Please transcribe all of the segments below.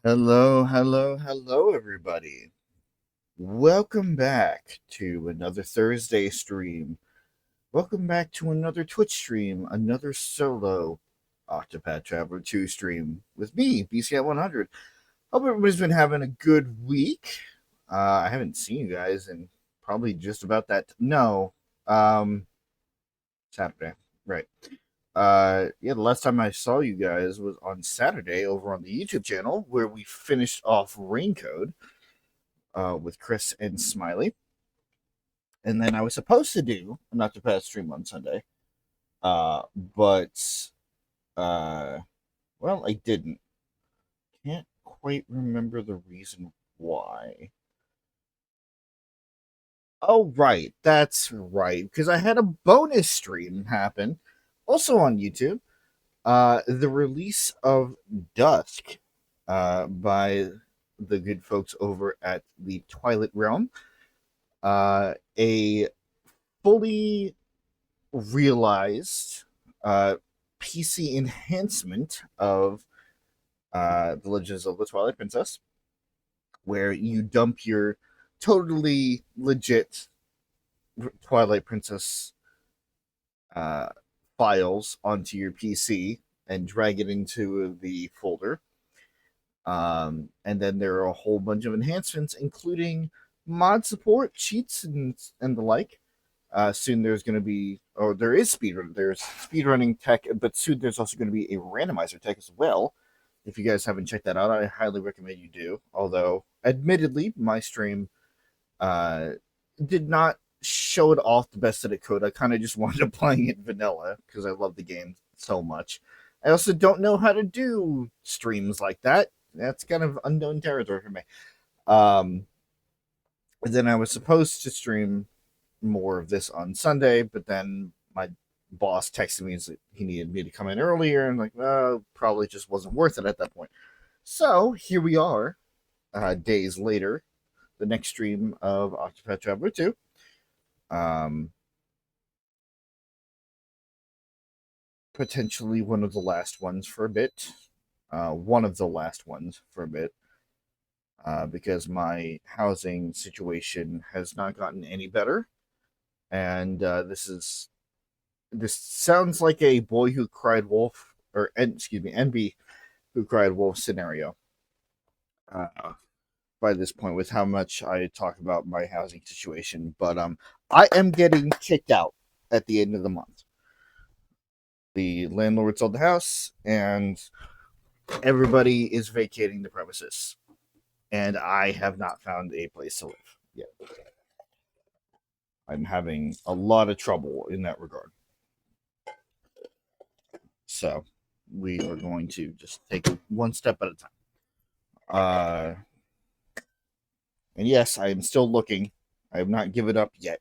Hello, hello, hello, everybody. Welcome back to another Thursday stream. Welcome back to another Twitch stream, another solo Octopath Traveler 2 stream with me, BC at 100. Hope everybody's been having a good week. I haven't seen you guys in probably just about that. No, um, Saturday, right. Yeah, the last time I saw you guys was on Saturday over on the YouTube channel where we finished off Raincode with Chris and Smiley. And then I was supposed to do an Octopath stream on Sunday, but uh, well, I didn't. Can't quite remember the reason why. Oh, right, that's right, because I had a bonus stream happen, also on YouTube. The release of Dusk, by the good folks over at the Twilight Realm. A fully realized uh, PC enhancement of The Legends of the Twilight Princess, where you dump your totally legit Twilight Princess uh, files onto your PC and drag it into the folder. And then there are a whole bunch of enhancements, including mod support, cheats, and the like. Soon there's going to be, or there is there's speedrunning tech, but soon there's also going to be a randomizer tech as well. If you guys haven't checked that out, I highly recommend you do. Although, admittedly, my stream uh, did not show it off the best that it could. I kind of just wanted to playing it vanilla because I love the game so much. I also don't know how to do streams like that. That's kind of unknown territory for me. Um, and then I was supposed to stream more of this on Sunday, but then my boss texted me and said he needed me to come in earlier, and like, probably just wasn't worth it at that point. So here we are, days later, the next stream of Octopath Traveler 2. Um, Potentially one of the last ones for a bit. One of the last ones for a bit. Because my housing situation has not gotten any better. And this sounds like a boy who cried wolf, or excuse me, NB who cried wolf scenario. Uh, by this point, with how much I talk about my housing situation, but I am getting kicked out at the end of the month. The landlord sold the house, and everybody is vacating the premises, and I have not found a place to live yet. I'm having a lot of trouble in that regard. So we are going to just take one step at a time. Uh, and yes, I am still looking. I have not given up yet.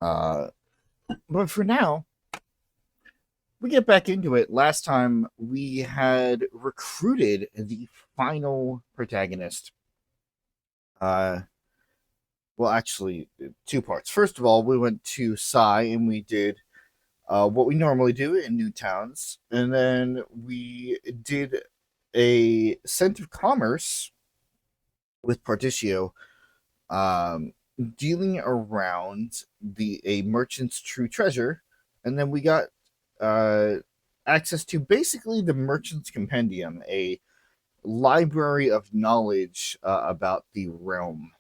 Uh, but for now, we get back into it. Last time we had recruited the final protagonist. Uh, well, actually, two parts. First of all, we went to Psy and we did what we normally do in new towns, and then we did a scent of commerce with Particio, um, dealing around the a merchant's true treasure, and then we got uh, access to basically the merchant's compendium, a library of knowledge about the realm.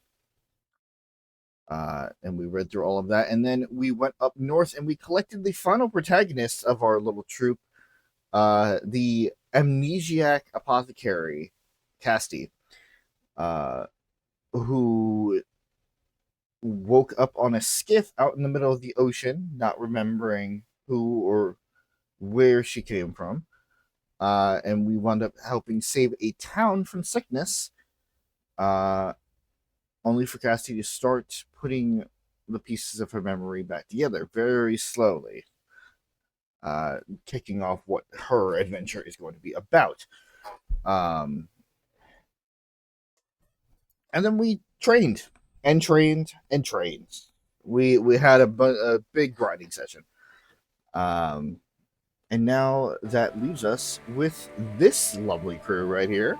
And we read through all of that, and then we went up north and we collected the final protagonists of our little troop, the amnesiac apothecary, Casti, uh, who woke up on a skiff out in the middle of the ocean, not remembering who or where she came from. And we wound up helping save a town from sickness, uh, only for Cassie to start putting the pieces of her memory back together very slowly, uh, kicking off what her adventure is going to be about. Um, and then we trained and trained and trained. We had a big grinding session. Um, And now that leaves us with this lovely crew right here.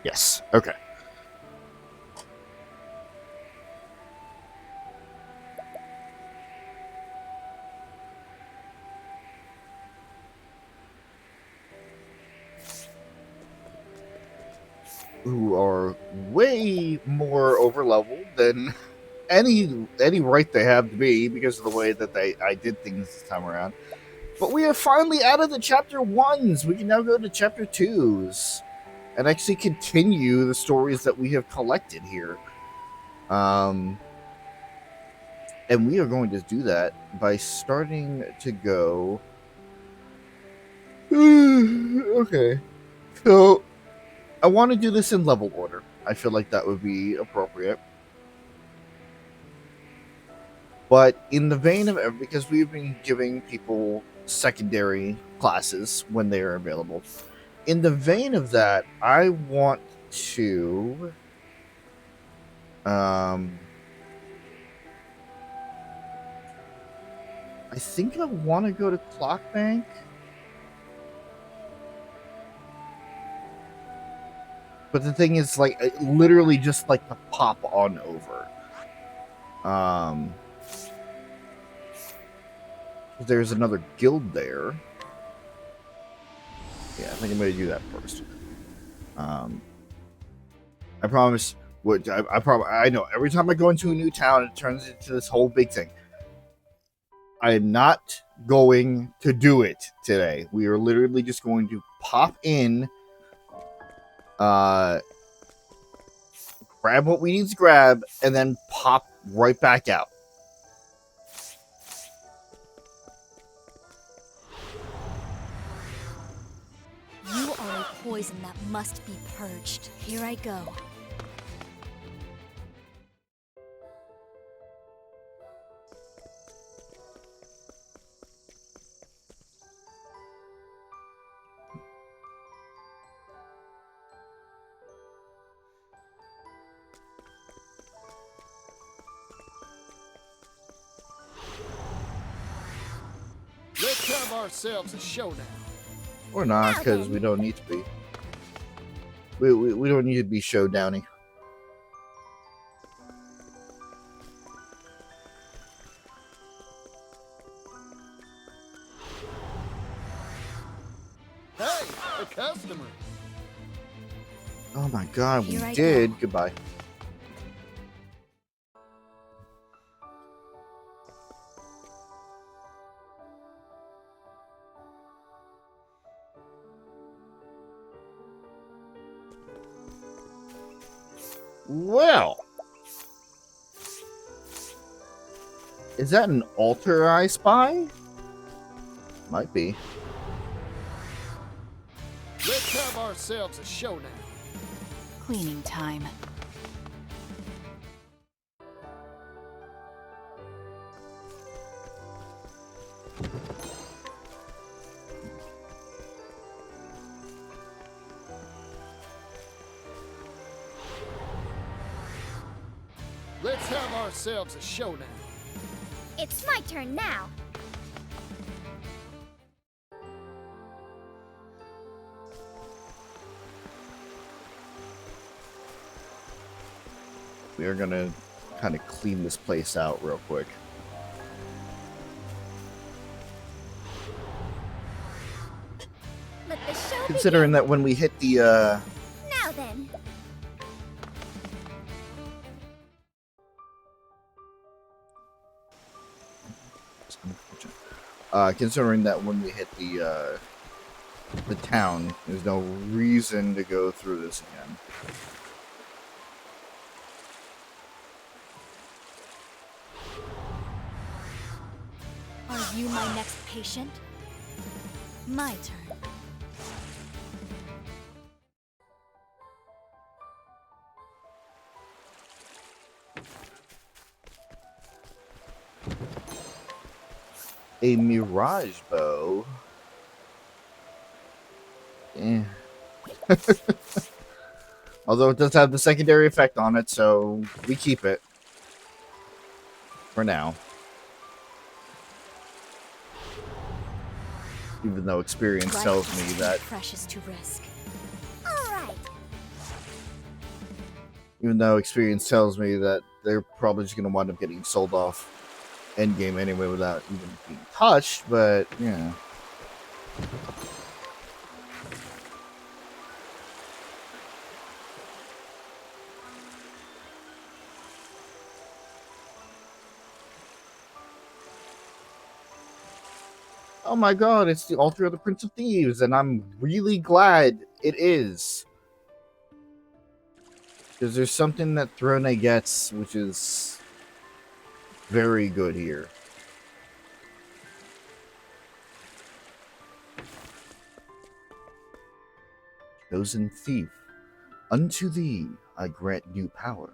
Yes. Okay. Who are way more overleveled than any right they have to be because of the way that I did things this time around. But we have finally out of the chapter 1s. We can now go to chapter 2s and actually continue the stories that we have collected here. And we are going to do that by starting to go. Okay. So I want to do this in level order. I feel like that would be appropriate. But in the vein of, because we've been giving people secondary classes when they are available, in the vein of that, I want to I think I want to go to Clock Bank. But the thing is, like, literally just like to pop on over. There's another guild there. Yeah, I think I'm going to do that first. I promise. I know every time I go into a new town, it turns into this whole big thing. I am not going to do it today. We are literally just going to pop in, grab what we need to grab, and then pop right back out. You are a poison that must be purged. Here I go. Let's have ourselves a showdown. Or not, because we don't need to be. We don't need to be showdowny. Hey, a customer. Oh my god, we Here I did. go. Goodbye. Well, is that an altar I spy? Might be. Let's have ourselves a showdown. Cleaning time. Let's have ourselves a showdown. It's my turn now. We are gonna kind of clean this place out real quick. Let the show Considering that when we hit the now then. considering that when we hit the town, there's no reason to go through this again. Are you my next patient? My turn. A mirage bow. Eh. Although it does have the secondary effect on it, so we keep it for now. Even though experience tells me that precious to risk. All right. even though experience tells me that they're probably just going to wind up getting sold off endgame anyway without even being touched, but yeah. Oh my god, it's the altar of the Prince of Thieves, and I'm really glad it is. Because there's something that Throne gets, which is very good here. Chosen Thief, unto thee I grant new power.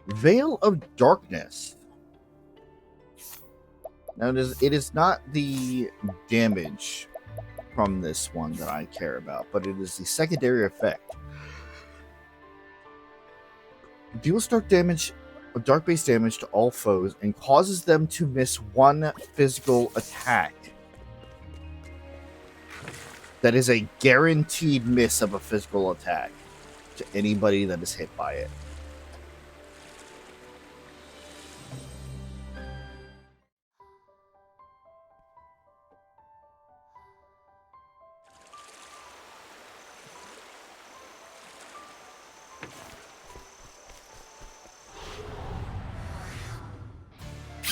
Veil of Darkness. Now it is not the damage from this one that I care about, but it is the secondary effect. Deals dark-based damage to all foes and causes them to miss one physical attack. That is a guaranteed miss of a physical attack to anybody that is hit by it.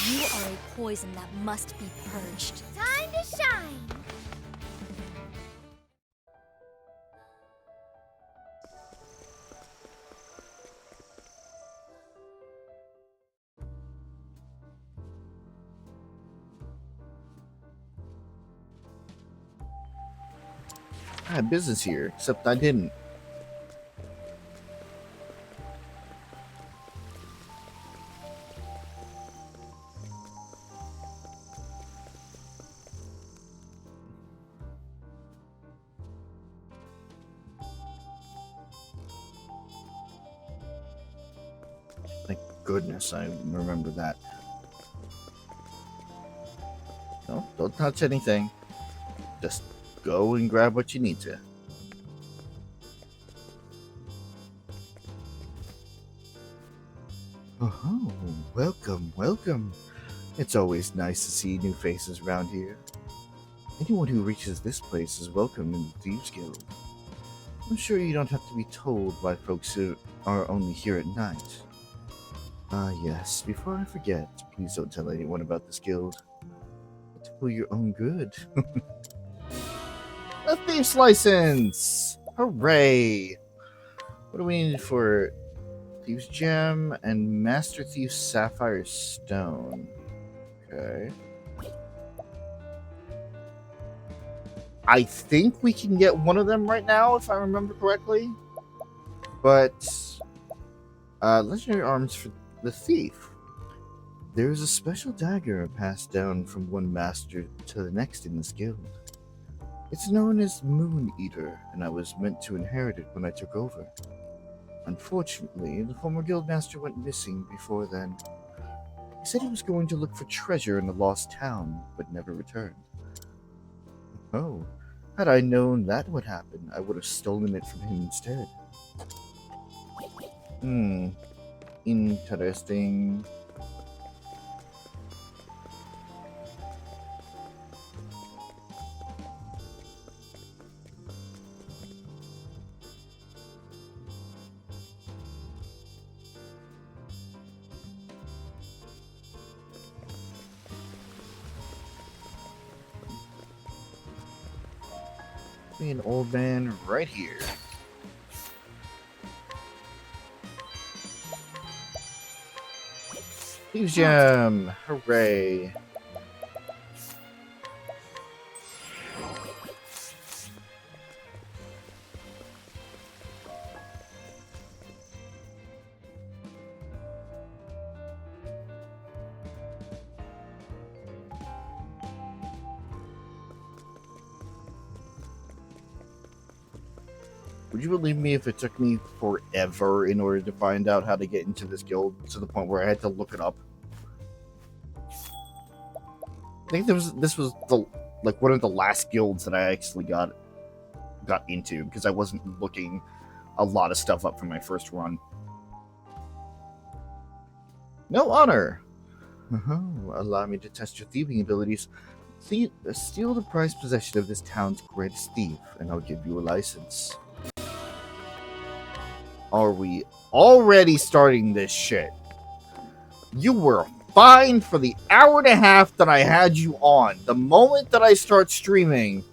You are a poison that must be purged. Time to shine. I had business here, except I didn't. Thank goodness I remember that. No, don't touch anything. Just go and grab what you need to. Oh, welcome, welcome. It's always nice to see new faces around here. Anyone who reaches this place is welcome in the Thieves Guild. I'm sure you don't have to be told why folks are only here at night. Ah, yes, before I forget, please don't tell anyone about this guild. It's for your own good. A thief's license! Hooray! What do we need for Thief's Gem and Master Thief's Sapphire Stone? Okay. I think we can get one of them right now, if I remember correctly. But, legendary arms for the thief. There is a special dagger passed down from one master to the next in this guild. It's known as Moon Eater, and I was meant to inherit it when I took over. Unfortunately, the former guildmaster went missing before then. He said he was going to look for treasure in the lost town, but never returned. Oh, had I known that would happen, I would have stolen it from him instead. Interesting. Be an old man right here. Thieves Gem! Hooray! Would you believe me if it took me forever in order to find out how to get into this guild to the point where I had to look it up? I think this was the like one of the last guilds that I actually got into because I wasn't looking a lot of stuff up for my first run. No honor. Allow me to test your thieving abilities. Steal the prized possession of this town's greatest thief, and I'll give you a license. Are we already starting this shit? You were fine for the hour and a half that I had you on. The moment that I start streaming,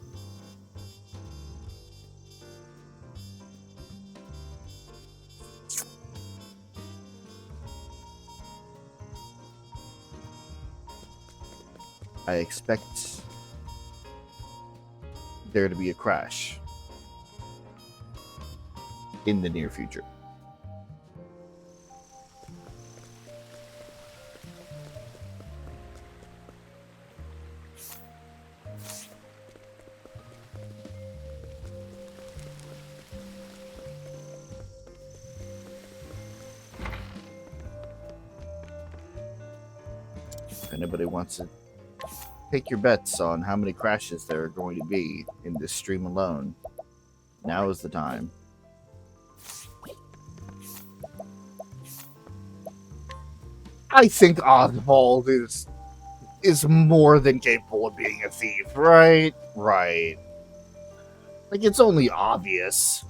I expect there to be a crash in the near future. If anybody wants to take your bets on how many crashes there are going to be in this stream alone, now is the time. I think Oswald is more than capable of being a thief, right? Right. Like, it's only obvious.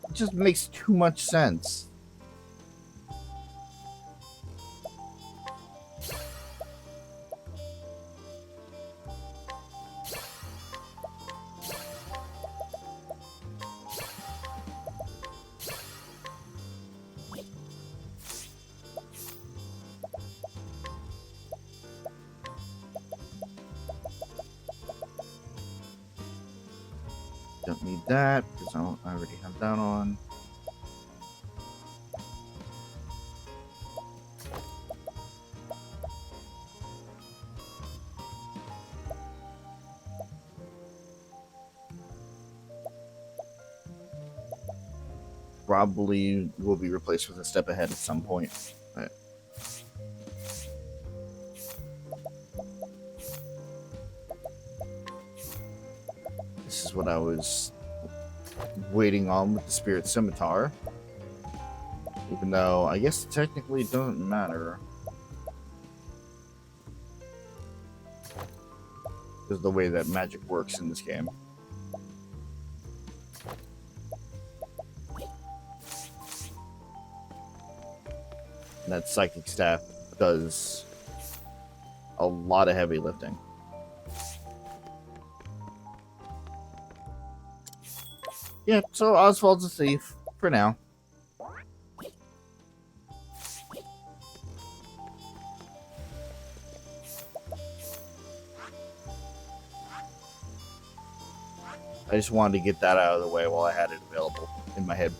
It just makes too much sense. Don't need that because I already have that on. Probably will be replaced with a step ahead at some point. But this is what I was waiting on with the Spirit Scimitar. Even though I guess it technically doesn't matter. Because of the way that magic works in this game. And that psychic staff does a lot of heavy lifting. Yeah, so Oswald's a thief for now. I just wanted to get that out of the way while I had it available in my head.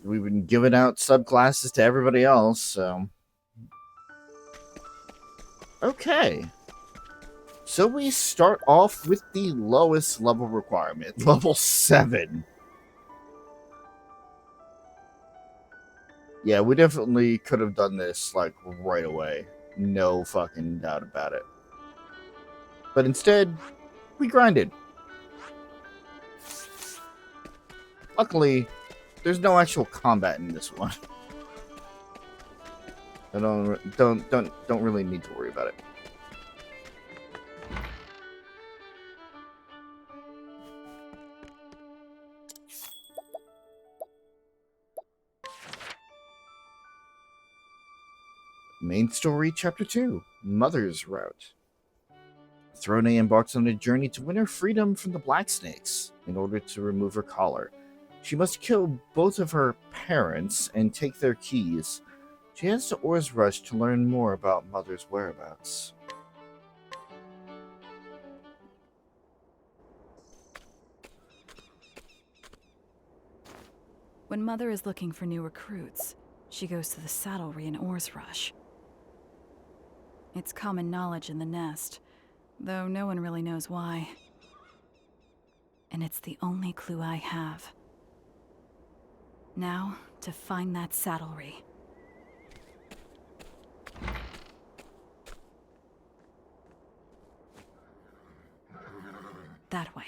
We've been giving out subclasses to everybody else, so... Okay. So we start off with the lowest level requirement, level 7. Yeah, we definitely could have done this, like, right away. No fucking doubt about it. But instead, we grinded. Luckily, there's no actual combat in this one. I don't really need to worry about it. Main story, Chapter 2, Mother's Route. Throne embarks on a journey to win her freedom from the Black Snakes. In order to remove her collar, she must kill both of her parents and take their keys. She heads to Or's Rush to learn more about Mother's whereabouts. When Mother is looking for new recruits, she goes to the saddlery in Or's Rush. It's common knowledge in the nest, though no one really knows why. And it's the only clue I have. Now, to find that saddlery. That way.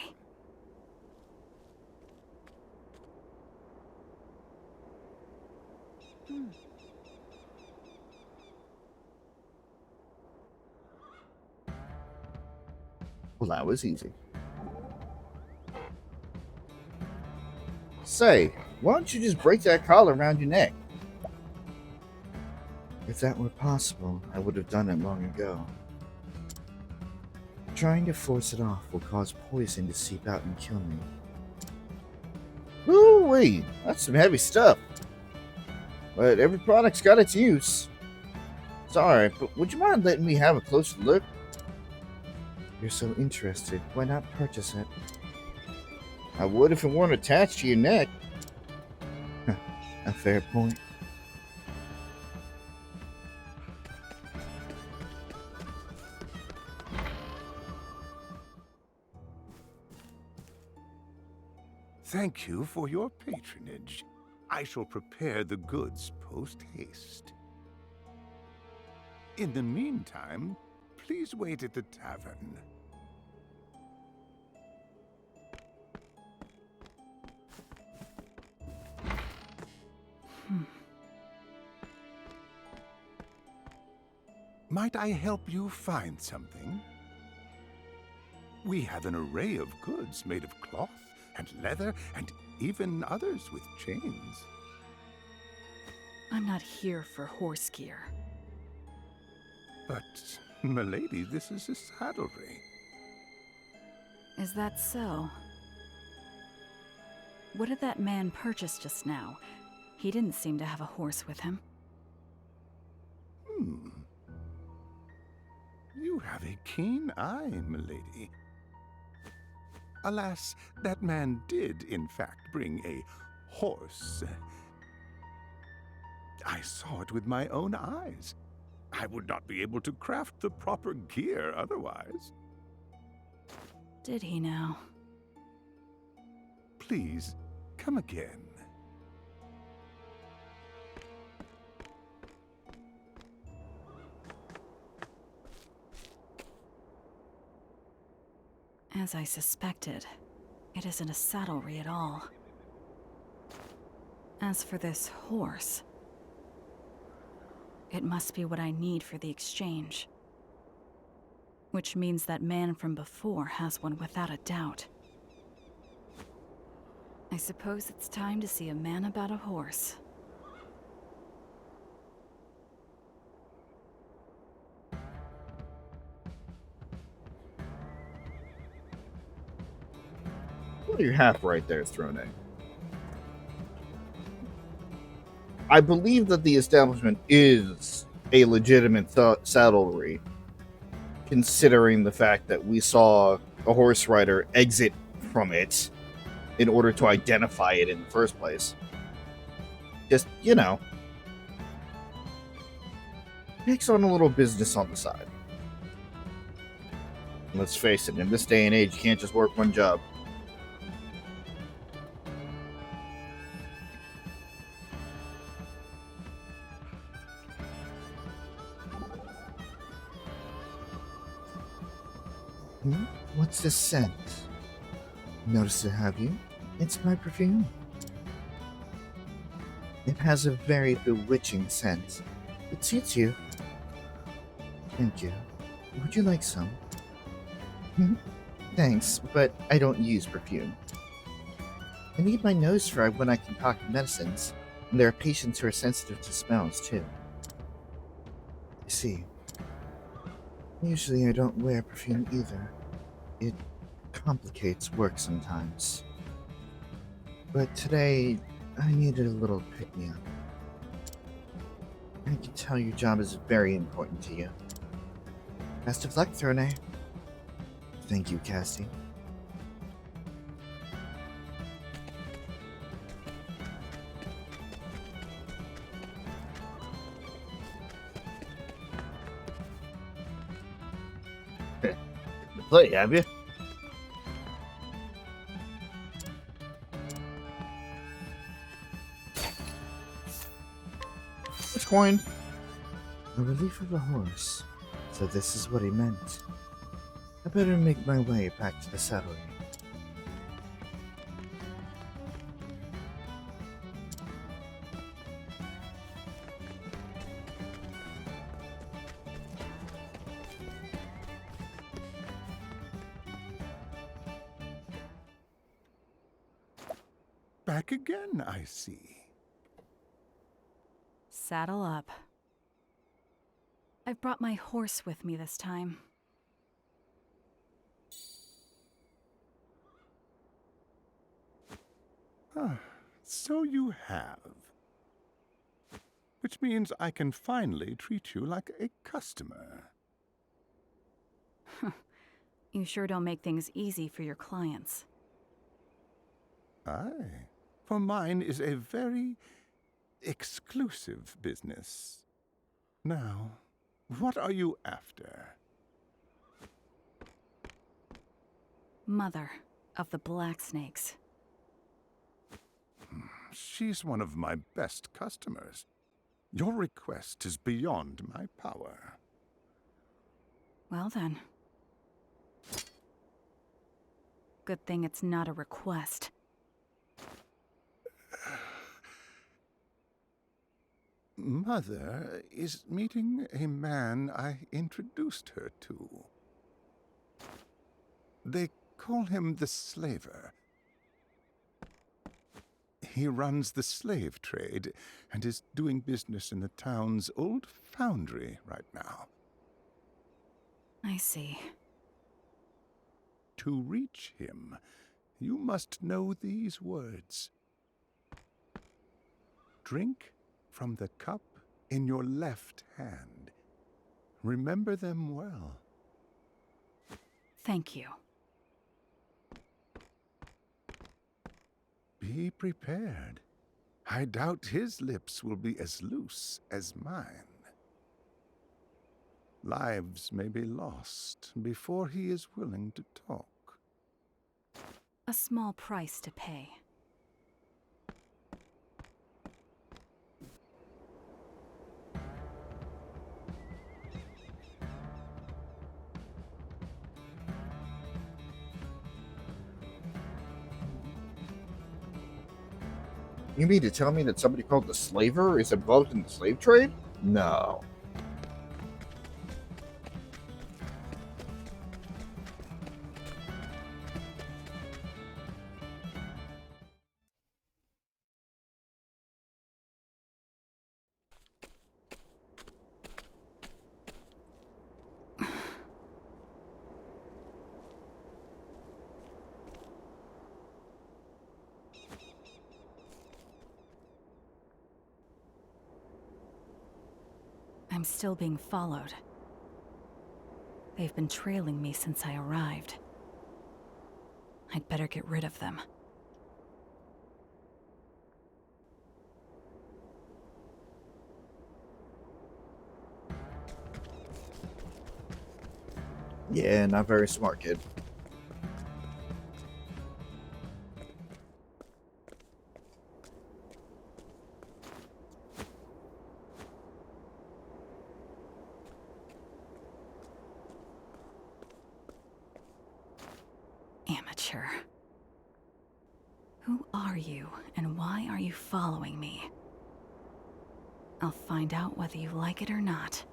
Well, that was easy. Say, why don't you just break that collar around your neck? If that were possible, I would have done it long ago. Trying to force it off will cause poison to seep out and kill me. Woo-wee, that's some heavy stuff. But every product's got its use. Sorry, but would you mind letting me have a closer look? You're so interested, why not purchase it? I would if it weren't attached to your neck. A fair point. Thank you for your patronage. I shall prepare the goods post-haste. In the meantime, please wait at the tavern. Might I help you find something? We have an array of goods made of cloth and leather and even others with chains. I'm not here for horse gear. But, milady, this is a saddlery. Is that so? What did that man purchase just now? He didn't seem to have a horse with him. You have a keen eye, milady. Alas, that man did, in fact, bring a horse. I saw it with my own eyes. I would not be able to craft the proper gear otherwise. Did he now? Please, come again. As I suspected, it isn't a saddlery at all. As for this horse, it must be what I need for the exchange. Which means that man from before has one without a doubt. I suppose it's time to see a man about a horse. Well, you're half right there, Throne. I believe that the establishment is a legitimate saddlery, considering the fact that we saw a horse rider exit from it in order to identify it in the first place. Just, you know, takes on a little business on the side. And let's face it, in this day and age, you can't just work one job. What's this scent? Noticed it, have you? It's my perfume. It has a very bewitching scent. It suits you. Thank you. Would you like some? Thanks, but I don't use perfume. I need my nose for when I concoct medicines, and there are patients who are sensitive to smells, too. You see, usually I don't wear perfume either. It complicates work sometimes. But today, I needed a little pick-me-up. I can tell your job is very important to you. Best of luck, Throne. Thank you, Cassie. Play, have you? Which coin? A relief of a horse. So this is what he meant. I better make my way back to the saddlery. Back again, I see. Saddle up. I've brought my horse with me this time. Ah, so you have. Which means I can finally treat you like a customer. You sure don't make things easy for your clients. Aye, for mine is a very exclusive business. Now, what are you after? Mother of the Black Snakes. She's one of my best customers. Your request is beyond my power. Well then. Good thing it's not a request. Mother is meeting a man I introduced her to. They call him the Slaver. He runs the slave trade and is doing business in the town's old foundry right now. I see. To reach him, you must know these words. Drink from the cup in your left hand. Remember them well. Thank you. Be prepared. I doubt his lips will be as loose as mine. Lives may be lost before he is willing to talk. A small price to pay. You mean to tell me that somebody called the Slaver is involved in the slave trade? No. I'm still being followed. They've been trailing me since I arrived. I'd better get rid of them. Yeah, not very smart, kid. Amateur. Who are you, and why are you following me? I'll find out whether you like it or not.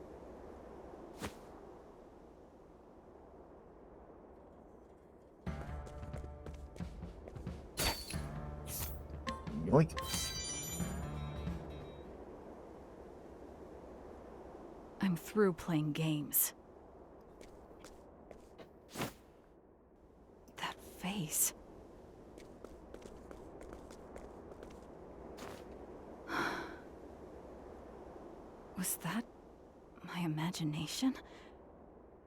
Yoink. I'm through playing games. That face. Was that my imagination?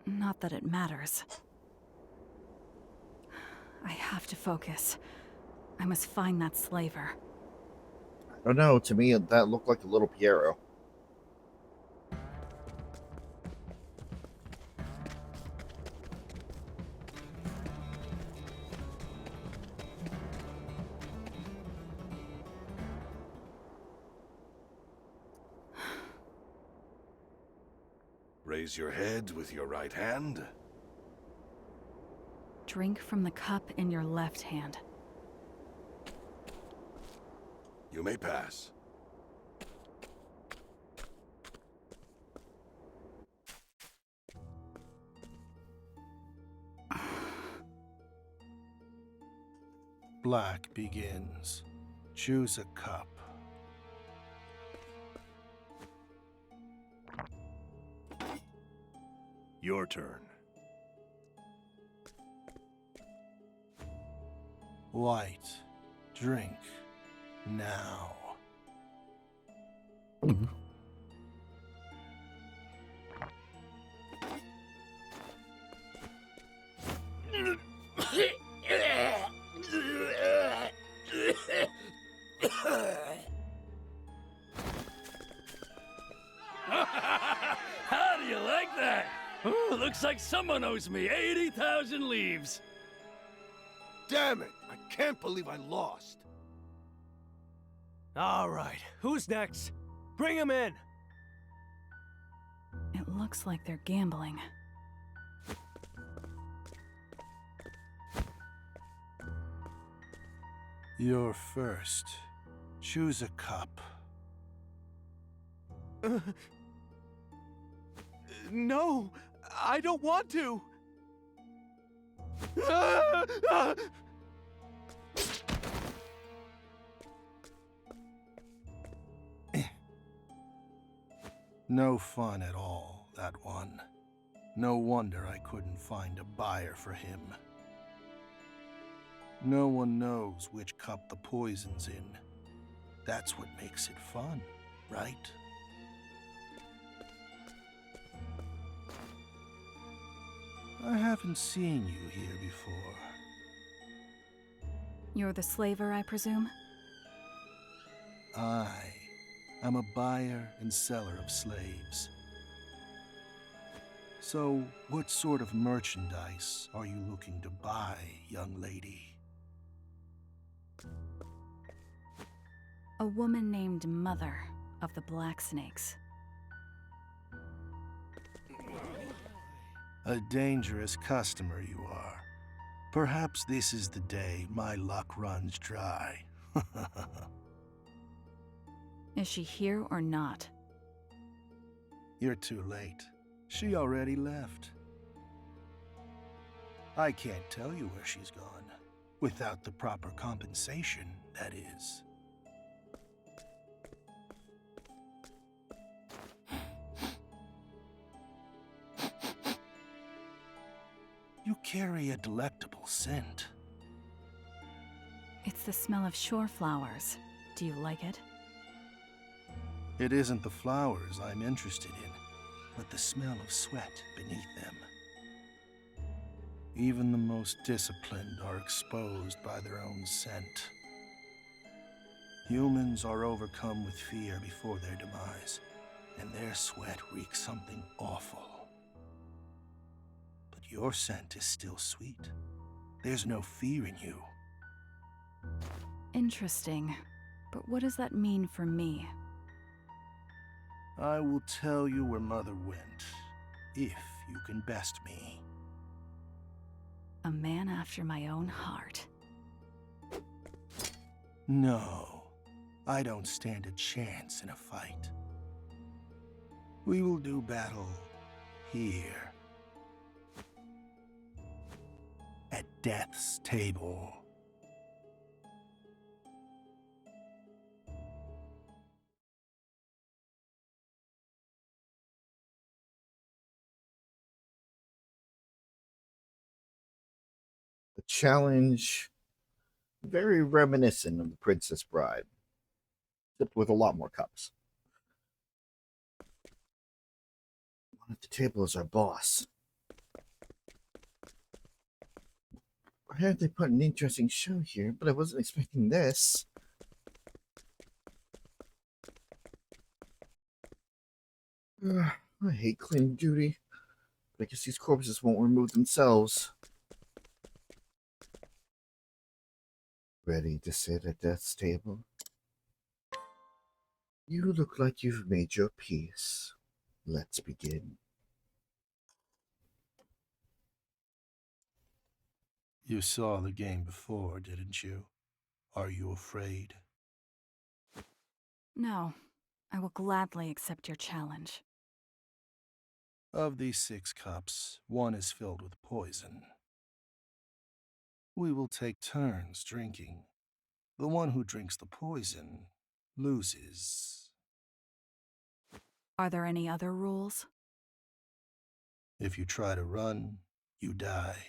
Not that it matters. I have to focus. I must find that slaver. I don't know, to me that looked like a little Piero. Raise your head with your right hand. Drink from the cup in your left hand. You may pass. Black begins. Choose a cup. Your turn. White. Drink. Now. How do you like that? Ooh, looks like someone owes me 80,000 leaves. Damn it! I can't believe I lost. All right, who's next? Bring him in. It looks like they're gambling. You're first. Choose a cup. No, I don't want to. No fun at all, that one. No wonder I couldn't find a buyer for him. No one knows which cup the poison's in. That's what makes it fun, right? I haven't seen you here before. You're the slaver, I presume? I'm a buyer and seller of slaves. So, what sort of merchandise are you looking to buy, young lady? A woman named Mother of the Black Snakes. A dangerous customer you are. Perhaps this is the day my luck runs dry. Is she here or not? You're too late. She already left. I can't tell you where she's gone. Without the proper compensation, that is. You carry a delectable scent. It's the smell of shore flowers. Do you like it? It isn't the flowers I'm interested in, but the smell of sweat beneath them. Even the most disciplined are exposed by their own scent. Humans are overcome with fear before their demise, and their sweat reeks something awful. But your scent is still sweet. There's no fear in you. Interesting. But what does that mean for me? I will tell you where Mother went, if you can best me. A man after my own heart. No, I don't stand a chance in a fight. We will do battle here. At death's table. The challenge, very reminiscent of the Princess Bride, except with a lot more cups. One at the table is our boss. I heard they put an interesting show here, but I wasn't expecting this. I hate cleaning duty, but I guess these corpses won't remove themselves. Ready to sit at death's table? You look like you've made your peace. Let's begin. You saw the game before, didn't you? Are you afraid? No, I will gladly accept your challenge. Of these 6 cups, 1 is filled with poison. We will take turns drinking. The one who drinks the poison loses. Are there any other rules? If you try to run, you die.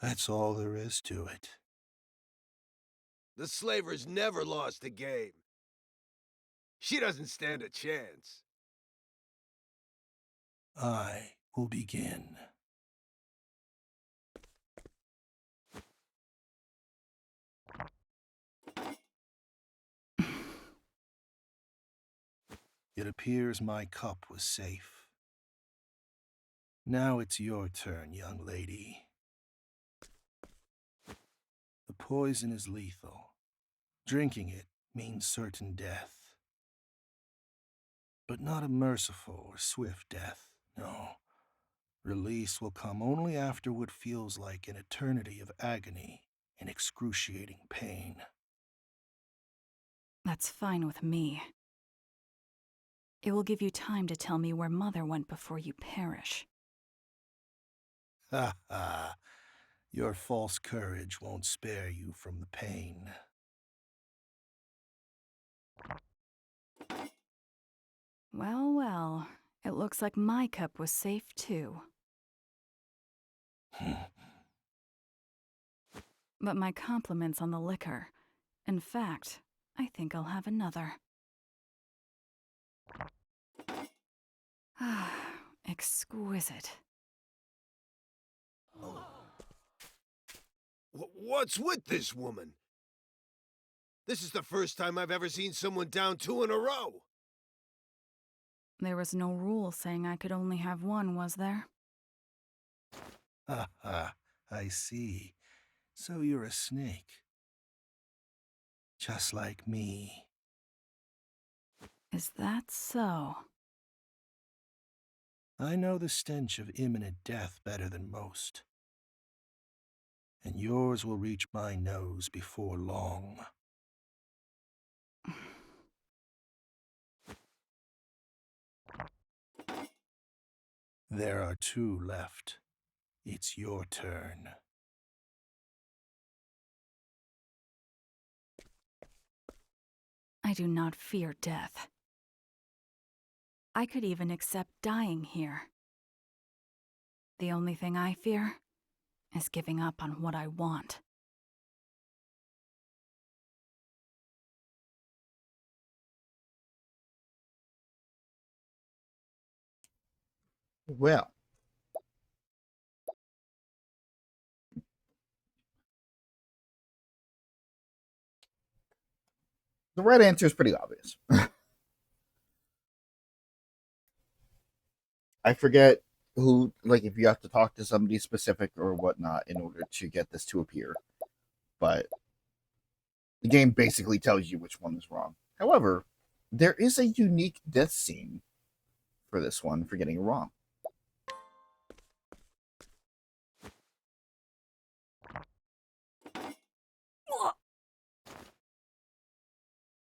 That's all there is to it. The slaver's never lost a game. She doesn't stand a chance. I will begin. It appears my cup was safe. Now it's your turn, young lady. The poison is lethal. Drinking it means certain death. But not a merciful or swift death, no. Release will come only after what feels like an eternity of agony and excruciating pain. That's fine with me. It will give you time to tell me where Mother went before you perish. Ha ha! Your false courage won't spare you from the pain. Well, well, it looks like my cup was safe too. But my compliments on the liquor. In fact, I think I'll have another. Ah, exquisite. What's with this woman? This is the first time I've ever seen someone down 2 in a row. There was no rule saying I could only have one, was there? Ha ha, I see. So you're a snake. Just like me. Is that so? I know the stench of imminent death better than most. And yours will reach my nose before long. There are 2 left. It's your turn. I do not fear death. I could even accept dying here. The only thing I fear is giving up on what I want. Well, the right answer is pretty obvious. I forget who, like, if you have to talk to somebody specific or whatnot in order to get this to appear. But the game basically tells you which one is wrong. However, there is a unique death scene for this one for getting it wrong.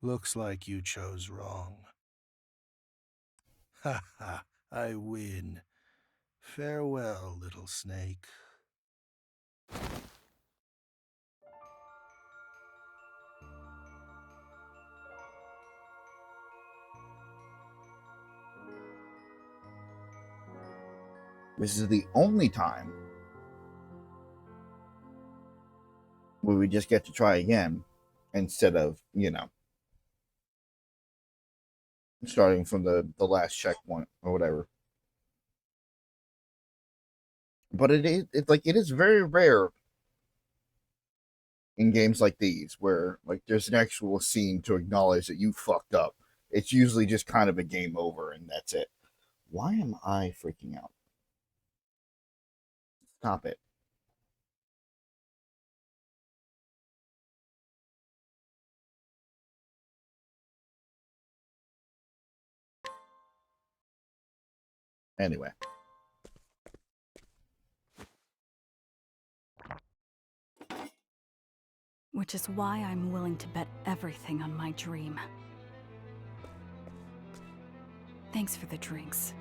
Looks like you chose wrong. Ha ha, I win. Farewell, little snake. This is the only time where we just get to try again instead of, starting from the last checkpoint or whatever. But it is very rare in games like these where like there's an actual scene to acknowledge that you fucked up. It's usually just kind of a game over and that's it. Why am I freaking out? Stop it. Anyway. which is why I'm willing to bet everything on my dream. Thanks for the drinks.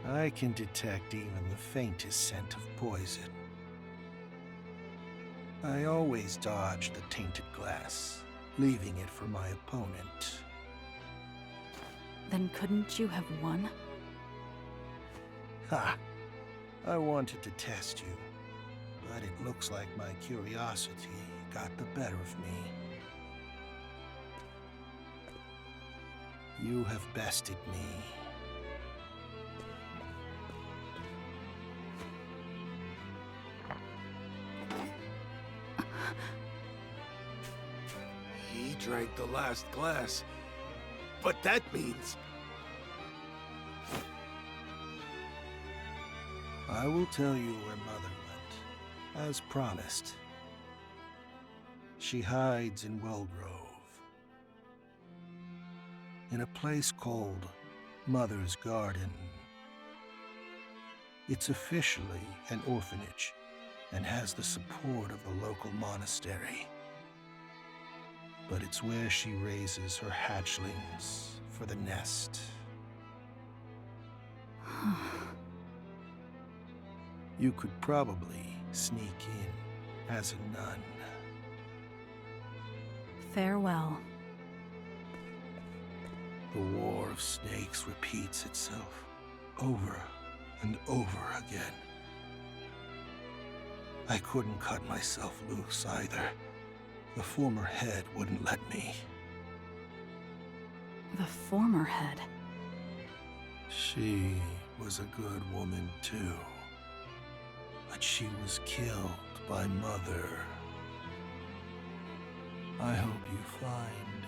I can detect even the faintest scent of poison. I always dodge the tainted glass, leaving it for my opponent. Then couldn't you have won? Ha! I wanted to test you, but it looks like my curiosity got the better of me. You have bested me. He drank the last glass. But that means... I will tell you where Mother went, as promised. She hides in Wellgrove, in a place called Mother's Garden. It's officially an orphanage and has the support of the local monastery. But it's where she raises her hatchlings for the nest. You could probably sneak in as a nun. Farewell. The War of Snakes repeats itself over and over again. I couldn't cut myself loose either. The former head wouldn't let me. The former head? She was a good woman too. But she was killed by Mother. I hope you find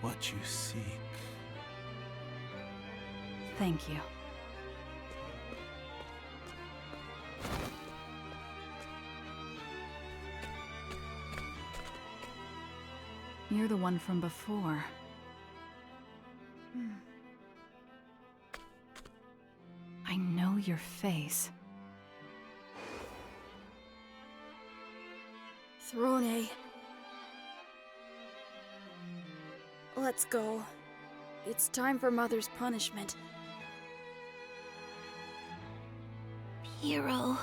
what you seek. Thank you. You're the one from before. I know your face. Throne. Let's go. It's time for Mother's punishment. Hero.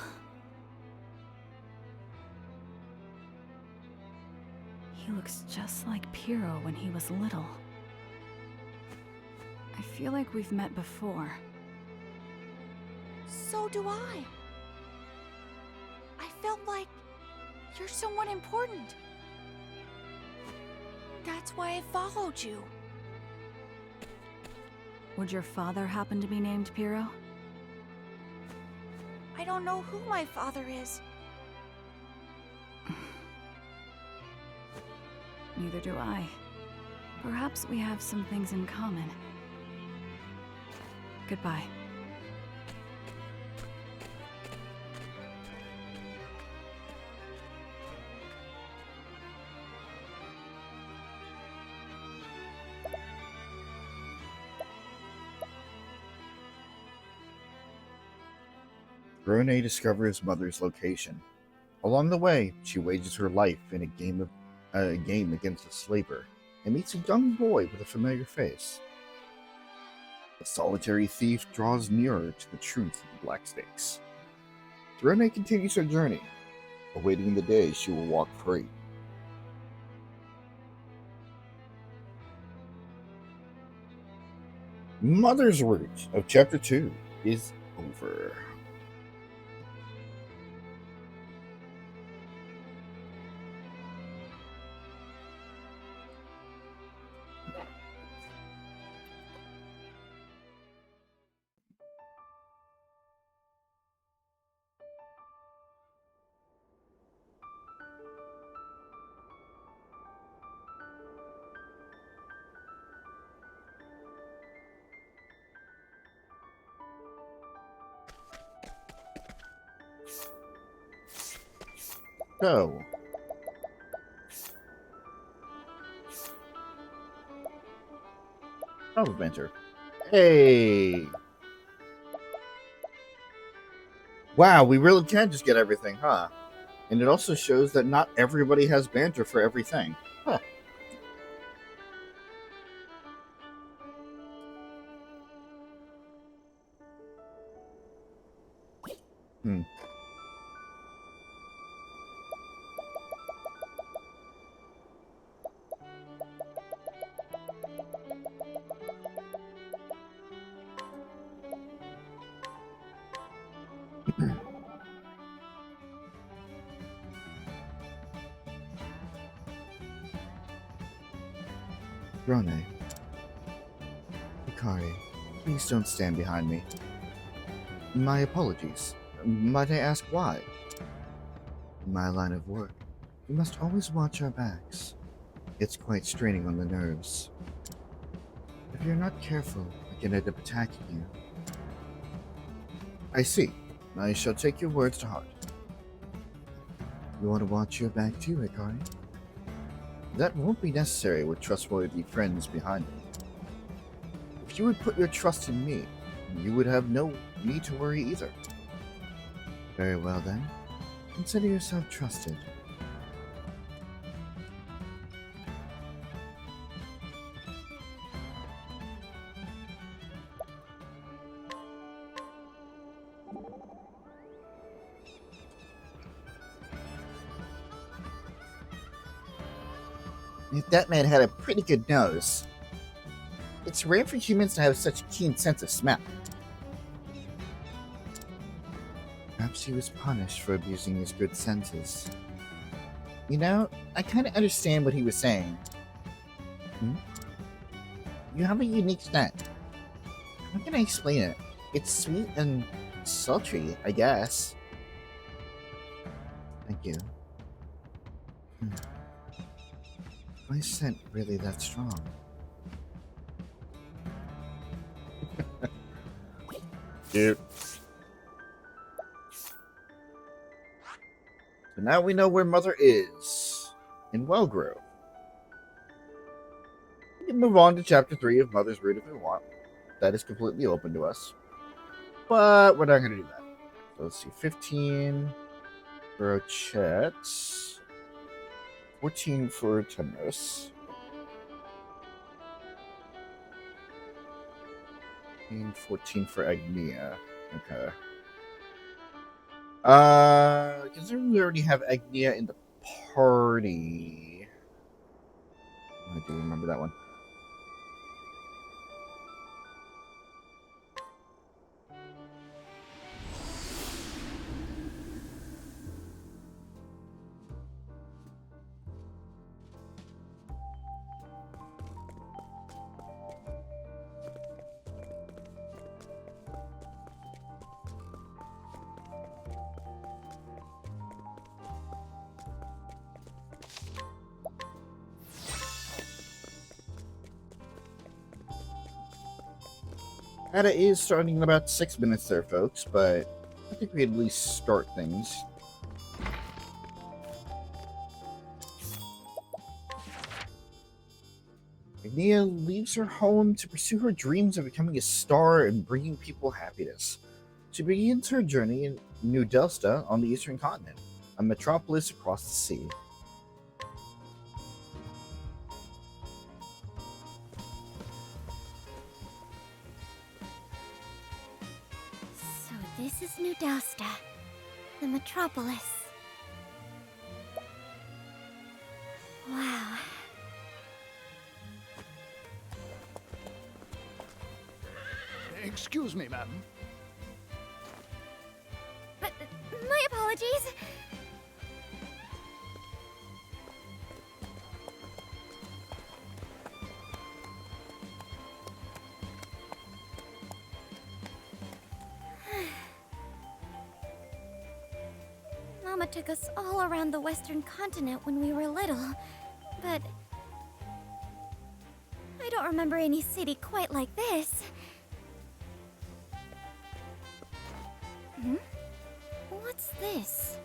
He looks just like Piro when he was little. I feel like we've met before. So do I. I felt like you're someone important. That's why I followed you. Would your father happen to be named Piro? I don't know who my father is. Neither do I. Perhaps we have some things in common. Goodbye. Rowan discovers Mother's location. Along the way, she wages her life in a game against a slaver and meets a young boy with a familiar face. The solitary thief draws nearer to the truth of the Black Stakes. Rowan continues her journey, awaiting the day she will walk free. Mother's route of Chapter 2 is over. So, Adventure. Hey! Wow, we really can just get everything, huh? And it also shows that not everybody has banter for everything. Huh. Hmm. Rone, Hikari, please don't stand behind me. My apologies. Might I ask why? In my line of work, we must always watch our backs. It's quite straining on the nerves. If you're not careful, I can end up attacking you. I see. I shall take your words to heart. You want to watch your back too, Hikari? That won't be necessary with trustworthy friends behind me. If you would put your trust in me, you would have no need to worry either. Very well then. Consider yourself trusted. That man had a pretty good nose. It's rare for humans to have such a keen sense of smell. Perhaps he was punished for abusing his good senses. You know, I kind of understand what he was saying. You have a unique scent. How can I explain it? It's sweet and sultry, I guess. Thank you. My scent really that strong? Cute. So now we know where Mother is. In Wellgrove. We can move on to Chapter 3 of Mother's Root if we want. That is completely open to us. But we're not going to do that. So let's see. 15 for Ochette. 14 for Temenos. 14 for Agnea. Okay. Considering we already have Agnea in the party. I do remember that one. Ada is starting in about 6 minutes there, folks, but I think we at least start things. Agnea leaves her home to pursue her dreams of becoming a star and bringing people happiness. She begins her journey in New Delsta on the eastern continent, a metropolis across the sea. So this is New Delsta, the metropolis. Wow. Excuse me, madam. My apologies. Mama took us all around the western continent when we were little, but I don't remember any city quite like this. What's this?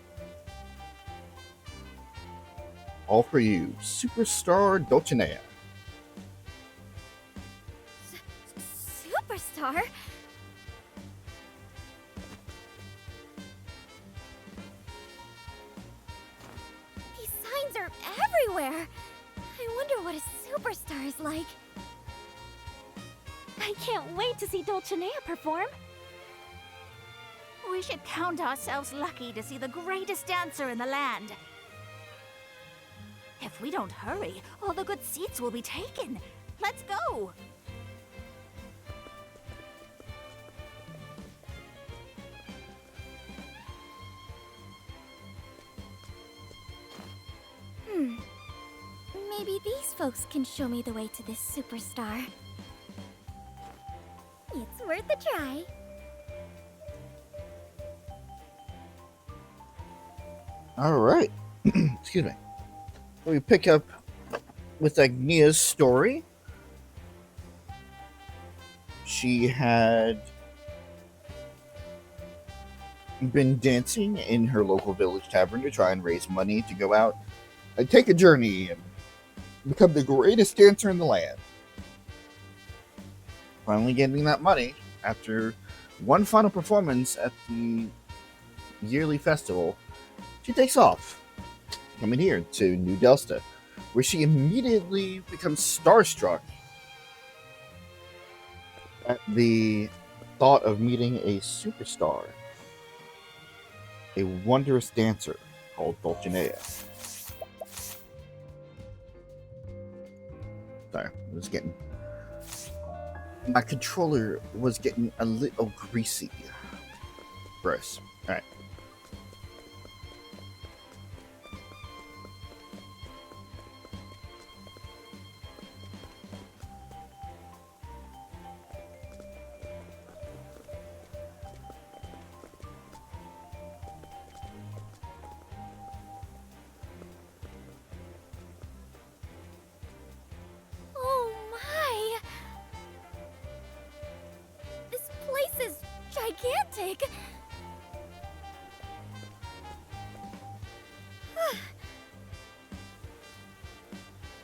All for you, Superstar Dulcinea. Superstar? everywhere. I wonder what a superstar is like. I can't wait to see Dulcinea perform. We should count ourselves lucky to see the greatest dancer in the land. If we don't hurry, all the good seats will be taken. Let's go! Maybe these folks can show me the way to this superstar. It's worth a try. All right. Excuse me. We pick up with Agnea's story. She had been dancing in her local village tavern to try and raise money to go out and take a journey and become the greatest dancer in the land. Finally getting that money after one final performance at the yearly festival, she takes off, coming here to New Delsta, where she immediately becomes starstruck at the thought of meeting a superstar, a wondrous dancer called Dulcinea. Sorry, I was getting... My controller was getting a little greasy. Gross. Alright. Oh my! This place is gigantic!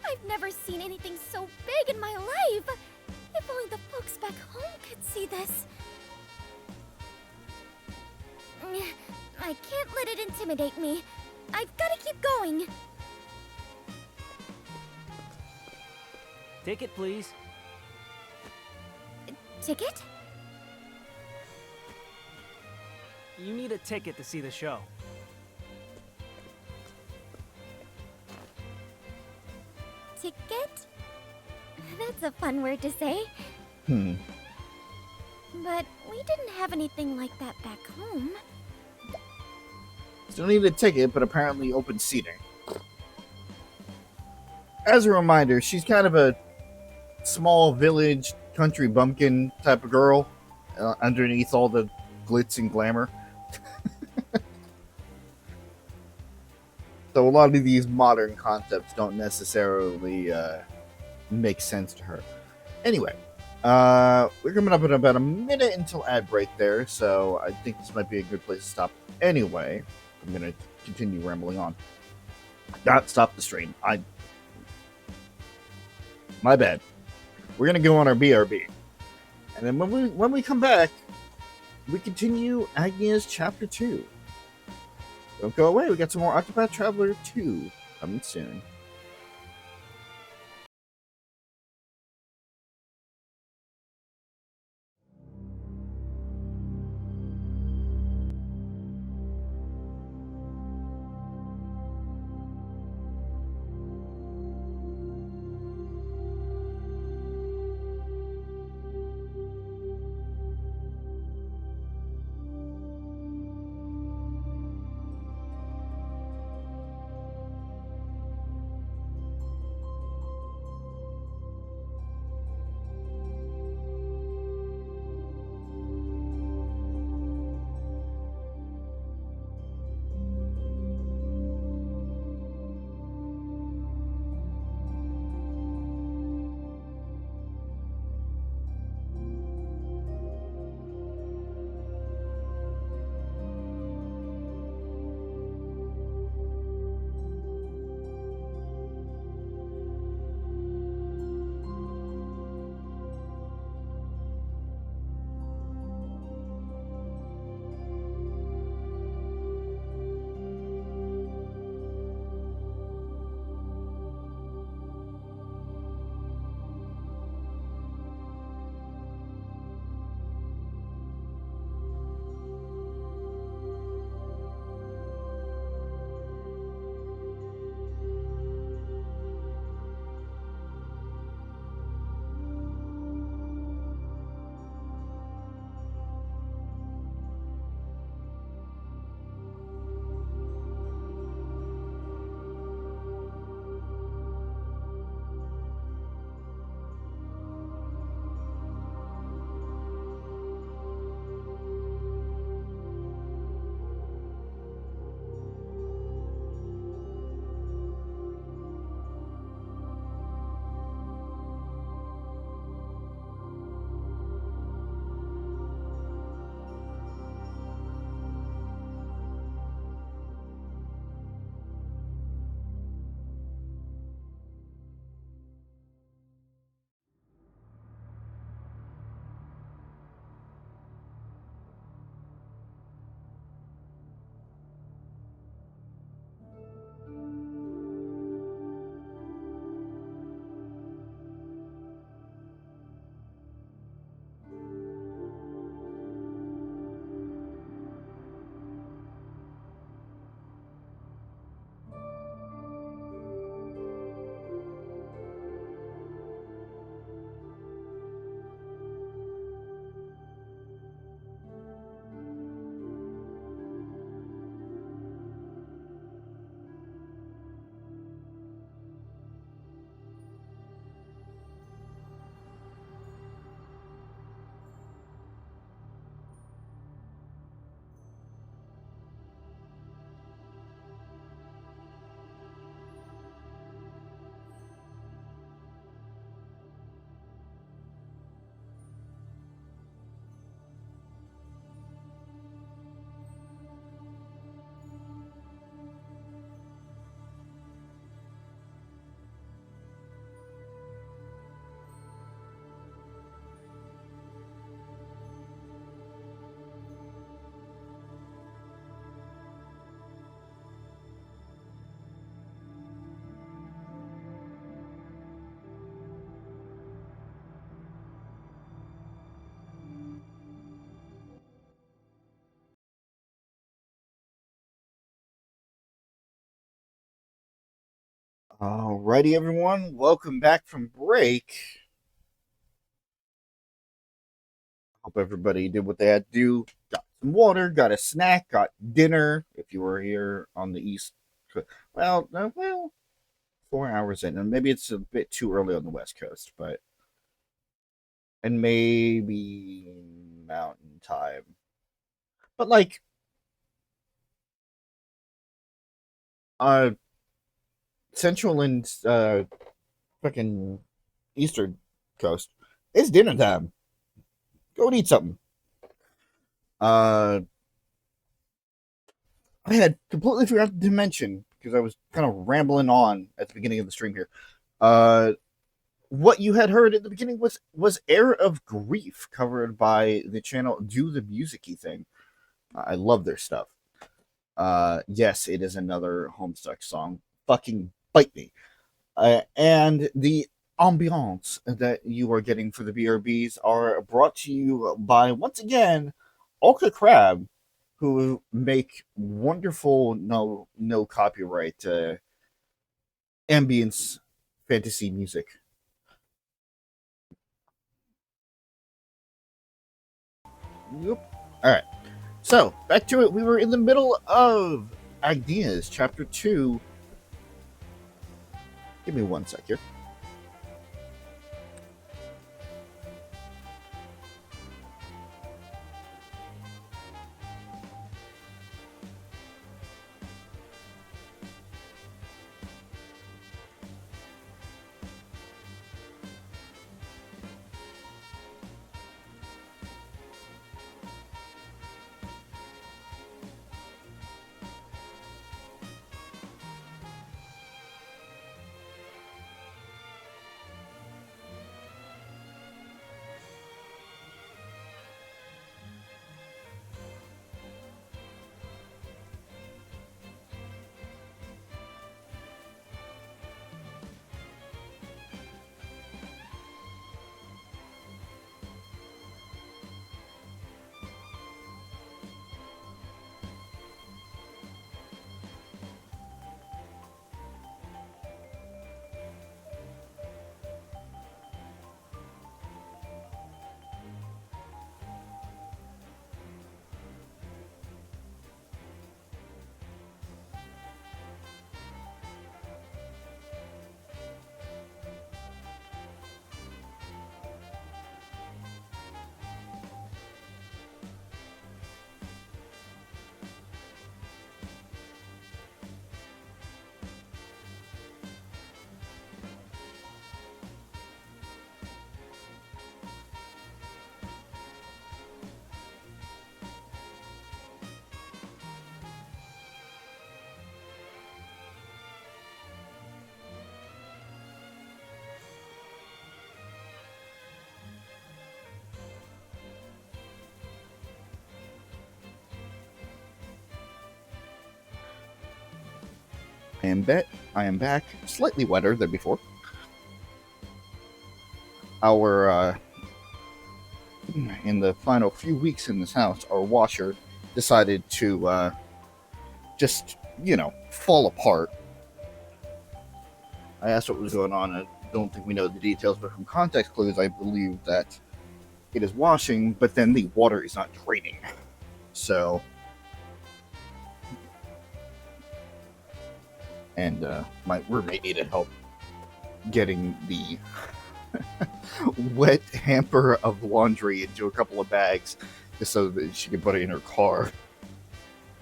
I've never seen anything so big in my life! If only the folks back home could see this. I can't let it intimidate me. I've gotta keep going. Ticket, please. Ticket? You need a ticket to see the show. Ticket? That's a fun word to say. But we didn't have anything like that back home. Still need a ticket, but apparently open seating. As a reminder, she's kind of a small village country bumpkin type of girl underneath all the glitz and glamour. So a lot of these modern concepts don't necessarily make sense to her. Anyway, we're coming up in about a minute until ad break there, so I think this might be a good place to stop. Anyway, I'm going to continue rambling on. Not stop the stream. My bad. We're going to go on our BRB. And then when we come back, we continue Agnea's Chapter 2. Don't go away. We got some more Octopath Traveler 2 coming soon. Alrighty, everyone. Welcome back from break. Hope everybody did what they had to do. Got some water, got a snack, got dinner. If you were here on the East, well, 4 hours in, and maybe it's a bit too early on the West Coast, but and maybe Mountain Time, but like, Central and fucking Eastern Coast, it's dinner time. Go and eat something. I had completely forgot to mention, because I was kind of rambling on at the beginning of the stream here. What you had heard at the beginning was Air of Grief, covered by the channel Do the Musicy Thing. I love their stuff. Yes, it is another Homestuck song. Fucking bite me. And the ambiance that you are getting for the BRBs are brought to you by, once again, Olka Crab, who make wonderful no copyright ambience fantasy music. Yep. Alright. So, back to it. We were in the middle of Agnea's Chapter 2. Give me 1 sec here. I am back, slightly wetter than before. In the final few weeks in this house, our washer decided to just, fall apart. I asked what was going on. I don't think we know the details, but from context clues, I believe that it is washing, but then the water is not draining. So... And my roommate needed help getting the wet hamper of laundry into a couple of bags just so that she could put it in her car.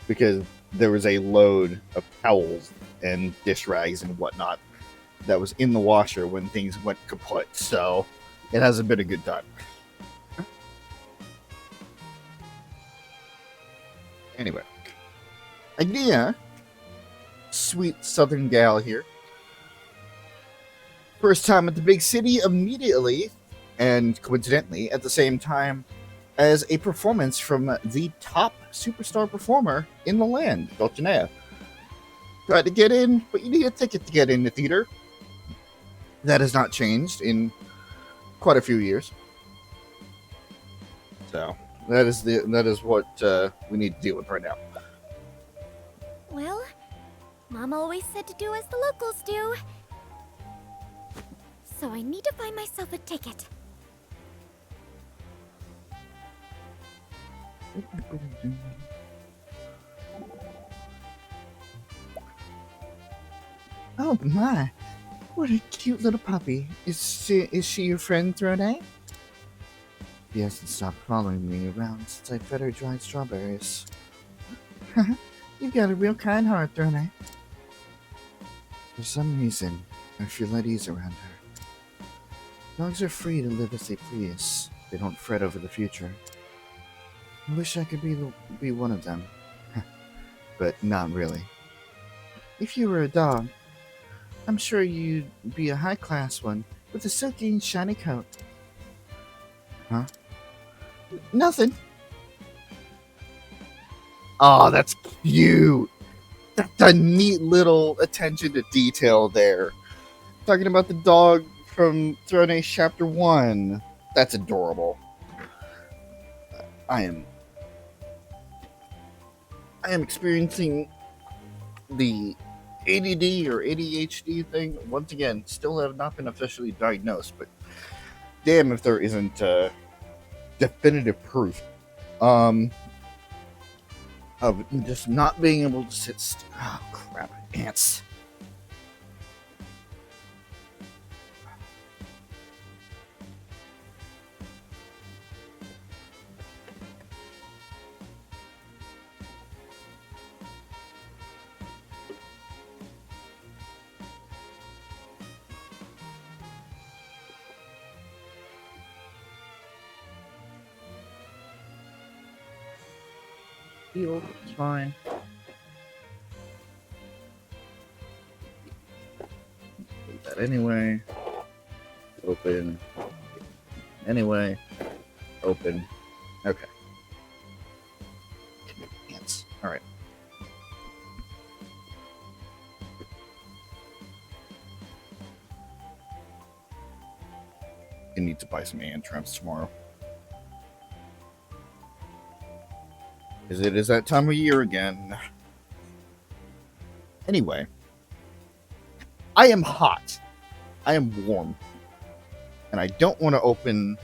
Because there was a load of towels and dish rags and whatnot that was in the washer when things went kaput. So it hasn't been a good time. Anyway. Agnea, sweet southern gal here. First time at the big city immediately, and coincidentally at the same time as a performance from the top superstar performer in the land, Agnea. Tried to get in, but you need a ticket to get in the theater. That has not changed in quite a few years. So that is what we need to deal with right now. Well, Mom always said to do as the locals do. So I need to find myself a ticket. Oh my, what a cute little puppy. Is she your friend, Throne? She hasn't stopped following me around since I fed her dried strawberries. You've got a real kind heart, Throne. For some reason, I feel at ease around her. Dogs are free to live as they please. They don't fret over the future. I wish I could be one of them. But not really. If you were a dog, I'm sure you'd be a high-class one with a silky and shiny coat. Huh? Nothing. Oh, that's cute. That's a neat little attention to detail there. Talking about the dog from Throne Age Chapter 1. That's adorable. I am experiencing the ADD or ADHD thing. Once again, still have not been officially diagnosed, but damn if there isn't definitive proof of just not being able to sit still. Oh crap, ants. It's fine. Do that anyway. Open. Anyway. Open. Okay. Ants. Alright. I need to buy some ant traps tomorrow. Because it is that time of year again. Anyway. I am hot. I am warm. And I don't want to open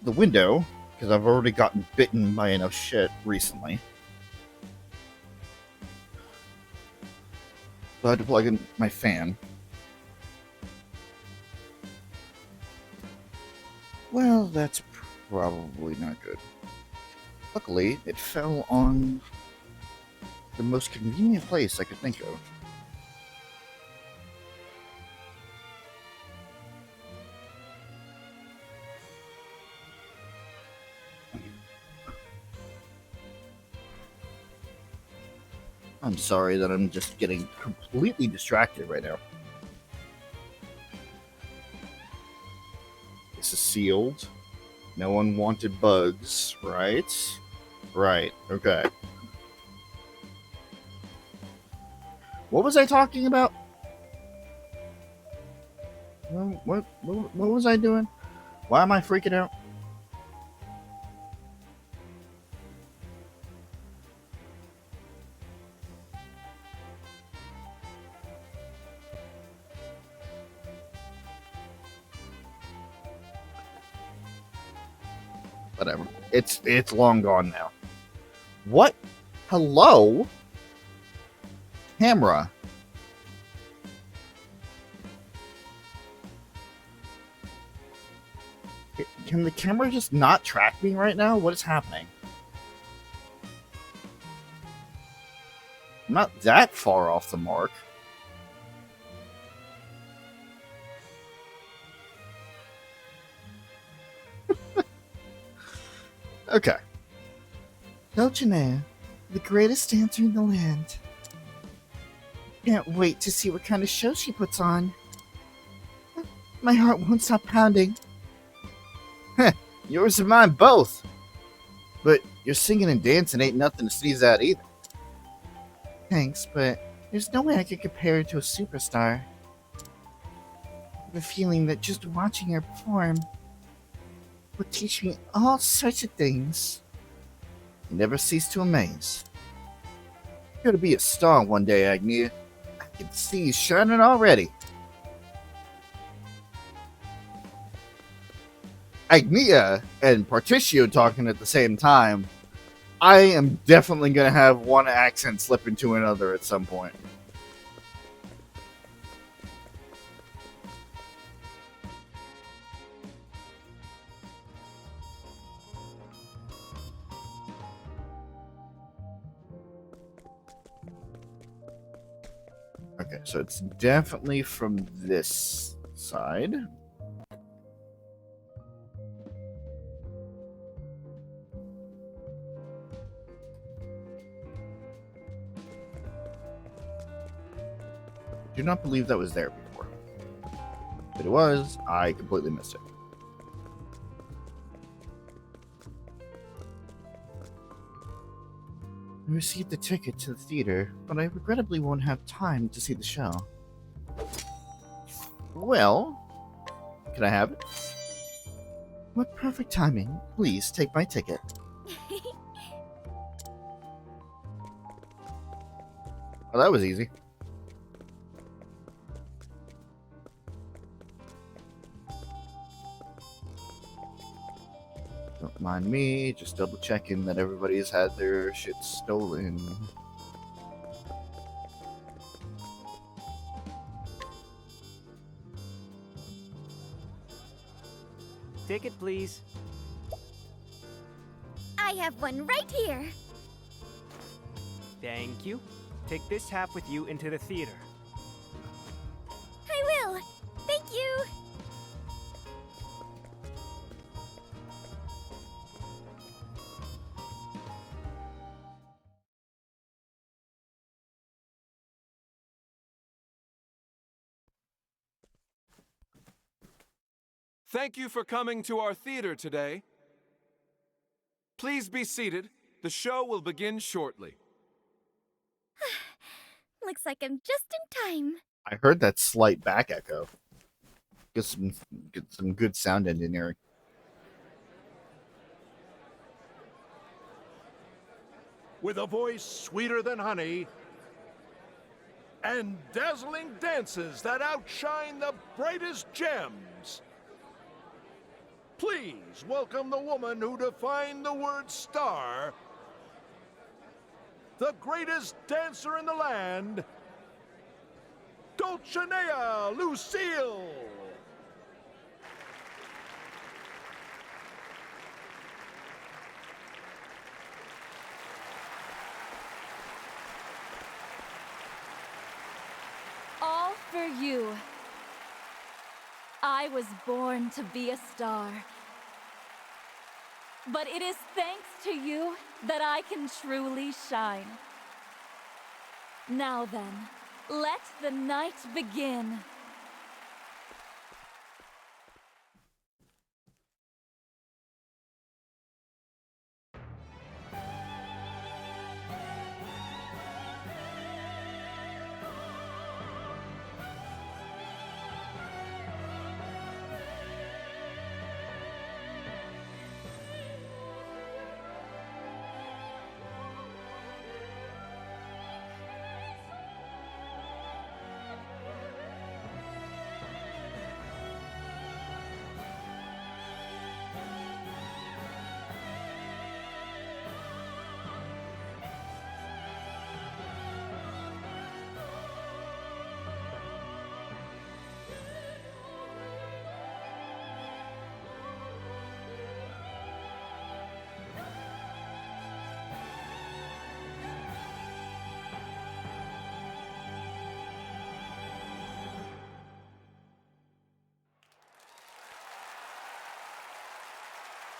the window because I've already gotten bitten by enough shit recently. So I had to plug in my fan. Well, that's probably not good. Luckily, it fell on the most convenient place I could think of. I'm sorry that I'm just getting completely distracted right now. This is sealed. No unwanted bugs, right? Right, okay. What was I talking about? What was I doing? Why am I freaking out? Whatever. It's long gone now. What? Hello? Camera. Can the camera just not track me right now? What is happening? I'm not that far off the mark. Okay. Ochette, the greatest dancer in the land. Can't wait to see what kind of show she puts on. My heart won't stop pounding. Heh, yours and mine both. But your singing and dancing ain't nothing to sneeze at either. Thanks, but there's no way I could compare her to a superstar. I have a feeling that just watching her perform would teach me all sorts of things. You never cease to amaze. You're gonna be a star one day, Agnea. I can see you shining already. Agnea and Particio talking at the same time, I am definitely going to have one accent slip into another at some point. Okay, so it's definitely from this side. Do not believe that was there before. But it was. I completely missed it. I received the ticket to the theater, but I regrettably won't have time to see the show. Well, can I have it? What perfect timing. Please take my ticket. Well, that was easy. Don't mind me, just double checking that everybody's had their shit stolen. Ticket, please. I have one right here. Thank you. Take this half with you into the theater. I will. Thank you. Thank you for coming to our theater today. Please be seated. The show will begin shortly. Looks like I'm just in time. I heard that slight back echo. Get some good sound engineering. With a voice sweeter than honey, and dazzling dances that outshine the brightest gems. Please welcome the woman who defined the word star, the greatest dancer in the land, Dulcinea Lucille. All for you. I was born to be a star. But it is thanks to you that I can truly shine. Now then, let the night begin.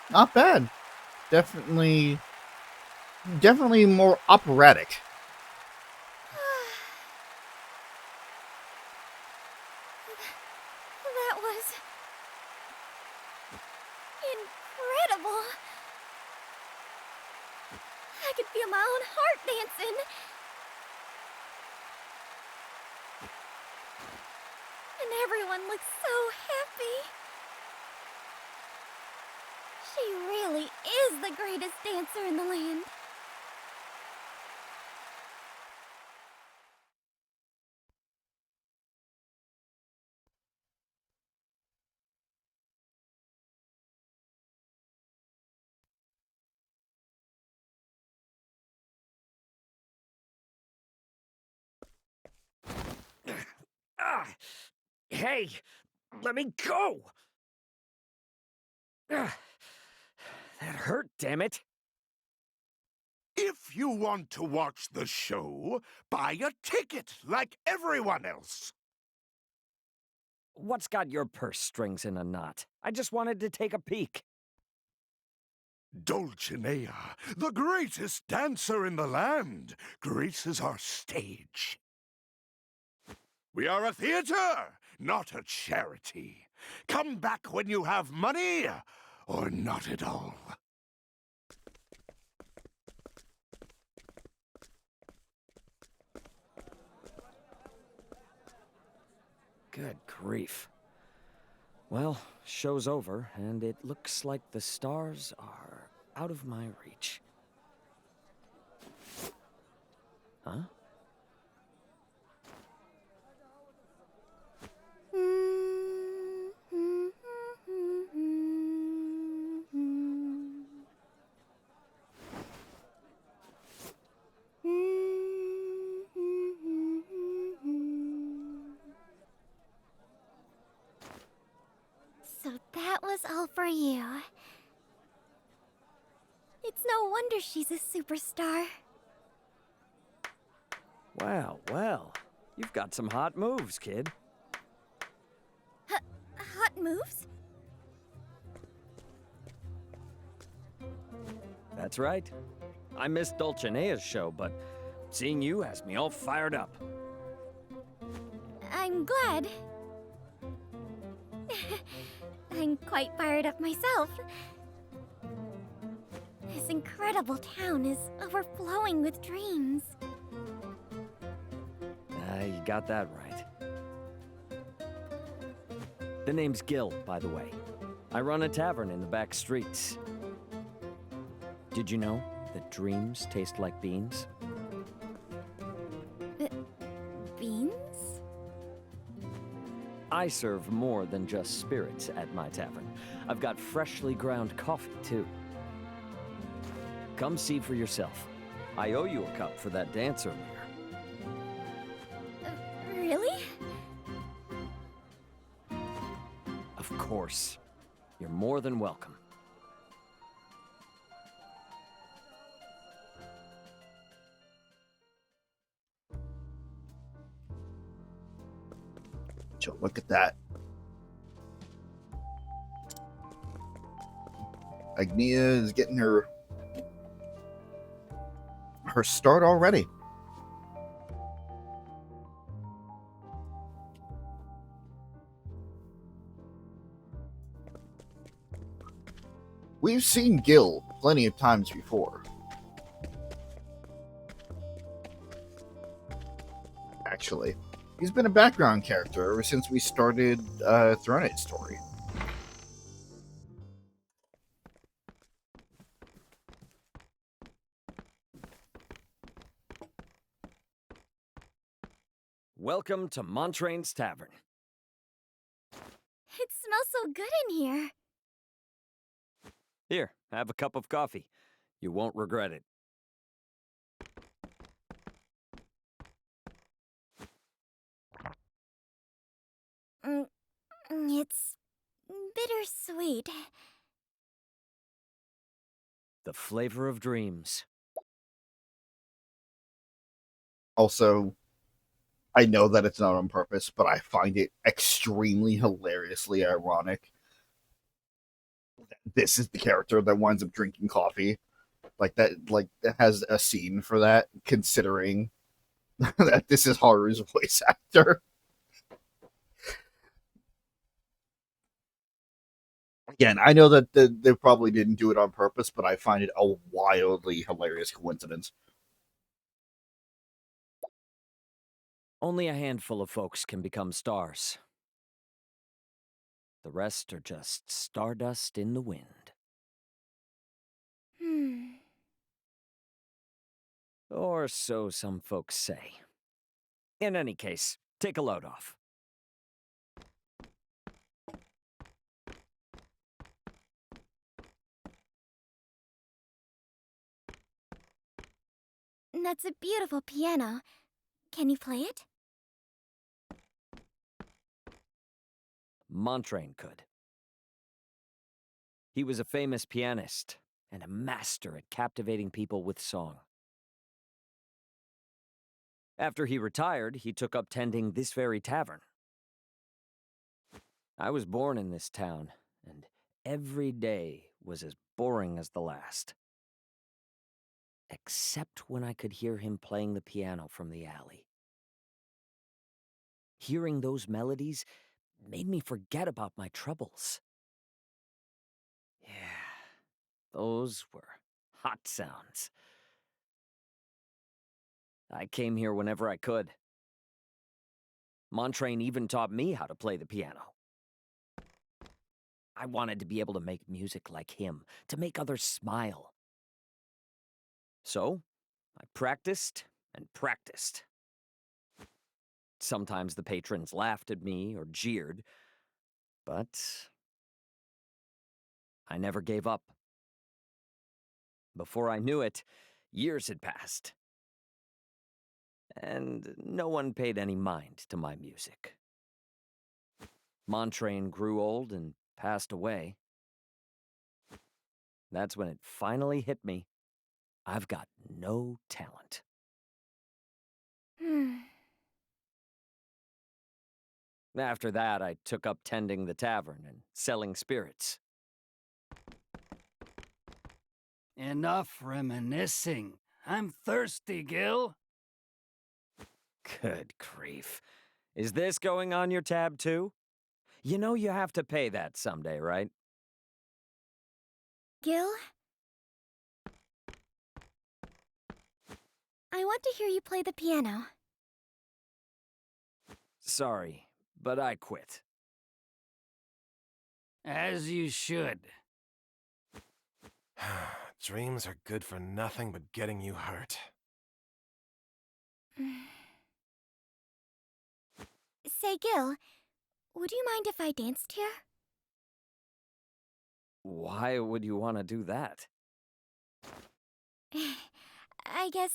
Not bad. Definitely more operatic. That was incredible. I could feel my own heart dancing. And everyone looks so happy. She really is the greatest dancer in the land. Hey, let me go! That hurt, damn it. If you want to watch the show, buy a ticket like everyone else. What's got your purse strings in a knot? I just wanted to take a peek. Dulcinea, the greatest dancer in the land, graces our stage. We are a theater, not a charity. Come back when you have money, or not at all. Good grief. Well, show's over, and it looks like the stars are out of my reach. Huh? So that was all for you. It's no wonder she's a superstar. Well, well. You've got some hot moves, kid. Hot moves? That's right. I missed Dulcinea's show, but seeing you has me all fired up. I'm glad. I'm quite fired up myself. This incredible town is overflowing with dreams. You got that right. The name's Gil, by the way. I run a tavern in the back streets. Did you know that dreams taste like beans? Beans? I serve more than just spirits at my tavern. I've got freshly ground coffee, too. Come see for yourself. I owe you a cup for that dance earlier. Really? Of course. You're more than welcome. So look at that. Agnea is getting her start already. We've seen Gil plenty of times before. Actually, he's been a background character ever since we started Throne Age Story. Welcome to Montrain's Tavern. It smells so good in here. Here, have a cup of coffee. You won't regret it. It's bittersweet. The flavor of dreams. Also, I know that it's not on purpose, but I find it extremely hilariously ironic. This is the character that winds up drinking coffee. That has a scene for that, considering that this is Haru's voice actor. Again, I know that they probably didn't do it on purpose, but I find it a wildly hilarious coincidence. Only a handful of folks can become stars. The rest are just stardust in the wind. Or so some folks say. In any case, take a load off. That's a beautiful piano. Can you play it? Montrain could. He was a famous pianist and a master at captivating people with song. After he retired, he took up tending this very tavern. I was born in this town, and every day was as boring as the last. Except when I could hear him playing the piano from the alley. Hearing those melodies made me forget about my troubles. Yeah, those were hot sounds. I came here whenever I could. Montrain even taught me how to play the piano. I wanted to be able to make music like him, to make others smile. So, I practiced and practiced. Sometimes the patrons laughed at me or jeered, but I never gave up. Before I knew it, years had passed. And no one paid any mind to my music. Montrain grew old and passed away. That's when it finally hit me. I've got no talent. After that, I took up tending the tavern and selling spirits. Enough reminiscing. I'm thirsty, Gil. Good grief. Is this going on your tab too? You know you have to pay that someday, right? Gil? I want to hear you play the piano. Sorry, but I quit. As you should. Dreams are good for nothing but getting you hurt. Say, Gil, would you mind if I danced here? Why would you want to do that? I guess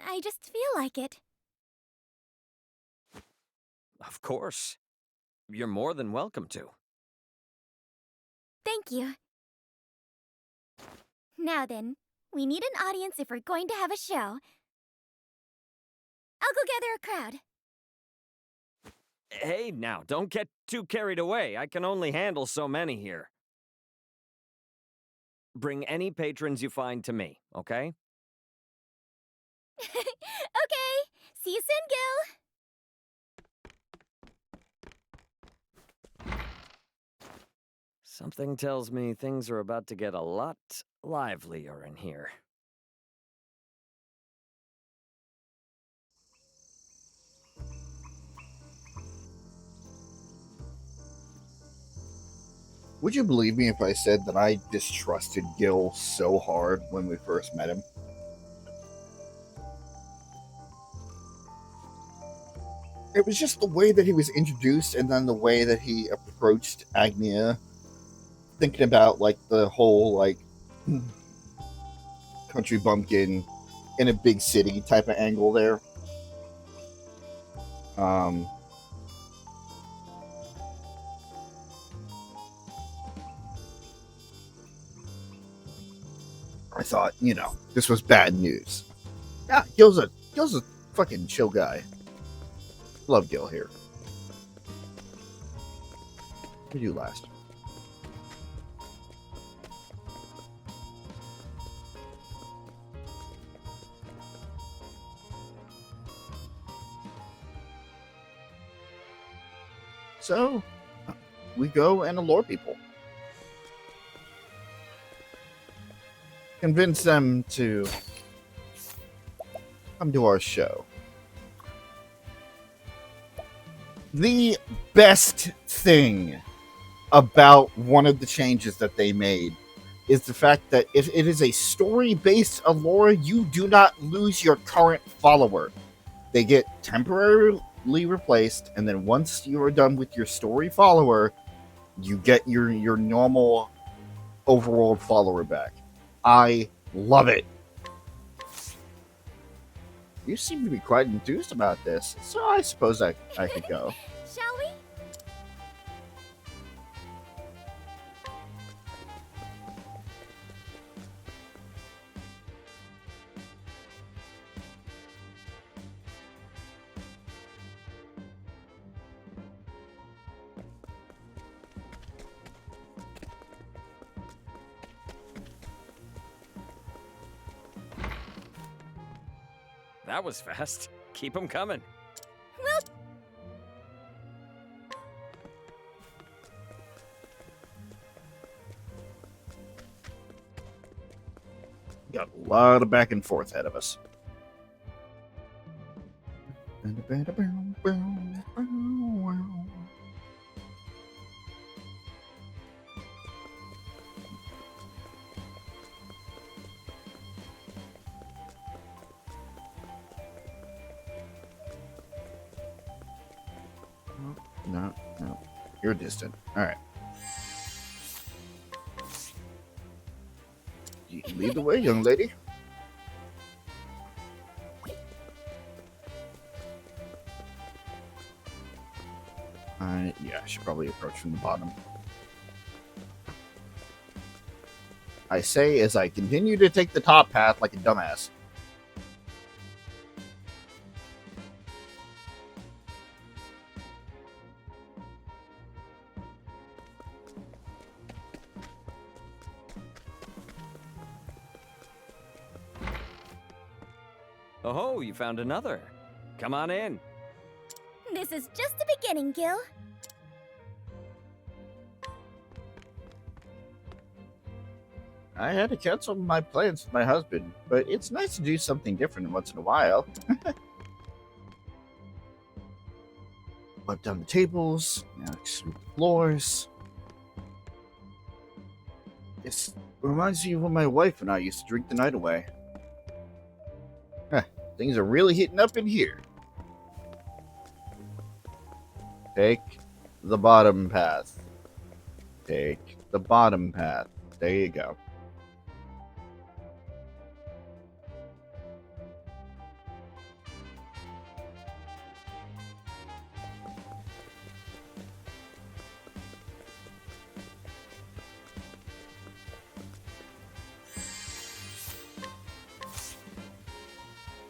I just feel like it. Of course. You're more than welcome to. Thank you. Now then, we need an audience if we're going to have a show. I'll go gather a crowd. Hey, now, don't get too carried away. I can only handle so many here. Bring any patrons you find to me, okay? Okay, see you soon, Gil. Something tells me things are about to get a lot livelier in here. Would you believe me if I said that I distrusted Gil so hard when we first met him? It was just the way that he was introduced and then the way that he approached Agnea. Thinking about, like, the whole, like, country bumpkin in a big city type of angle there. I thought, you know, this was bad news. Yeah, Gil's a fucking chill guy. Love Gil here. What did you do last? So, we go and allure people. Convince them to come to our show. The best thing about one of the changes that they made is the fact that if it is a story-based allure, you do not lose your current follower. They get temporarily replaced, and then once you are done with your story follower, you get your normal overworld follower back. I love it. You seem to be quite enthused about this, so I suppose I could go. Shall we? That was fast. Keep 'em coming. Well, Got a lot of back and forth ahead of us. No, no. You're distant. Alright. You can lead the way, young lady. Yeah, I should probably approach from the bottom. I say as I continue to take the top path like a dumbass. Oh, you found another. Come on in. this is just the beginning, Gil. I had to cancel my plans with my husband, but it's nice to do something different once in a while. Wipe down the tables, now sweep the floors. It reminds me of when my wife and I used to drink the night away. Huh, things are really heating up in here. Take the bottom path. Take the bottom path. There you go.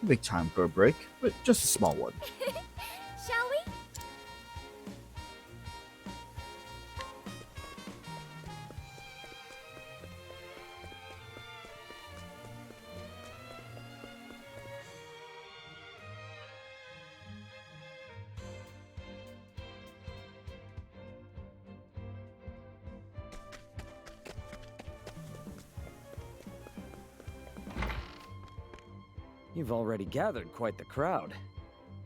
Make time for a break, but just a small one. Shall we? You've already gathered quite the crowd.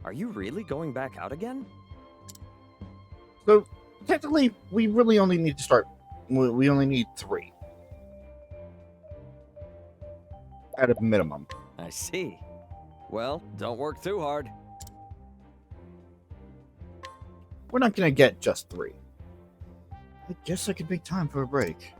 Are you really going back out again? So, technically, we really only need to start. We only need 3. At a minimum. I see. Well, don't work too hard. We're not gonna get just 3. I guess I could make time for a break.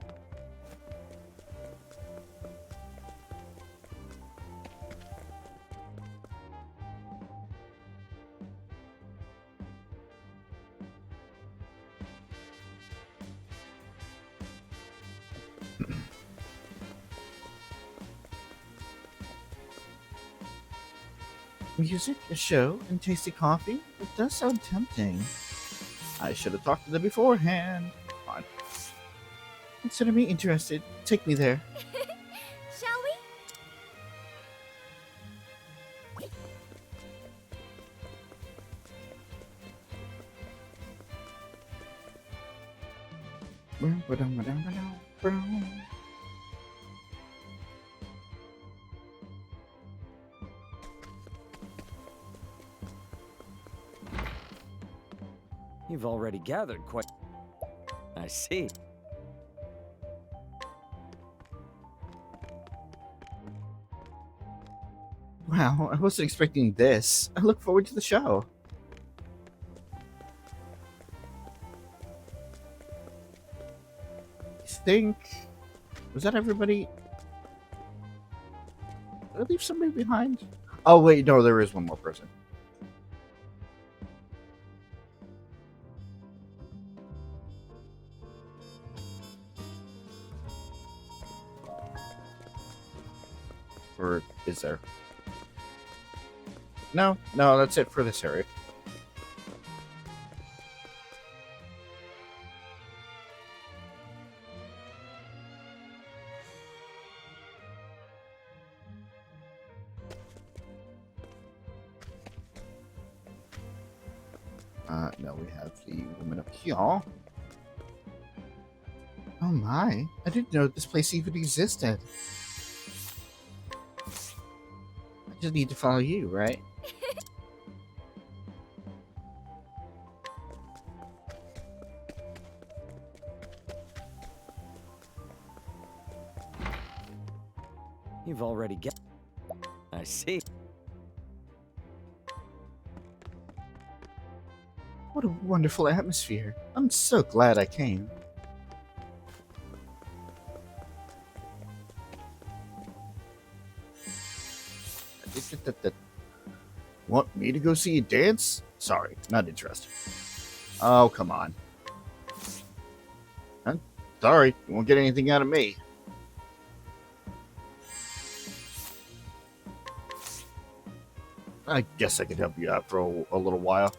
Music, a show, and tasty coffee? It does sound tempting. I should have talked to them beforehand. Fine. Consider me interested. Take me there. Shall we? You've already gathered quite... I see. Wow, I wasn't expecting this. I look forward to the show. I think... Was that everybody? Did I leave somebody behind? Oh wait, no, there is one more person. Or is there? No, that's it for this area. No, we have the woman up here. Oh my, I didn't know this place even existed. I just need to follow you, right? You've already get. I see. What a wonderful atmosphere. I'm so glad I came. Want me to go see you dance? Sorry, not interested. Oh, come on. Huh? Sorry, you won't get anything out of me. I guess I could help you out for a little while.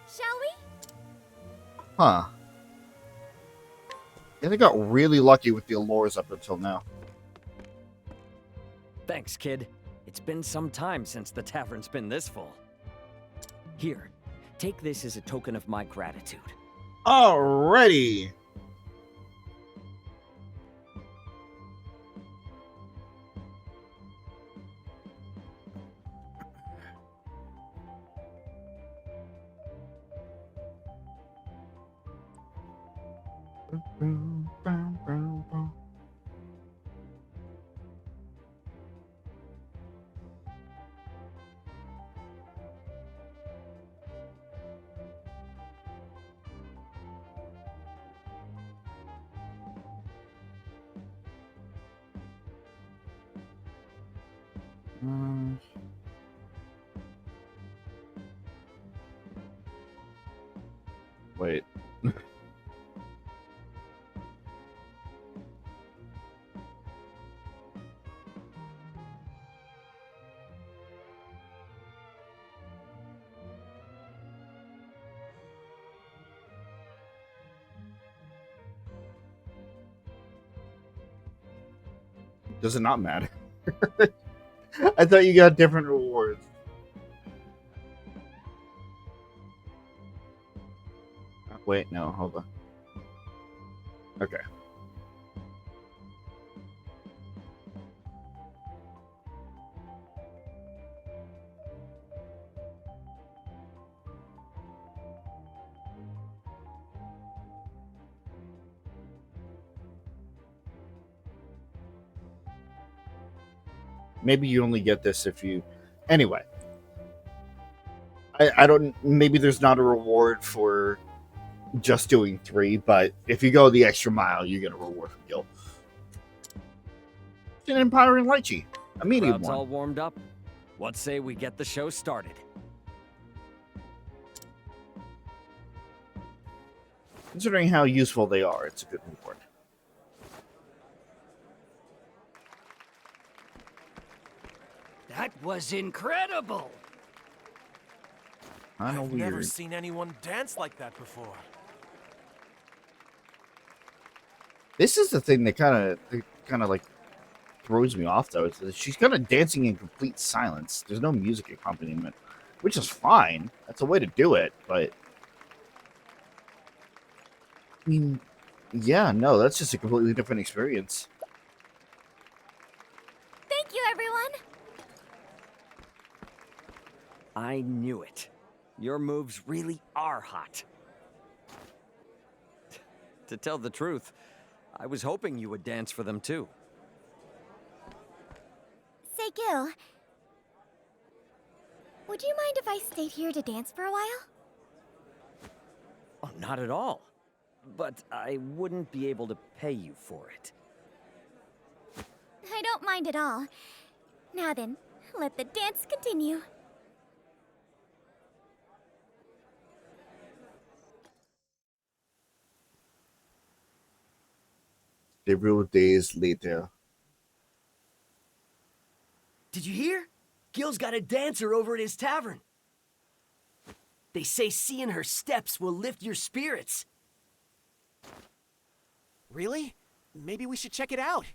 Shall we? Huh. Yeah, they got really lucky with the allures up until now. Thanks, kid. It's been some time since the tavern's been this full. Here, take this as a token of my gratitude. Alrighty. Wait. Does it not matter? I thought you got different rewards. Wait, no, hold on. Okay. Maybe you only get this if you... Anyway. I don't... Maybe there's not a reward for just doing 3, but if you go the extra mile, you get a reward from Gil. It's an empowering lychee. A medium Crowd's one. all warmed up. What say we get the show started? Considering how useful they are, it's a good reward. That was incredible! Kind of I've weird. never seen anyone dance like that before. This is the thing that kind of like throws me off, though. Is that she's kind of dancing in complete silence. There's no music accompaniment, which is fine. That's a way to do it, but I mean, yeah, no, that's just a completely different experience. Thank you, everyone. I knew it. Your moves really are hot. To tell the truth, I was hoping you would dance for them too. Say, Gil, would you mind if I stayed here to dance for a while? Oh, not at all. But I wouldn't be able to pay you for it. I don't mind at all. Now then, let the dance continue. Several days later. Did you hear? Gil's got a dancer over at his tavern. They say seeing her steps will lift your spirits. Really? Maybe we should check it out.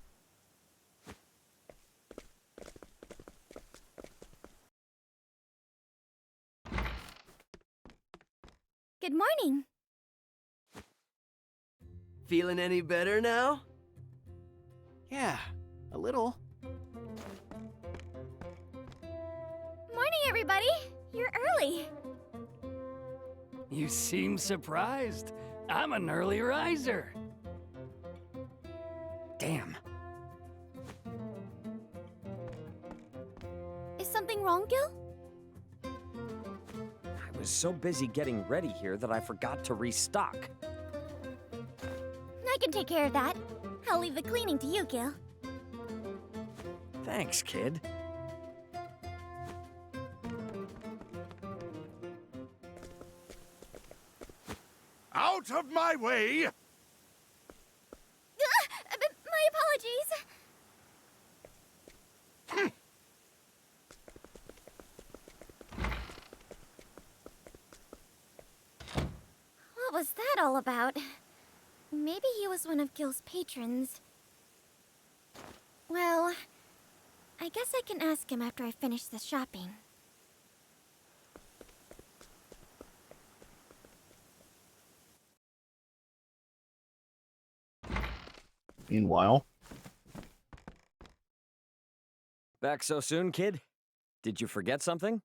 Good morning. Feeling any better now? Yeah, a little. Morning, everybody. You're early. You seem surprised. I'm an early riser. Damn. Is something wrong, Gil? I was so busy getting ready here that I forgot to restock. I can take care of that. I'll leave the cleaning to you, Gil. Thanks, kid. Out of my way! My apologies. What was that all about? Maybe he was one of Gil's patrons. Well, I guess I can ask him after I finish the shopping. Meanwhile, Back so soon, kid? Did you forget something?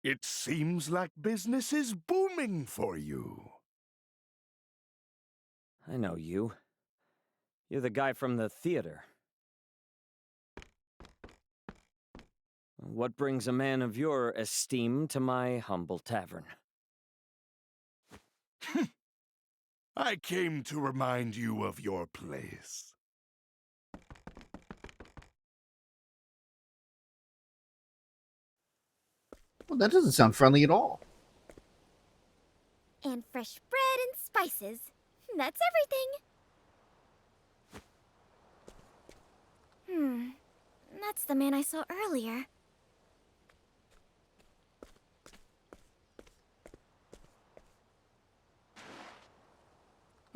It seems like business is booming for you. I know you. You're the guy from the theater. What brings a man of your esteem to my humble tavern? I came to remind you of your place. well, that doesn't sound friendly at all. And fresh bread and spices. That's everything. That's the man I saw earlier.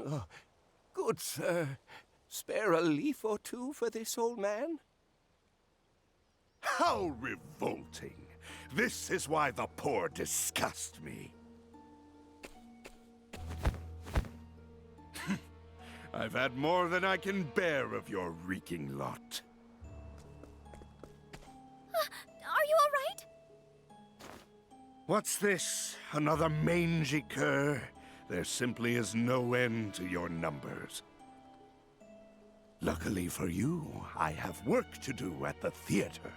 Oh, good sir. Spare a leaf or two for this old man? How revolting! This is why the poor disgust me. I've had more than I can bear of your reeking lot. Are you alright? What's this? Another mangy cur? There simply is no end to your numbers. Luckily for you, I have work to do at the theater.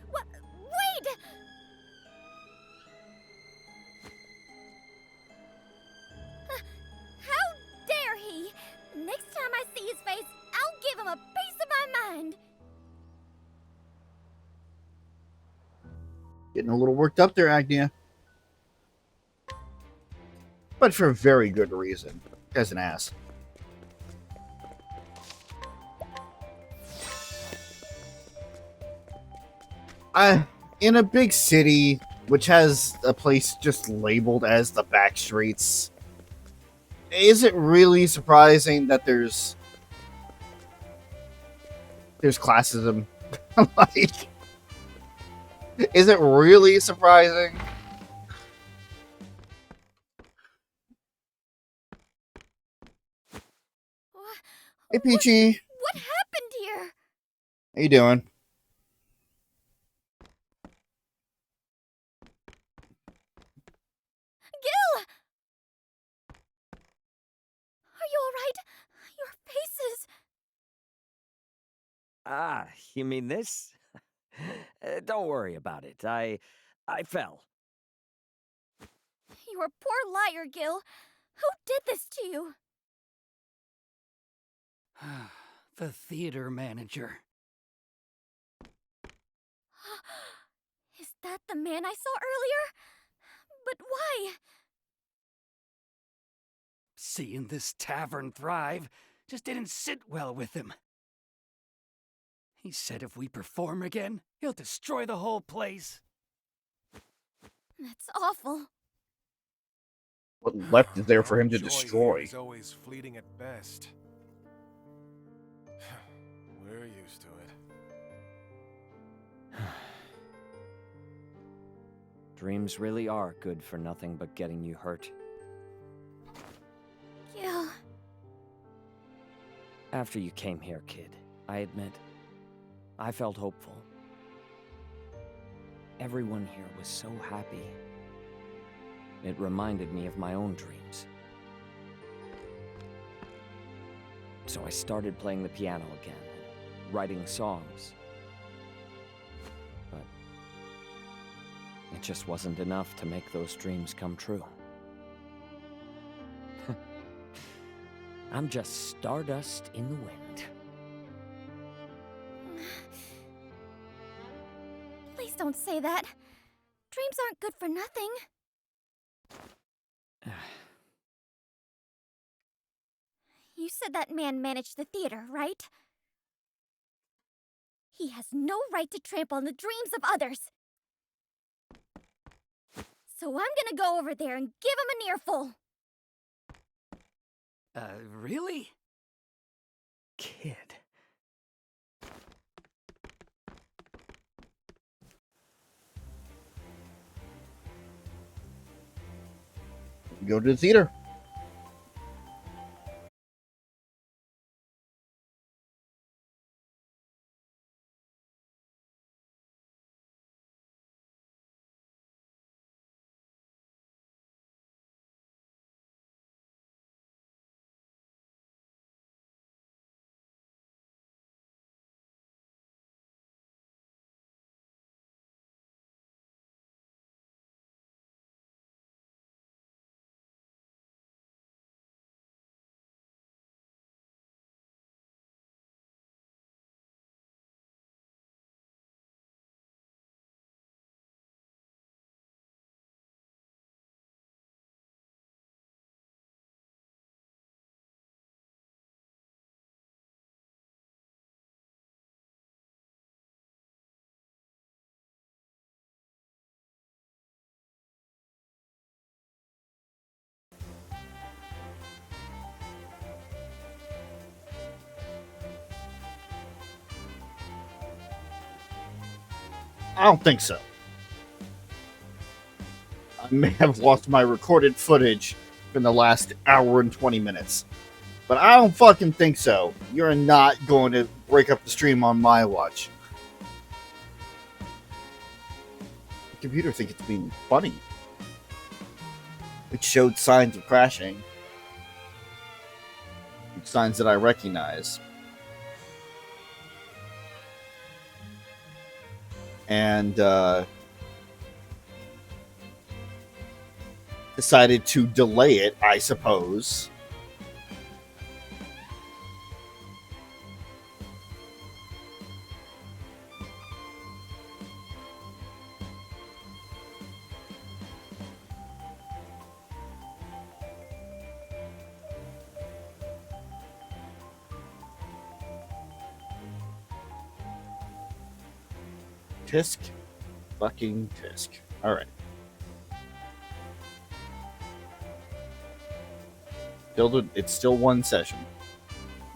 What? Wait! How dare he? Next time I see his face, I'll give him a piece of my mind. Getting a little worked up there, Agnea. But for a very good reason. As an ass. In a big city, which has a place just labeled as the back streets, is it really surprising that there's classism? Like, is it really surprising? Hey, Peachy. What happened here? How you doing? Gil! Are you alright? Your face is... Ah, you mean this? Don't worry about it. I fell. You're a poor liar, Gil. Who did this to you? The theater manager. Is that the man I saw earlier? But why? Seeing this tavern thrive just didn't sit well with him. He said if we perform again, he'll destroy the whole place. That's awful. What left is there for him to Joy here destroy? is always fleeting at best. We're used to it. Dreams really are good for nothing but getting you hurt. Gil. After you came here, kid, I admit, I felt hopeful. Everyone here was so happy. It reminded me of my own dreams. So I started playing the piano again, and writing songs. But it just wasn't enough to make those dreams come true. I'm just stardust in the wind. Please don't say that. Dreams aren't good for nothing. You said that man managed the theater, right? He has no right to trample on the dreams of others. So I'm gonna go over there and give him an earful. Really? Kid. Go to the theater. I don't think so. I may have lost my recorded footage in the last hour and 20 minutes. But I don't fucking think so. You're not going to break up the stream on my watch. The computer thinks it's being funny. It showed signs of crashing. Signs that I recognize. And decided to delay it, I suppose. Tisk. Fucking tisk. Alright. It's still one session.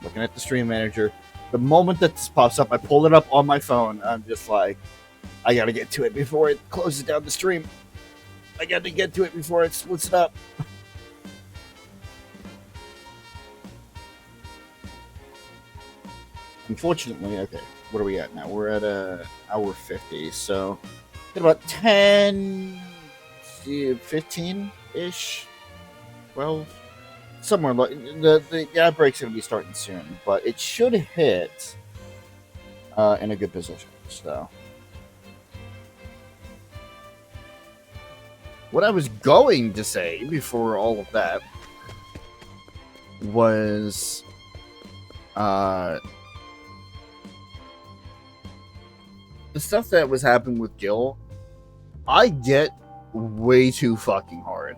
Looking at the stream manager. The moment that this pops up, I pull it up on my phone. I'm just like, I gotta get to it before it closes down the stream. I gotta get to it before it splits it up. Unfortunately, okay. What are we at now? We're at hour 50, so about 10, 15-ish, 12, somewhere. The ad break's gonna be starting soon, but it should hit in a good position. So, what I was going to say before all of that was, the stuff that was happening with Gil, I get way too fucking hard.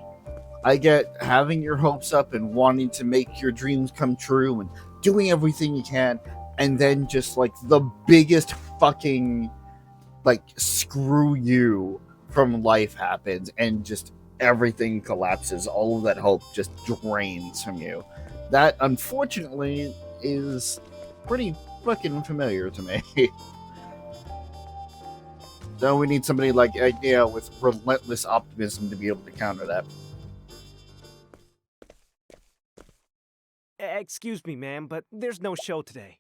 I get having your hopes up and wanting to make your dreams come true and doing everything you can, and then just like the biggest fucking like screw you from life happens and just everything collapses. All of that hope just drains from you. That, unfortunately, is pretty fucking familiar to me. So we need somebody like Agnea with relentless optimism to be able to counter that. Excuse me, ma'am, but there's no show today.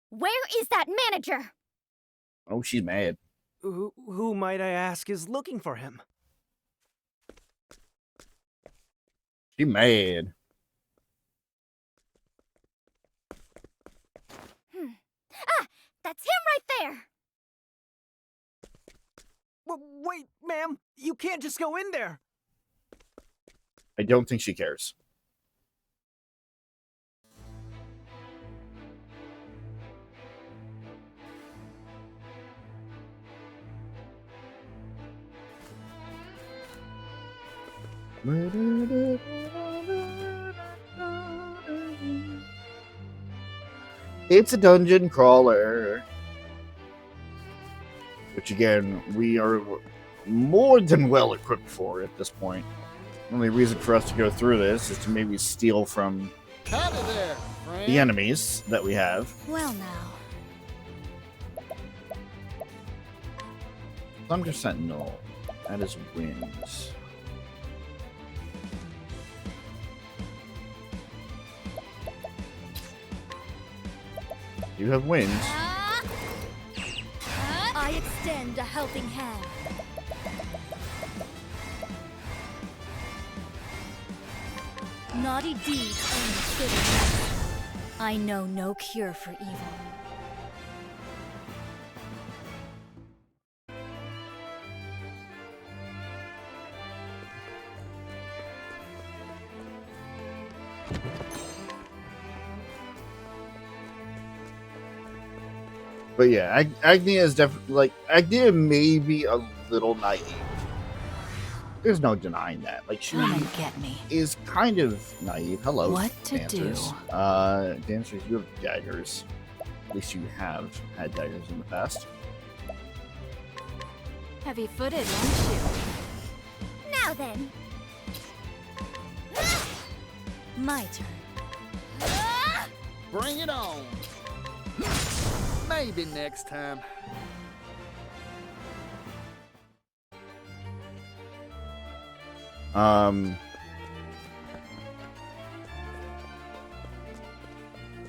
Where is that manager? Oh, she's mad. Who might I ask is looking for him? She mad. Ah, that's him right there. Wait, ma'am, you can't just go in there. I don't think she cares. It's a dungeon crawler. Which again, we are more than well equipped for at this point. The only reason for us to go through this is to maybe steal from there, the enemies that we have. Well now. Thunder Sentinel. That is wins. You have wins. I extend a helping hand. Naughty deeds only fit in. I know no cure for evil. But yeah, Agnea is definitely, like, Agnea may be a little naive. There's no denying that. Like, she get me. is kind of naive. Hello, What to dancers. do? Dancers, you have daggers. At least you have had daggers in the past. Heavy-footed, aren't you? Now then. My turn. Bring it on. Maybe next time.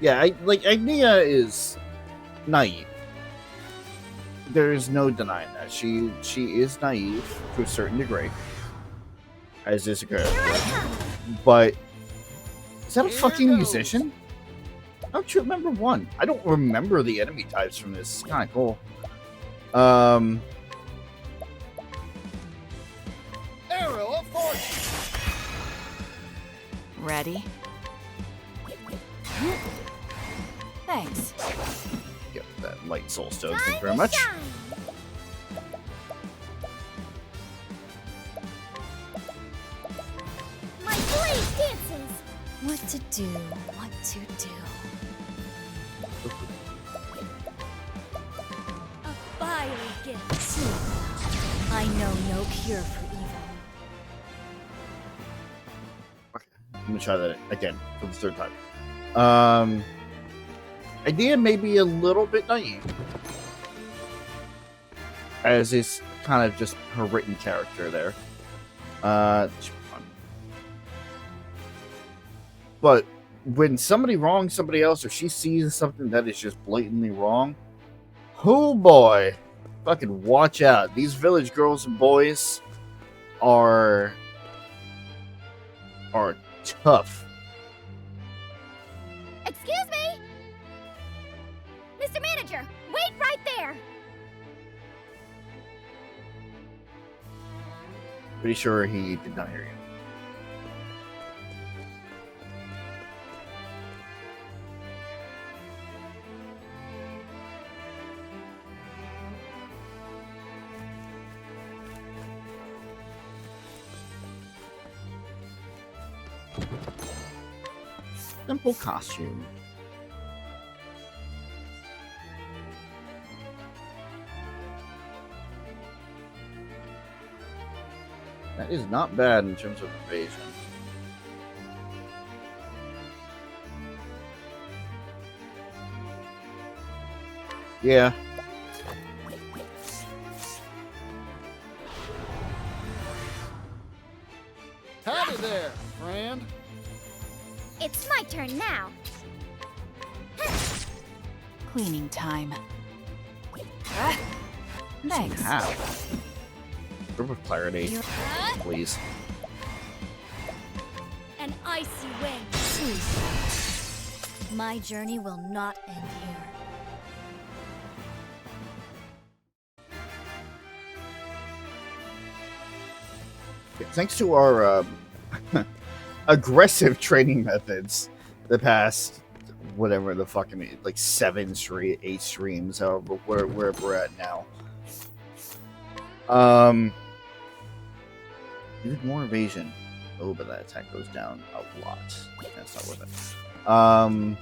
Yeah, Agnea is naive. There is no denying that. She is naive to a certain degree. As is a girl. But is that a fucking musician? Don't you remember one? I don't remember the enemy types from this. It's kind of cool. Arrow of fortune. Ready? Thanks. Yep, that light soul stone. Thank you very much. My blade dances. What to do? What to do? A fiery gift. I know no cure for evil. I'm gonna try that again for the third time. Idea may be a little bit naive, as is kind of just her written character there. But when somebody wrongs somebody else, or she sees something that is just blatantly wrong, oh boy, fucking watch out. These village girls and boys are tough. Excuse me? Mr. Manager, wait right there. Pretty sure he did not hear you. Simple costume. That is not bad in terms of evasion. Yeah. Howdy there, friend. It's my turn now. Cleaning time. Thanks. How? Group of clarity, please. An icy wind. My journey will not end here. Thanks to our aggressive training methods, the past whatever the fucking like 8 streams, however where we're at now. Even more evasion. Oh, but that attack goes down a lot. That's not worth it.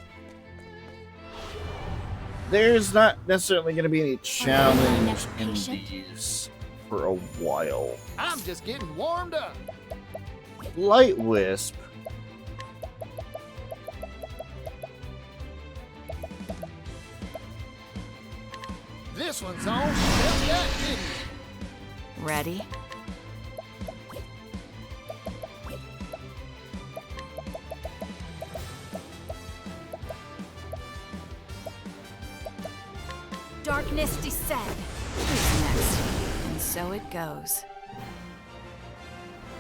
There's not necessarily going to be any challenge in these for a while. I'm just getting warmed up. Light Wisp. This one's on. Felt that, didn't it? Ready? Darkness descend. Who's next? And so it goes.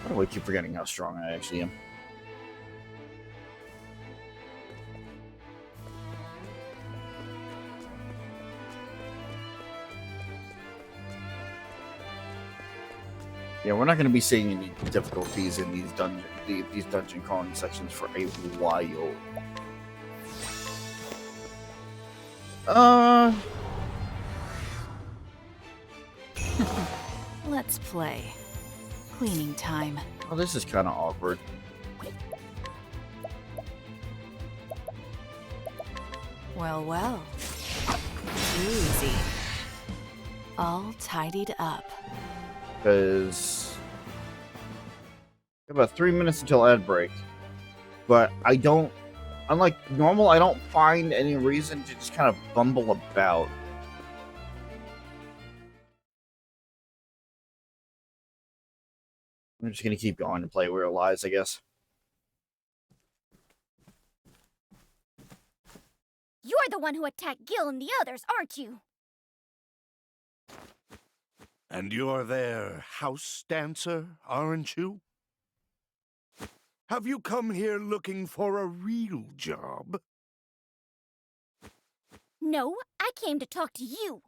Why do I keep forgetting how strong I actually am? Yeah, we're not going to be seeing any difficulties in these dungeon crawling sections for a while. Let's play. Cleaning time. Oh, this is kind of awkward. Well, well. Too easy. All tidied up. Because about 3 minutes until ad break, but I don't, unlike normal, I don't find any reason to just kind of bumble about. I'm just gonna keep going and play Real Lies, I guess. You're the one who attacked Gil and the others, aren't you? And you're their house dancer, aren't you? Have you come here looking for a real job? No, I came to talk to you.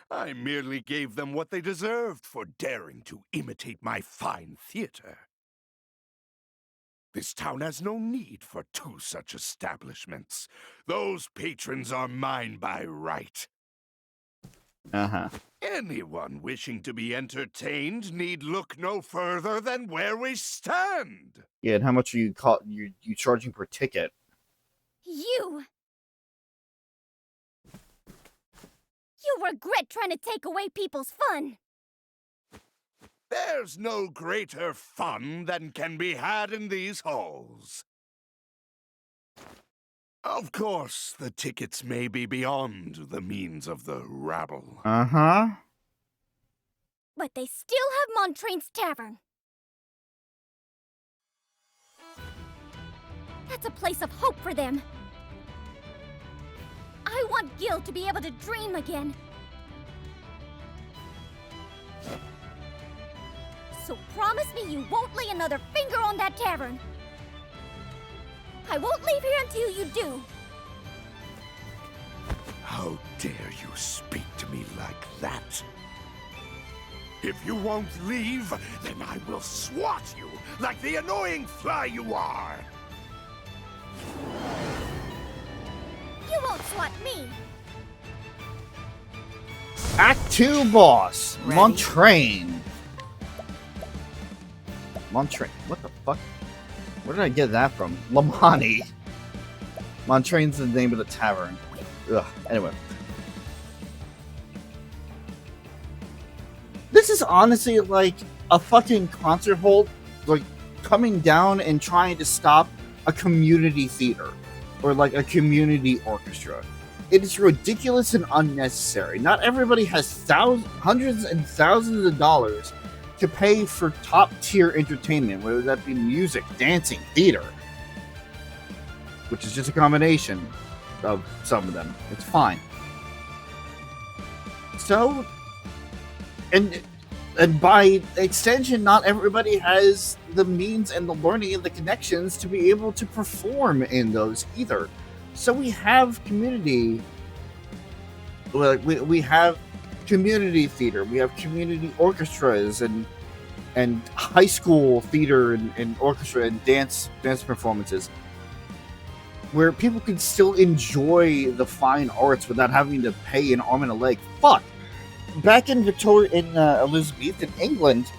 I merely gave them what they deserved for daring to imitate my fine theater. This town has no need for 2 such establishments. Those patrons are mine by right. Uh-huh. Anyone wishing to be entertained need look no further than where we stand. Yeah, and how much are you charging per ticket? You! You regret trying to take away people's fun! There's no greater fun than can be had in these halls. Of course, the tickets may be beyond the means of the rabble. Uh-huh. But they still have Montraine's Tavern. That's a place of hope for them. I want Gil to be able to dream again. So promise me you won't lay another finger on that tavern. I won't leave here until you do. How dare you speak to me like that? If you won't leave, then I will swat you like the annoying fly you are. You won't swat me. Act 2 boss, Ready? Montraine. Montraine. What the fuck? Where did I get that from? Lamani. Montraine's the name of the tavern. Ugh. Anyway. This is honestly like a fucking concert hall, like coming down and trying to stop a community theater or like a community orchestra. It is ridiculous and unnecessary. Not everybody has hundreds and thousands of dollars to pay for top tier entertainment, whether that be music, dancing, theater, which is just a combination of some of them. It's fine. So, and by extension, not everybody has the means and the learning and the connections to be able to perform in those either. So we have community. We have community theater. We have community orchestras and high school theater and orchestra and dance performances, where people can still enjoy the fine arts without having to pay an arm and a leg. Fuck. Back in Elizabethan England,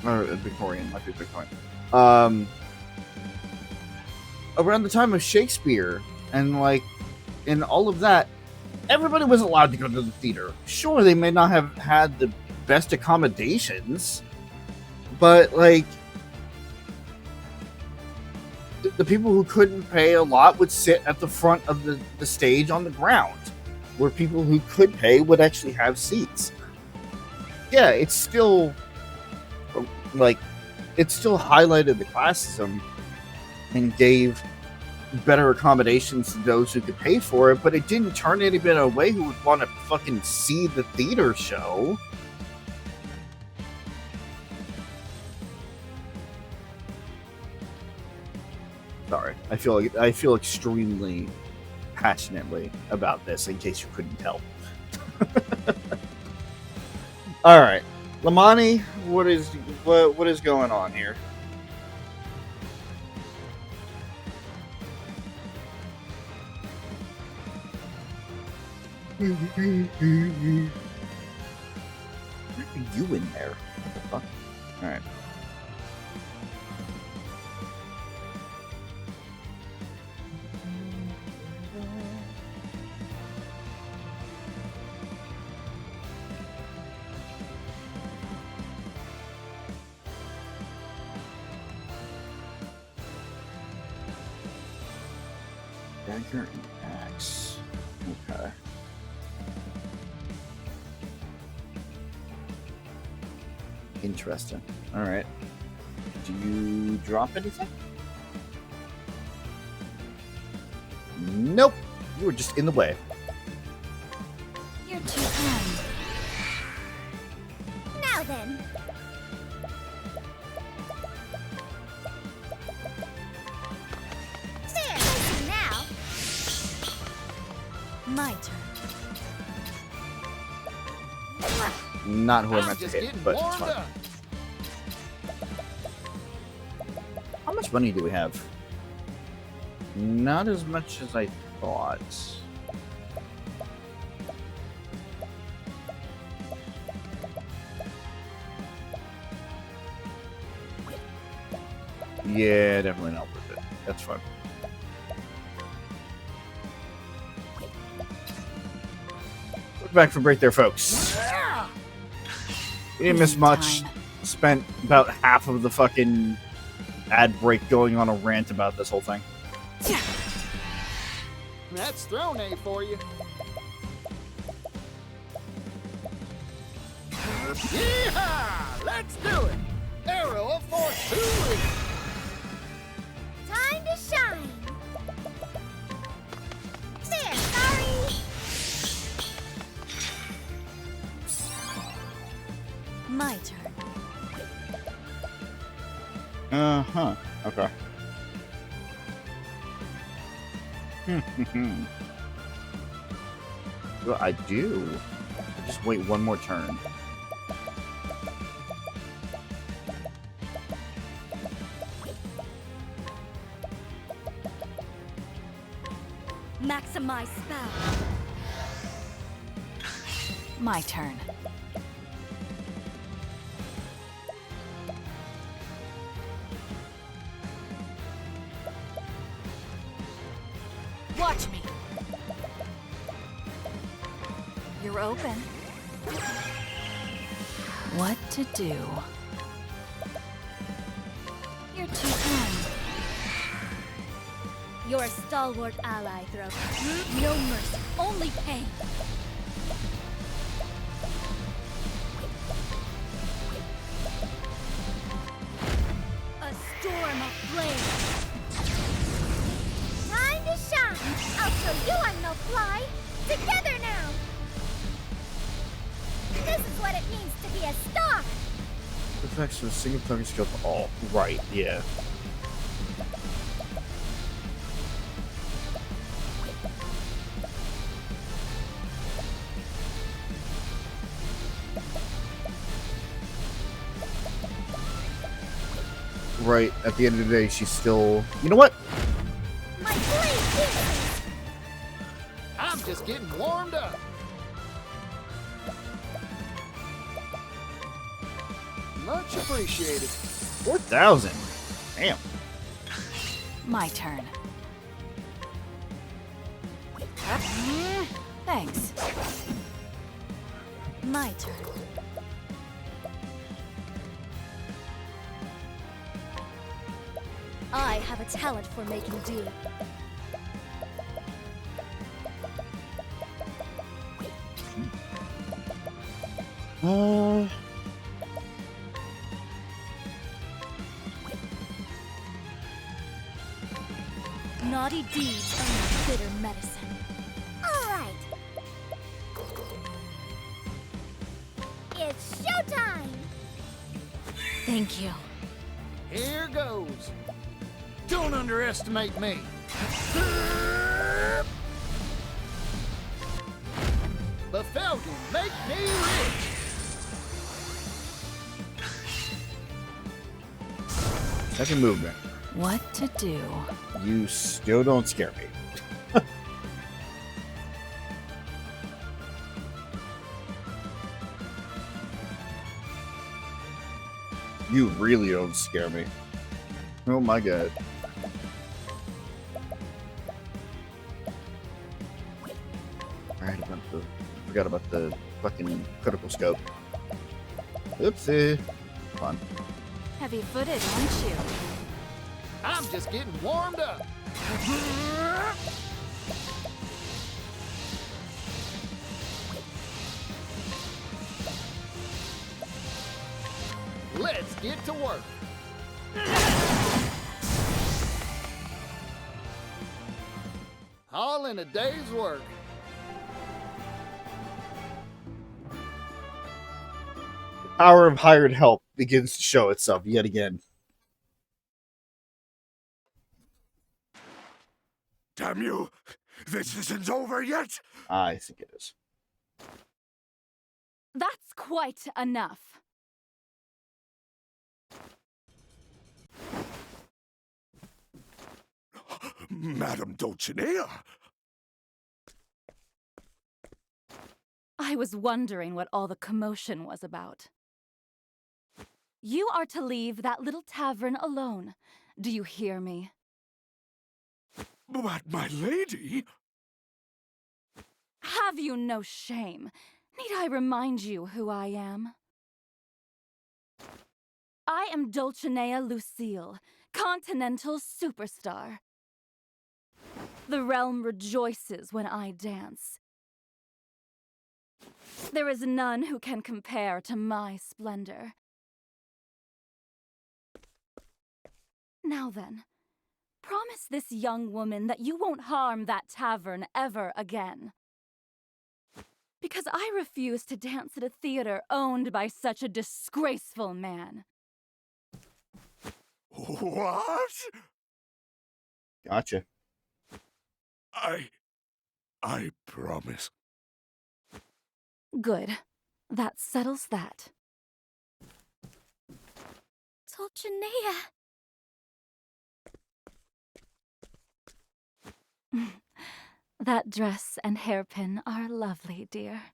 or Victorian, might be Victorian, around the time of Shakespeare and like in all of that, everybody was allowed to go to the theater. Sure, they may not have had the best accommodations, but like the people who couldn't pay a lot would sit at the front of the stage on the ground, where people who could pay would actually have seats. Yeah, it's still highlighted the classism and gave better accommodations to those who could pay for it, but it didn't turn anybody away who would want to fucking see the theater show. Sorry, I feel extremely passionately about this, in case you couldn't tell. All right, Lamani, what is going on here? Why are you in there? What the fuck? All right. Dagger and axe. Okay. Interesting. All right. Do you drop anything? Nope. You were just in the way. You're too kind. Now then. There, I see now. My turn. Not who I meant to hit, but it's fine. How much money do we have? Not as much as I thought. Yeah, definitely not worth it. That's fine. Look back for break there, folks. We didn't miss much. Spent about half of the fucking ad break going on a rant about this whole thing. That's Throne A for you. Yeehaw! Let's do it! Arrow of Fortune! Time to shine. There, sorry. My turn. Uh-huh. Okay. Well, I do. Just wait one more turn. Maximize spell. My turn. Watch me. You're open. What to do? You're too kind. You're a stalwart ally, Throw. No mercy, only pain. A storm of flame. Time to shine! I'll show you I'm no fly! Together now! This is what it means to be a star! Effects from single target scope. Oh, right, yeah. Right, at the end of the day, she's still. You know what? My blade pierces! I'm just getting warmed up. Much appreciated. 4,000. Damn. My turn. Thanks. My turn. I have a talent for making do. Naughty deeds are bitter medicine. Alright! It's showtime! Thank you. Here goes. Don't underestimate me. Befelden, make me rich. Second movement. What to do? You still don't scare me. You really don't scare me. Oh my god. Forgot about the fucking critical scope. Oopsie. Fun. Heavy-footed, aren't you? I'm just getting warmed up. Let's get to work. All in a day's work. The power of hired help begins to show itself yet again. Damn you! This isn't over yet! I think it is. That's quite enough. Madam Dulcinea! I was wondering what all the commotion was about. You are to leave that little tavern alone. Do you hear me? But my lady... Have you no shame? Need I remind you who I am? I am Dulcinea Lucille, continental superstar. The realm rejoices when I dance. There is none who can compare to my splendor. Now then, promise this young woman that you won't harm that tavern ever again. Because I refuse to dance at a theater owned by such a disgraceful man. What? Gotcha. I promise. Good. That settles that. Dulcinea. That dress and hairpin are lovely, dear.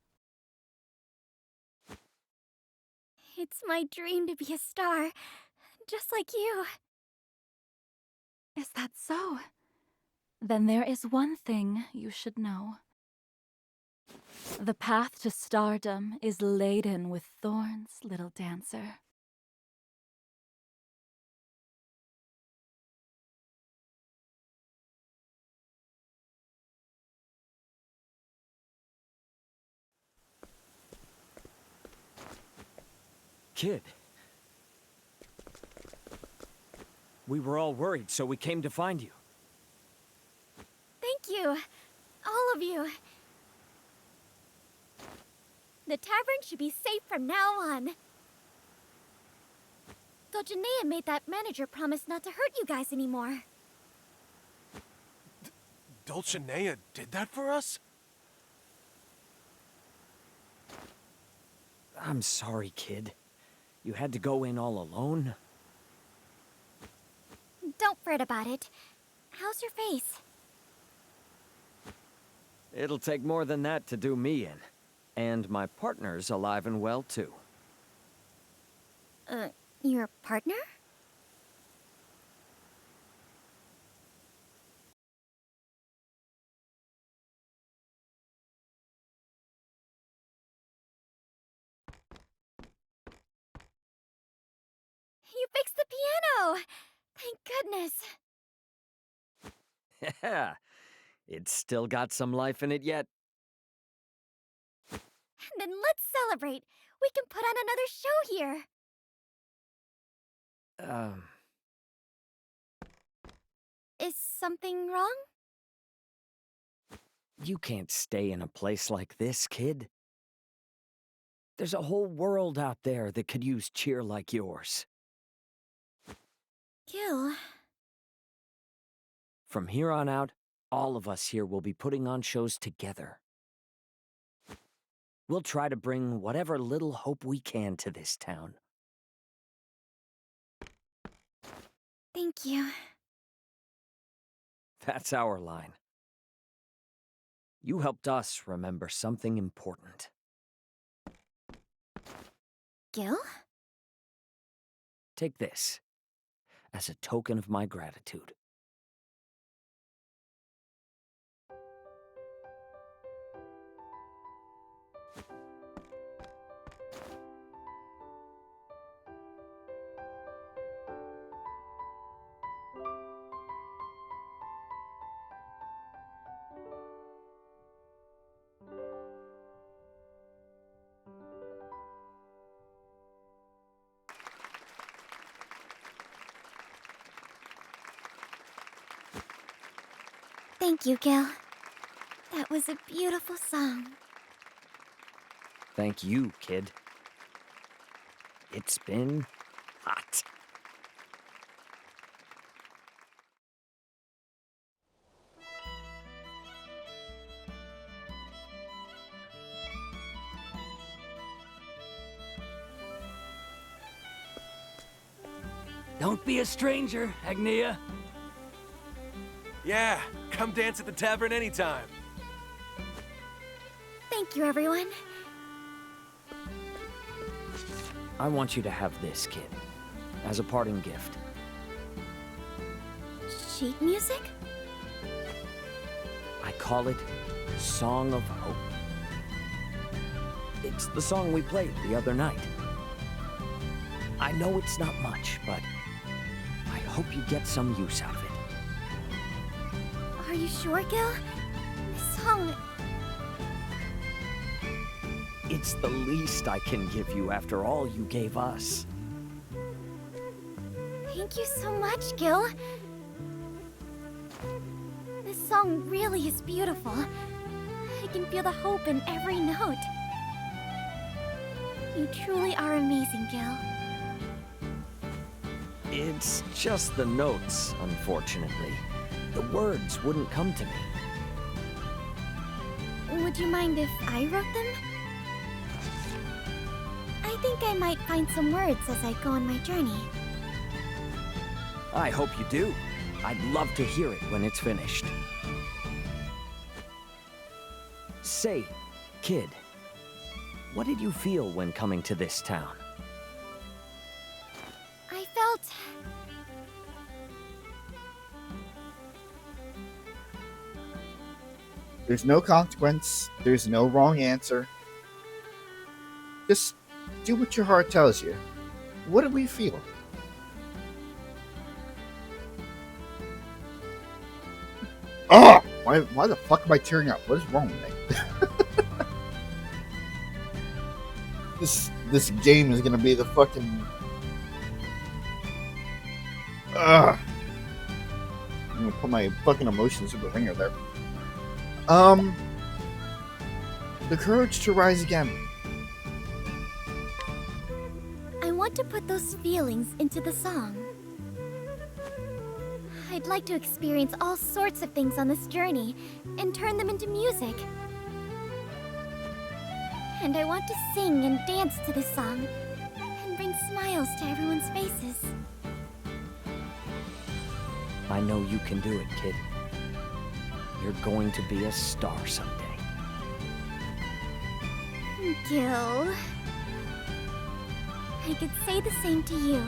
It's my dream to be a star, just like you. Is that so? Then there is one thing you should know. The path to stardom is laden with thorns, little dancer. Kid. We were all worried, so we came to find you. Thank you. All of you. The tavern should be safe from now on. Agnea made that manager promise not to hurt you guys anymore. Dulcinea did that for us? I'm sorry, kid. You had to go in all alone? Don't fret about it. How's your face? It'll take more than that to do me in. And my partner's alive and well, too. Your partner? You fixed the piano! Thank goodness. Yeah, it's still got some life in it yet. Then let's celebrate. We can put on another show here. Is something wrong? You can't stay in a place like this, kid. There's a whole world out there that could use cheer like yours. Gil. From here on out, all of us here will be putting on shows together. We'll try to bring whatever little hope we can to this town. Thank you. That's our line. You helped us remember something important. Gil? Take this as a token of my gratitude. Thank you, Gil. That was a beautiful song. Thank you, kid. It's been hot. Don't be a stranger, Agnea. Yeah, come dance at the tavern anytime. Thank you, everyone. I want you to have this, kid, as a parting gift. Sheet music? I call it Song of Hope. It's the song we played the other night. I know it's not much, but I hope you get some use out of it. Are you sure, Gil? This song... It's the least I can give you after all you gave us. Thank you so much, Gil. This song really is beautiful. I can feel the hope in every note. You truly are amazing, Gil. It's just the notes, unfortunately. The words wouldn't come to me. Would you mind if I wrote them? I think I might find some words as I go on my journey. I hope you do. I'd love to hear it when it's finished. Say, kid, what did you feel when coming to this town? I felt... There's no consequence. There's no wrong answer. Just do what your heart tells you. What do we feel? Oh! Why the fuck am I tearing up? What is wrong with me? This game is gonna be the fucking... Ugh. I'm gonna put my fucking emotions through the ringer there. The courage to rise again. I want to put those feelings into the song. I'd like to experience all sorts of things on this journey and turn them into music. And I want to sing and dance to this song and bring smiles to everyone's faces. I know you can do it, kid. You're going to be a star someday. Gil, I could say the same to you.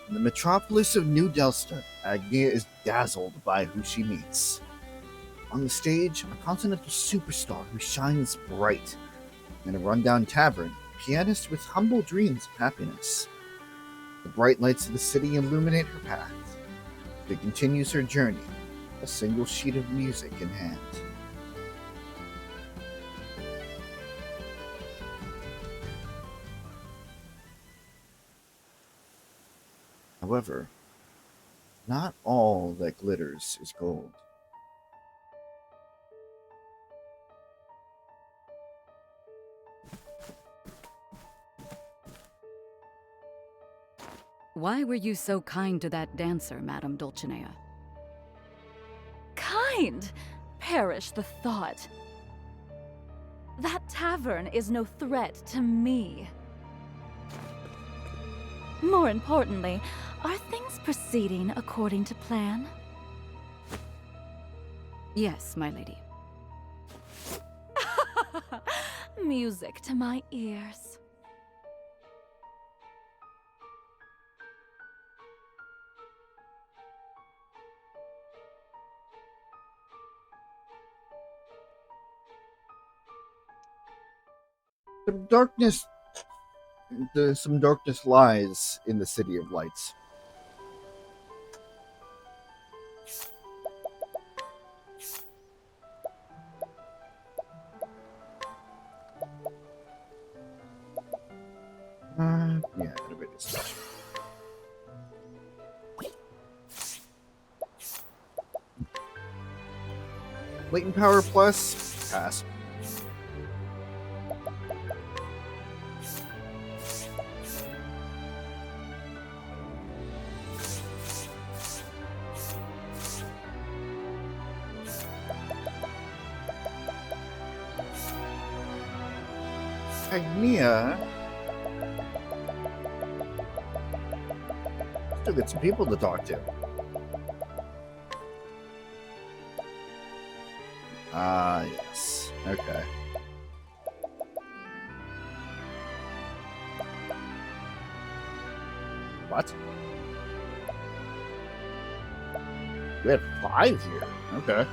In the metropolis of New Delsta, Agnea is dazzled by who she meets. On the stage, a continental superstar who shines bright. In a rundown tavern, a pianist with humble dreams of happiness. The bright lights of the city illuminate her path. She continues her journey, a single sheet of music in hand. However, not all that glitters is gold. Why were you so kind to that dancer, Madame Dulcinea? Kind? Perish the thought. That tavern is no threat to me. More importantly, are things proceeding according to plan? Yes, my lady. Music to my ears. Some darkness lies in the City of Lights. Yeah, elevator station. Latent power plus, pass. Agnea. Still get some people to talk to. Ah, yes. Okay. What? We had 5 here. Okay.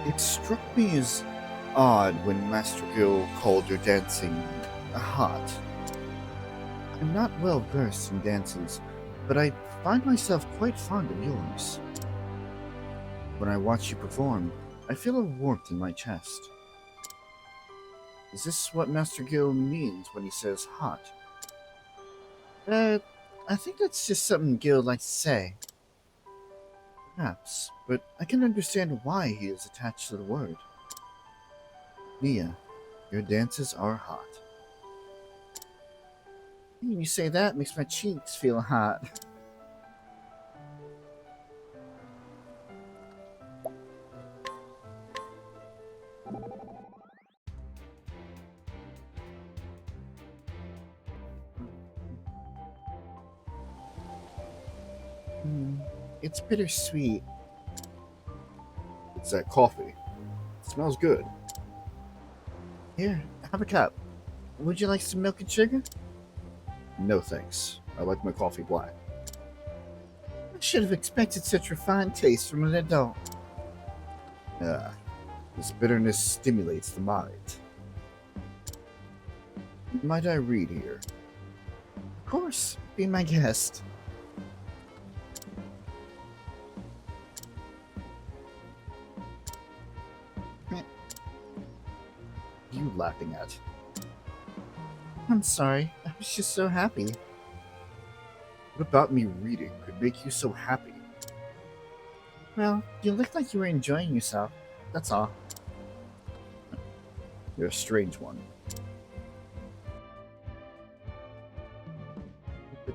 It struck me as odd when Master Gil called your dancing hot. I'm not well versed in dances, but I find myself quite fond of yours. When I watch you perform, I feel a warmth in my chest. Is this what Master Gil means when he says hot? I think that's just something Gil likes to say. Perhaps, but I can understand why he is attached to the word. Nia, your dances are hot. Hearing you say that makes my cheeks feel hot. It's bittersweet. It's that coffee. It smells good. Here, have a cup. Would you like some milk and sugar? No thanks. I like my coffee black. I should have expected such refined taste from an adult. Ah, this bitterness stimulates the mind. Might I read here? Of course, be my guest. What are you laughing at? I'm sorry, I was just so happy. What about me reading could make you so happy? Well, you looked like you were enjoying yourself. That's all. You're a strange one. I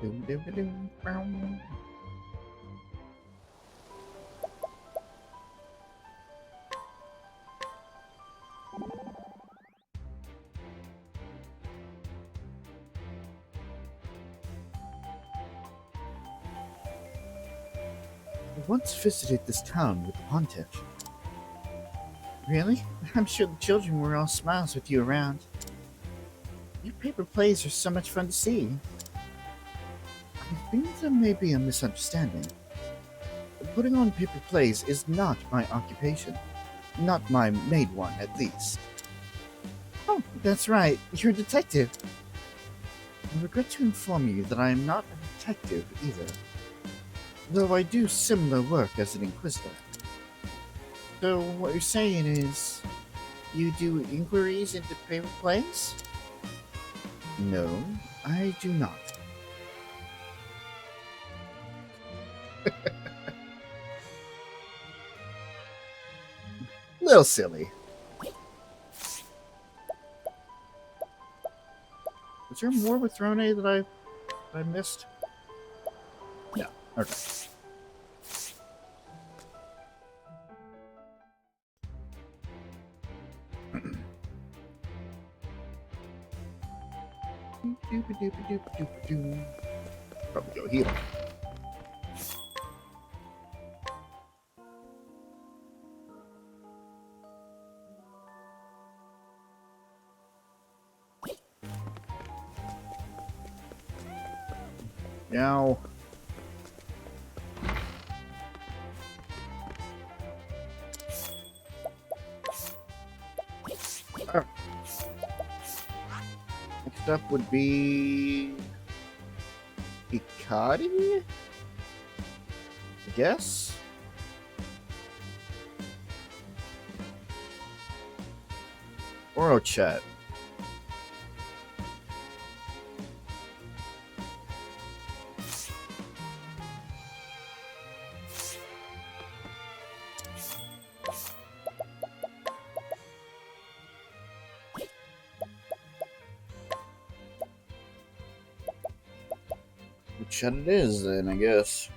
once visited this town with the pontiff. Really? I'm sure the children were all smiles with you around. Your paper plays are so much fun to see. I think there may be a misunderstanding. Putting on paper plays is not my occupation. Not my main one, at least. Oh, that's right. You're a detective. I regret to inform you that I am not a detective either. Though I do similar work as an inquisitor. So what you're saying is, you do inquiries into paper plays? No, I do not. Little silly. Was there more with Throne that I missed? No. Okay. Probably go heal. Now. Oh. Next up would be Ikari? I guess? Or Ochette. Ochette it is then, I guess.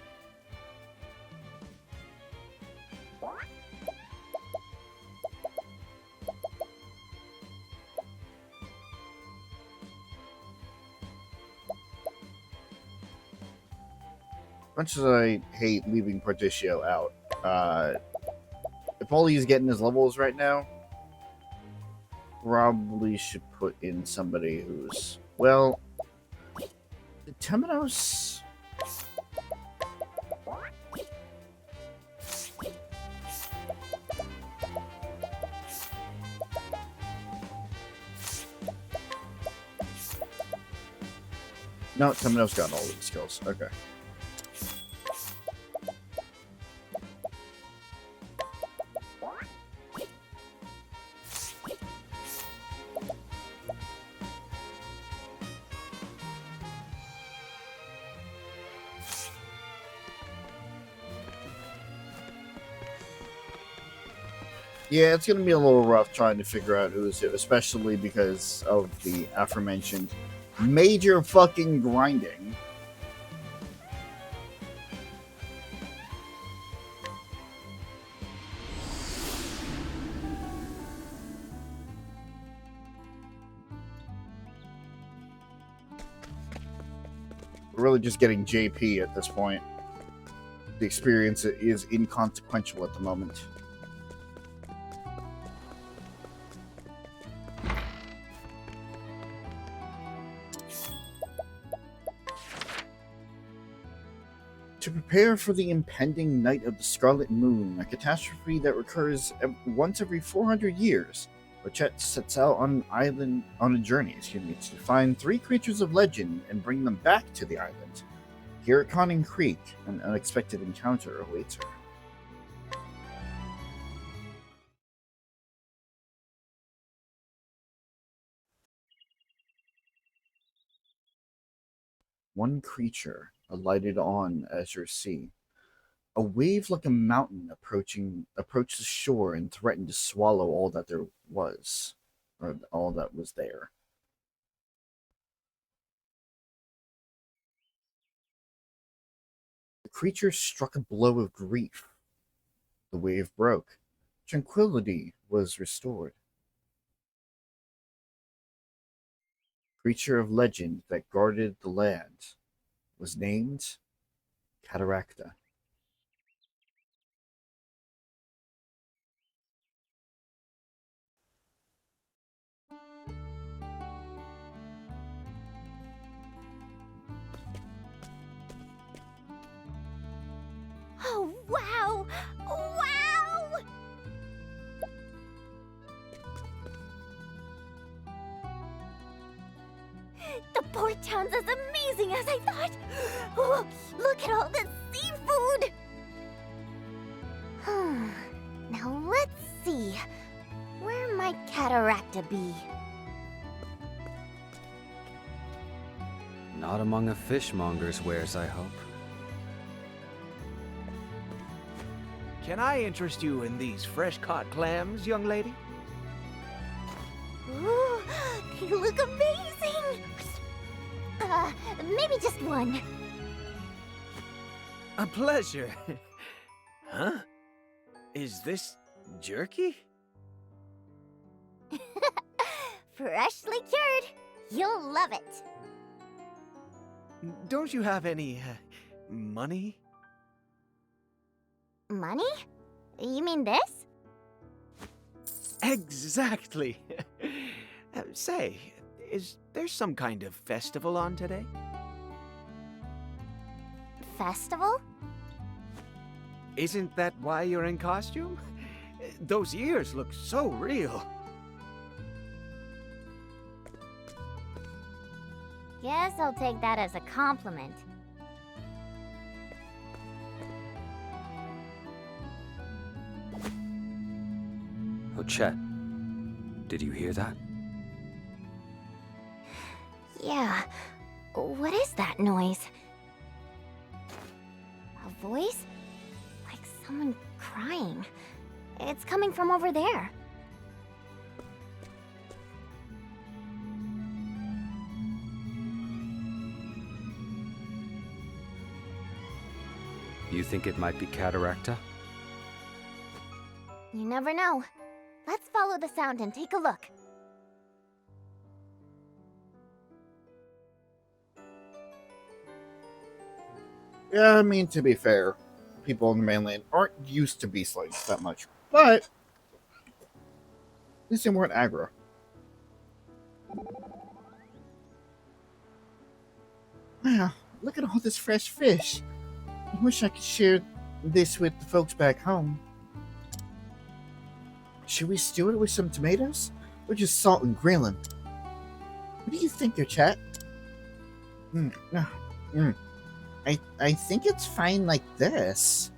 Much as I hate leaving Particio out, if all he's getting his levels right now, probably should put in somebody who's, well, Temenos. No, Temenos got all of the skills. Okay. Yeah, it's gonna be a little rough trying to figure out who's who, especially because of the aforementioned major fucking grinding. We're really just getting JP at this point. the experience is inconsequential at the moment. To prepare for the impending Night of the Scarlet Moon, a catastrophe that recurs once every 400 years, Ochette sets out on a journey to find 3 creatures of legend and bring them back to the island. Here at Conning Creek, an unexpected encounter awaits her. One creature alighted on Azure Sea. A wave like a mountain approached the shore and threatened to swallow all that there was, or all that was there. The creature struck a blow of grief. The wave broke. Tranquility was restored. Creature of legend that guarded the land was named Cataracta. Oh, wow! Wow! The port town's as amazing as I thought! Oh, look at all the seafood! Now let's see. Where might Cataracta be? Not among a fishmonger's wares, I hope. Can I interest you in these fresh-caught clams, young lady? Ooh, they look amazing! Maybe just one. A pleasure. Huh? Is this jerky? Freshly cured. You'll love it. Don't you have any, money? Money? You mean this? Exactly. Say, is there some kind of festival on today? Festival? Isn't that why you're in costume? Those ears look so real. Guess I'll take that as a compliment. Ochette, did you hear that? Yeah. What is that noise? A voice? Like someone crying. It's coming from over there. You think it might be Cataracta? You never know. Let's follow the sound and take a look. Yeah, I mean, to be fair, people on the mainland aren't used to beast lights that much, but at least they weren't aggro. Wow, look at all this fresh fish. I wish I could share this with the folks back home. Should we stew it with some tomatoes? Or just salt and grill them? What do you think, Ochette? I think it's fine like this.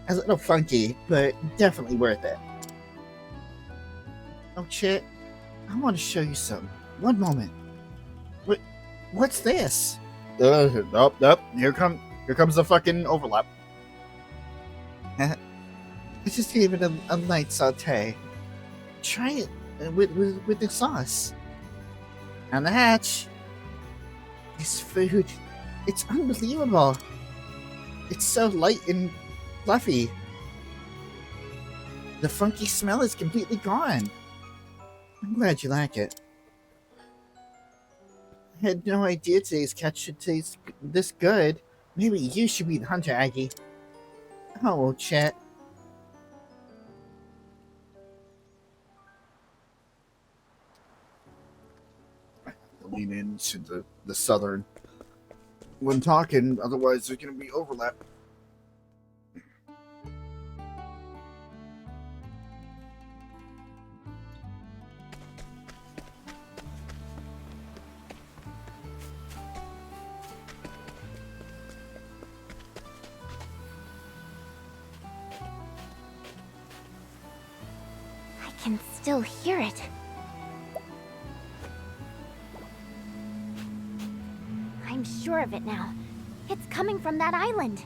A little funky, but definitely worth it. Ochette, I want to show you something. One moment. What's this? Nope. Here comes the fucking overlap. I just gave it a light saute. Try it with the sauce. On the hatch. This food, it's unbelievable. It's so light and fluffy. The funky smell is completely gone. I'm glad you like it. I had no idea today's catch should taste this good. Maybe you should be the hunter, Aggie. Hello, Ochette. Lean into the southern when talking, otherwise there's going to be overlap. I can still hear it. I'm sure of it now. It's coming from that island.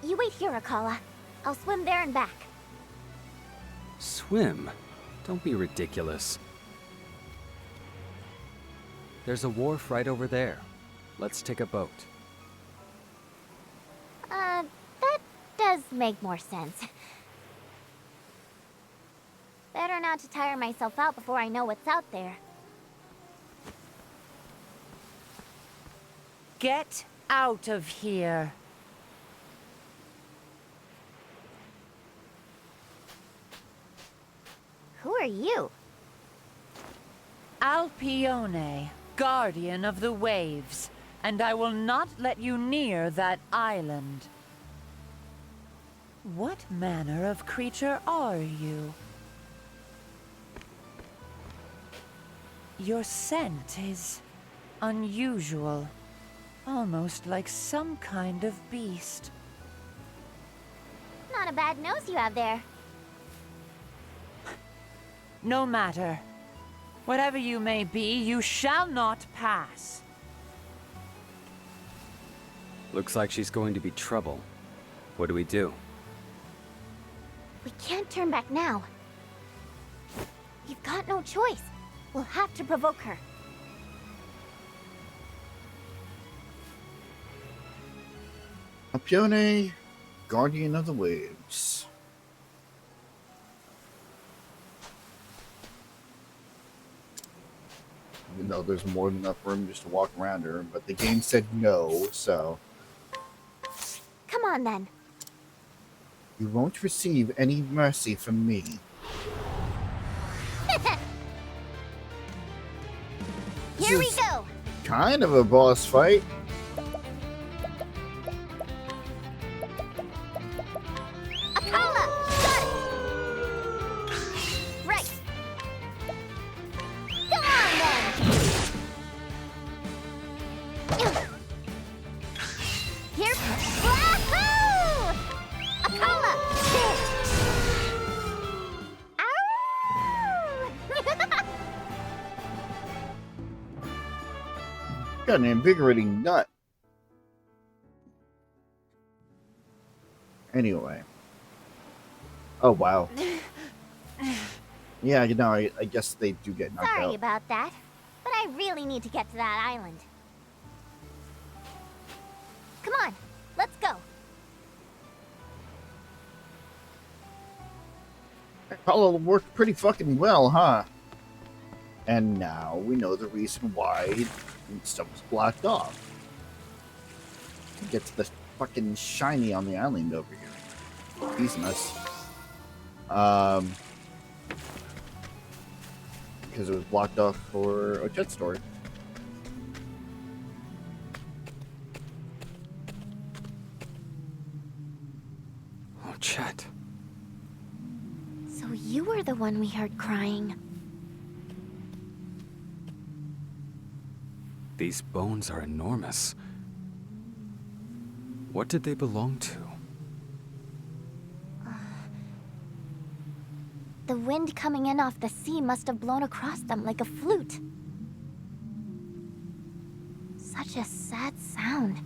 You wait here, Akala. I'll swim there and back. Swim? Don't be ridiculous. There's a wharf right over there. Let's take a boat. That does make more sense. Better not to tire myself out before I know what's out there. Get out of here. Who are you? Alpione, guardian of the waves, and I will not let you near that island. What manner of creature are you? Your scent is unusual, almost like some kind of beast. Not a bad nose you have there. No matter. Whatever you may be, you shall not pass. Looks like she's going to be trouble. What do we do? We can't turn back now. You've got no choice. We'll have to provoke her. Alpione, guardian of the waves. Even though there's more than enough room just to walk around her, but the game said no, so... Come on, then. You won't receive any mercy from me. Here we go! Kind of a boss fight. Akala! Got it! Right. Go on, then! Here. Wahoo! Akala! Ow! Got an invigorating nut. Anyway. Oh, wow. Yeah, you know, I guess they do get knocked Sorry out. about that, but I really need to get to that island. Come on, let's go. Apollo worked pretty fucking well, huh? And now we know the reason why stuff was blocked off. To get to the fucking shiny on the island over here. He's nuts. Because it was blocked off for Ochette's story. Ochette. So you were the one we heard crying. These bones are enormous. What did they belong to? The wind coming in off the sea must have blown across them like a flute. Such a sad sound.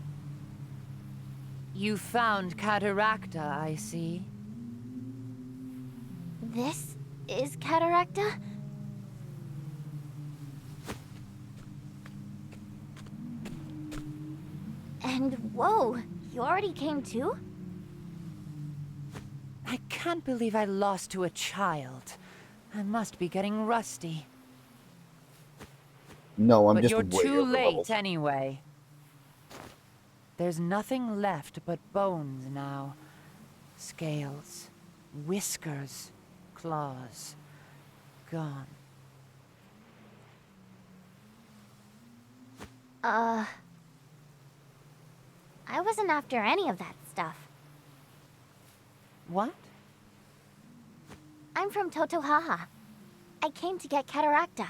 You found Cataracta, I see. This is Cataracta? And whoa, you already came too? I can't believe I lost to a child. I must be getting rusty. No, I'm But just you're way too overleveled. late anyway. There's nothing left but bones now. Scales, whiskers, claws. Gone. I wasn't after any of that stuff. What? I'm from Totohaha. I came to get Cataracta.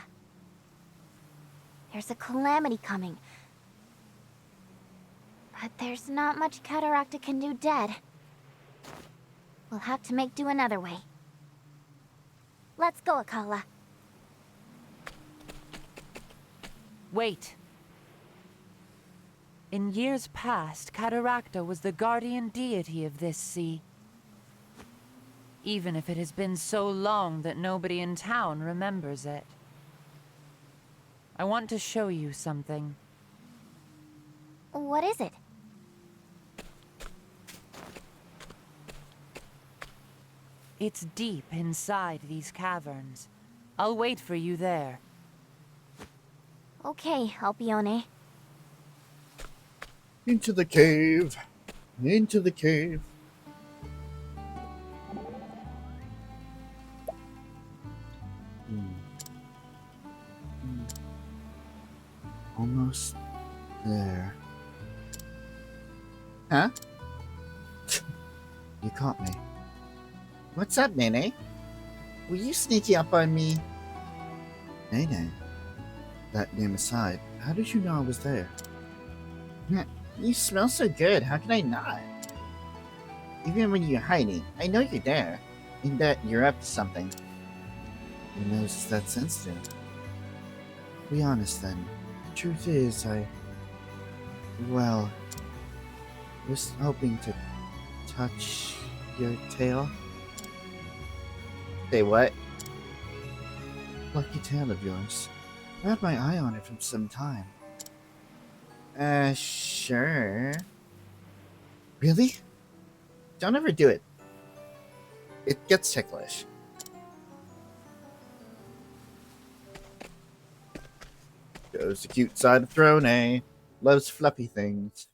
There's a calamity coming. But there's not much Cataracta can do dead. We'll have to make do another way. Let's go, Akala. Wait. In years past, Cataracta was the guardian deity of this sea. Even if it has been so long that nobody in town remembers it. I want to show you something. What is it? It's deep inside these caverns. I'll wait for you there. Okay, Alpione. Into the cave. Into the cave. Almost there. Huh? You caught me. What's up, Nene? Were you sneaking up on me? Nene? That name aside, how did you know I was there? You smell so good, how can I not? Even when you're hiding, I know you're there. And that you're up to something. Your nose is that sensitive. Be honest then. The truth is, well, was hoping to touch your tail. Say what? Lucky tail of yours. I had my eye on it from some time. Sure. Really? Don't ever do it. It gets ticklish. Goes the cute side of throne, eh? Loves fluffy things.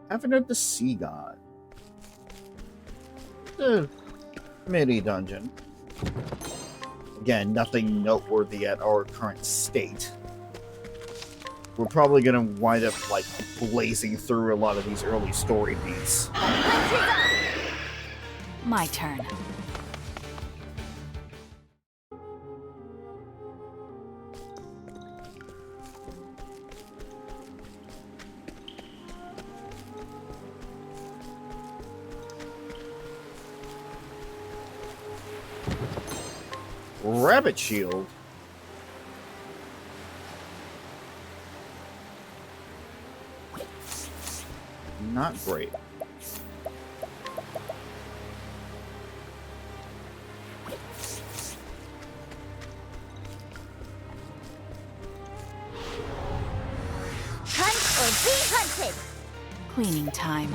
Haven't heard the Sea God. The mini dungeon. Again, nothing noteworthy at our current state. We're probably gonna wind up, like, blazing through a lot of these early story beats. My turn. Rabbit shield. Not great. Hunt or be hunted! Cleaning time.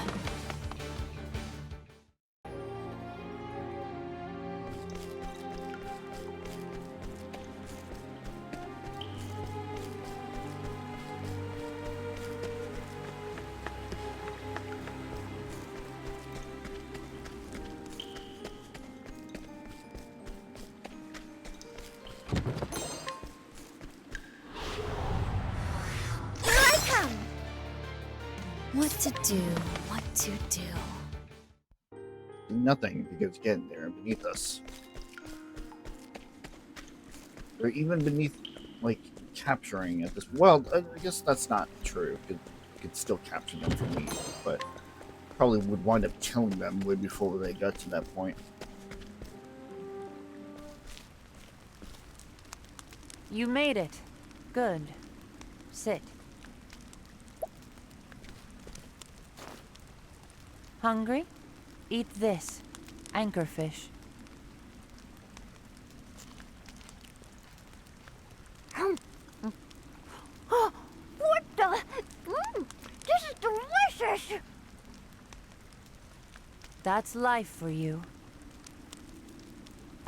What to do, what to do. Nothing, because again, they're beneath us. They're even beneath, like, capturing at this. Well, I guess that's not true. Could still capture them for me, but probably would wind up killing them way before they got to that point. You made it. Good. Sit. Hungry? Eat this. Anchorfish. What the? This is delicious! That's life for you.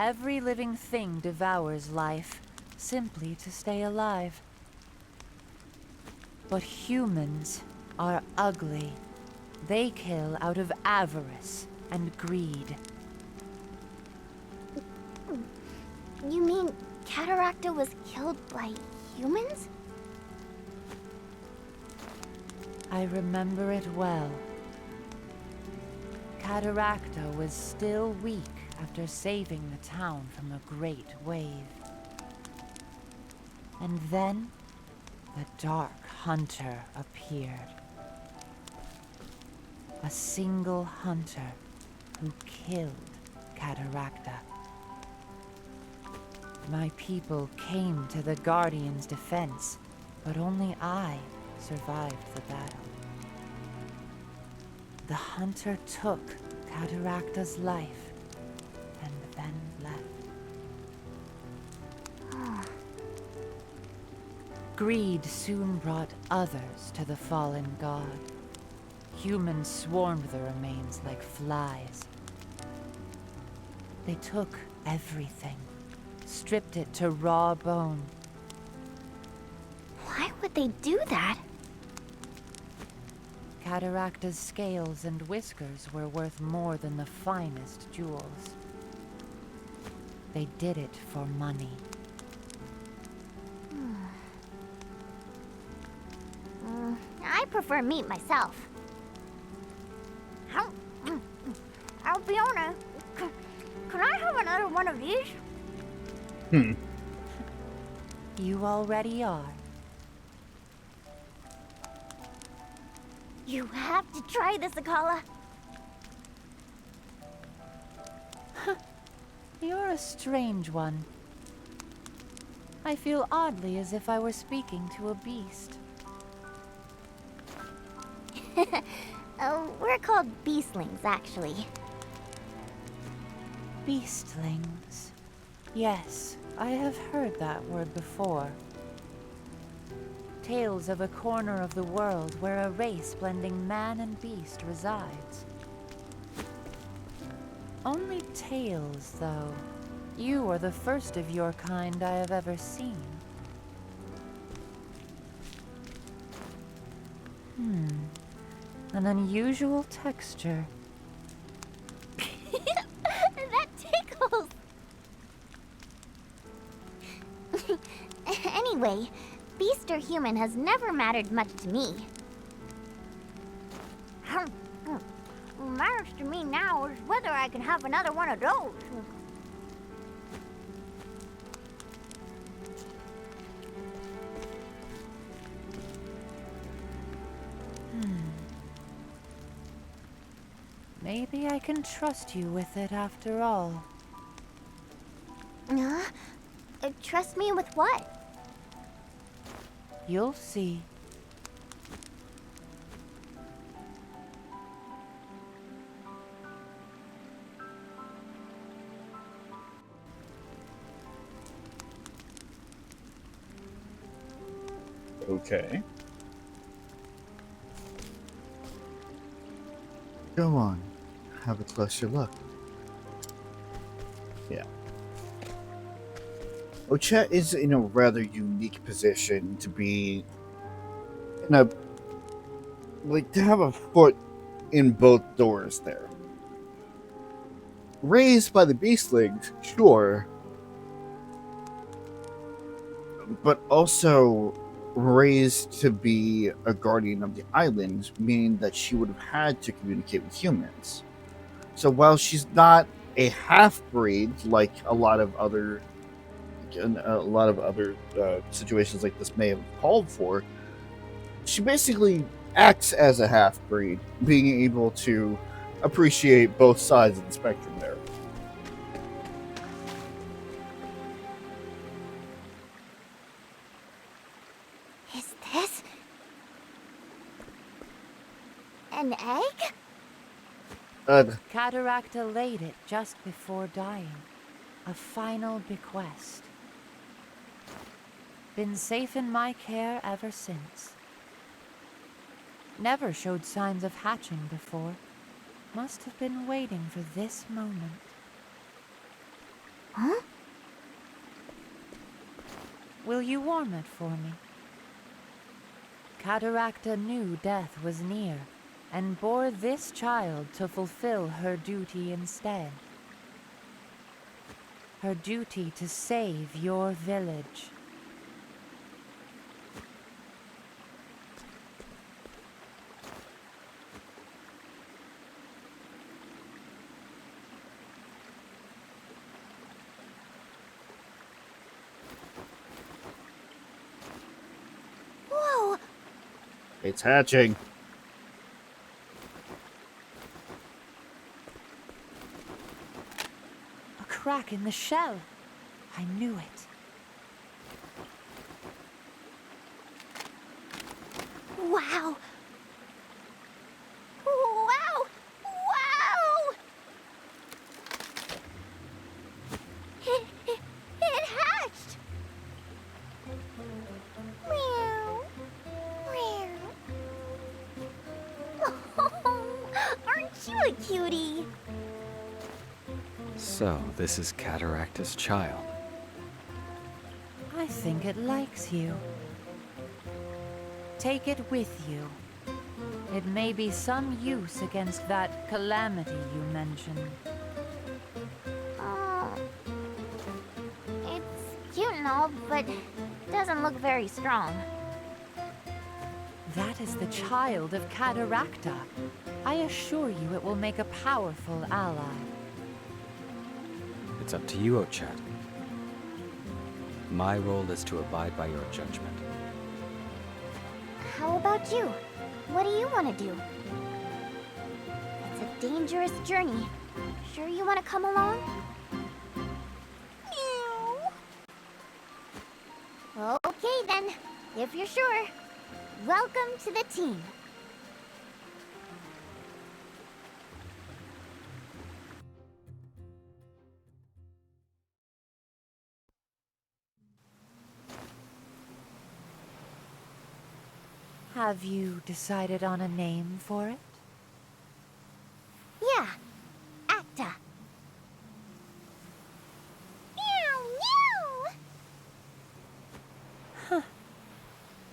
Every living thing devours life, simply to stay alive. But humans are ugly. They kill out of avarice and greed. You mean Cataracta was killed by humans? I remember it well. Cataracta was still weak after saving the town from a great wave. And then, the Dark Hunter appeared. A single hunter who killed Cataracta. My people came to the Guardian's defense, but only I survived the battle. The hunter took Cataracta's life and then left. Greed soon brought others to the fallen god. Humans swarmed the remains like flies. They took everything, stripped it to raw bone. Why would they do that? Cataracta's scales and whiskers were worth more than the finest jewels. They did it for money. I prefer meat myself. Albiona, can I have another one of these? You already are. You have to try this, Akala. You're a strange one. I feel oddly as if I were speaking to a beast. We're called beastlings, actually. Beastlings. Yes, I have heard that word before. Tales of a corner of the world where a race blending man and beast resides. Only tales, though. You are the first of your kind I have ever seen. An unusual texture. That tickles! Anyway, beast or human has never mattered much to me. What matters to me now is whether I can have another one of those. Maybe I can trust you with it after all. Trust me with what? You'll see. Okay. Go on. Have a closer look. Yeah. Ochette is in a rather unique position to be in a to have a foot in both doors there. Raised by the beastlings, sure, but also raised to be a guardian of the island, meaning that she would have had to communicate with humans. So while she's not a half-breed like a lot of other situations like this may have called for, she basically acts as a half-breed, being able to appreciate both sides of the spectrum there. Is this an egg? Cataracta laid it just before dying. A final bequest. Been safe in my care ever since. Never showed signs of hatching before. Must have been waiting for this moment. Huh? Will you warm it for me? Cataracta knew death was near, and bore this child to fulfill her duty instead. Her duty to save your village. Whoa! It's hatching. A crack in the shell. I knew it. Wow! Wow! Wow! It hatched! Meow. Meow. Oh, aren't you a cutie? So, this is Cataracta's child. I think it likes you. Take it with you. It may be some use against that calamity you mentioned. Oh. It's cute and all, but doesn't look very strong. That is the child of Cataracta. I assure you it will make a powerful ally. It's up to you, Ochette. My role is to abide by your judgment. How about you? What do you want to do? It's a dangerous journey. Sure you want to come along? Meow. Okay then, if you're sure. Welcome to the team. Have you decided on a name for it? Yeah, Acta. Meow, meow. Huh.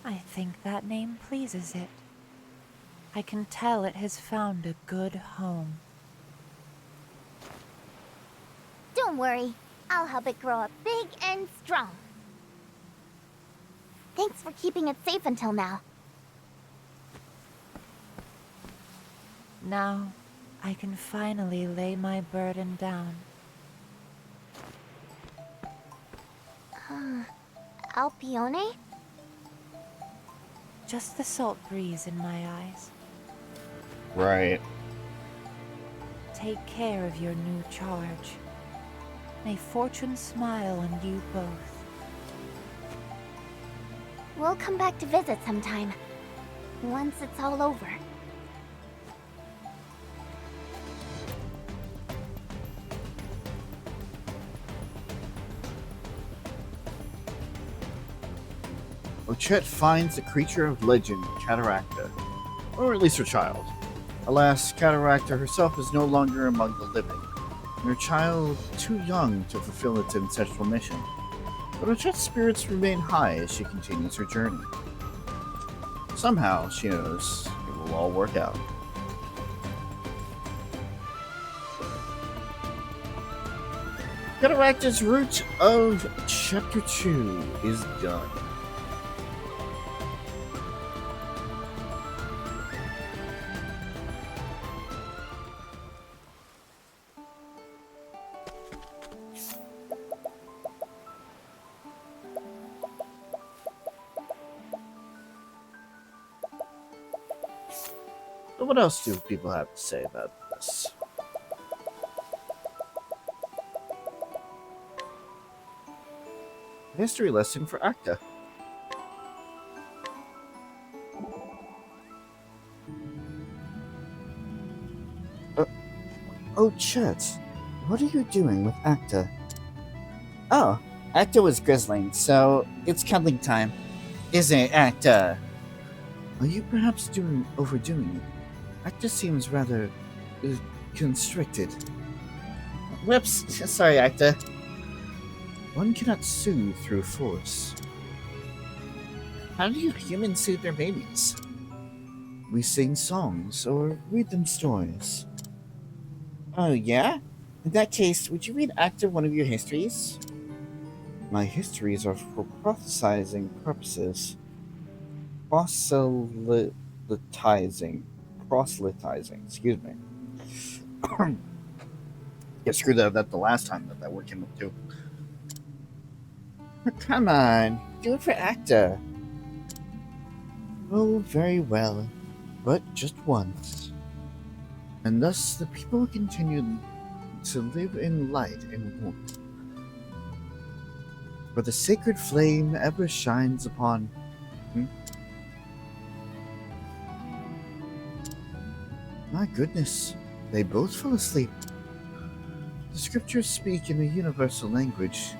I think that name pleases it. I can tell it has found a good home. Don't worry, I'll help it grow up big and strong. Thanks for keeping it safe until now. Now, I can finally lay my burden down. Alpione? Just the salt breeze in my eyes. Right. Take care of your new charge. May fortune smile on you both. We'll come back to visit sometime. Once it's all over. Ochette finds a creature of legend, Cataracta, or at least her child. Alas, Cataracta herself is no longer among the living, and her child too young to fulfill its ancestral mission. But Ochette's spirits remain high as she continues her journey. Somehow, she knows it will all work out. Cataracta's route of Chapter 2 is done. So what else do people have to say about this? History lesson for Acta. Ochette, what are you doing with Acta? Oh, Acta was grizzling, so it's cuddling time. Isn't it, Acta? Are you perhaps overdoing it? Acta seems rather constricted. Whoops, sorry, Acta. One cannot soothe through force. How do you humans soothe their babies? We sing songs or read them stories. Oh, yeah? In that case, would you read Actor one of your histories? My histories are for proselytizing purposes. Proselytizing. Proselytizing, excuse me. Get screwed up that the last time that word came up too. Come on, do it for Actor. Oh, very well, but just once. And thus the people continue to live in light and warmth. For the sacred flame ever shines upon. My goodness, they both fell asleep. The scriptures speak in a universal language,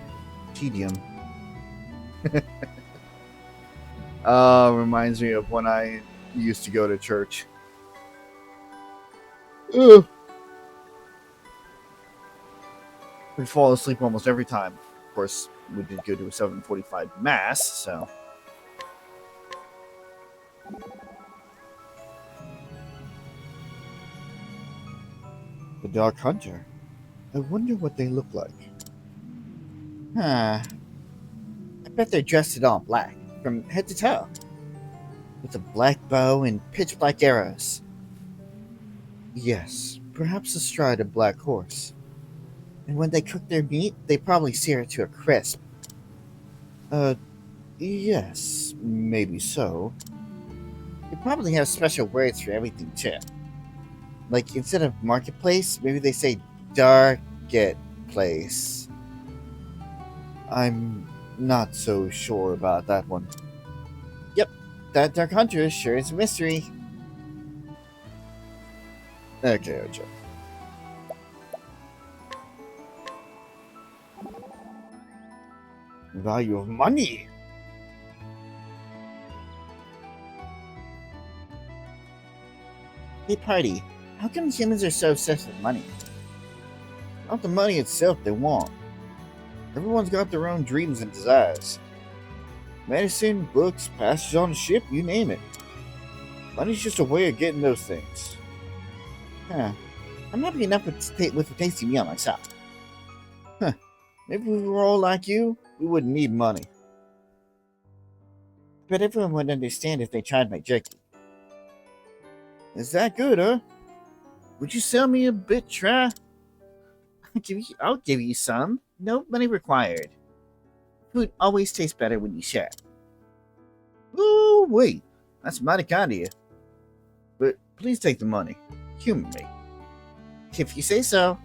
tedium. Reminds me of when I used to go to church. Ugh. We'd fall asleep almost every time. Of course, we did go to a 7:45 mass, so. The Dark Hunter. I wonder what they look like. Huh. I bet they're dressed in all black, from head to toe. With a black bow and pitch black arrows. Yes, perhaps astride a black horse. And when they cook their meat, they probably sear it to a crisp. Yes, maybe so. They probably have special words for everything, too. Like, instead of marketplace, maybe they say darket place. I'm not so sure about that one. Yep, that Dark Hunter sure is a mystery. Okay, Ocho. Value of money. Hey, party. How come humans are so obsessed with money? Not the money itself they want. Everyone's got their own dreams and desires. Medicine, books, passage on a ship, you name it. Money's just a way of getting those things. Huh. I'm happy enough with a tasty meal myself. Huh. Maybe if we were all like you, we wouldn't need money. But everyone would understand if they tried my jerky. Is that good, huh? Would you sell me a bit, try? I'll give you some. No money required. Food always tastes better when you share. Ooh, wait. That's mighty kind of you. But please take the money. Humor me. If you say so.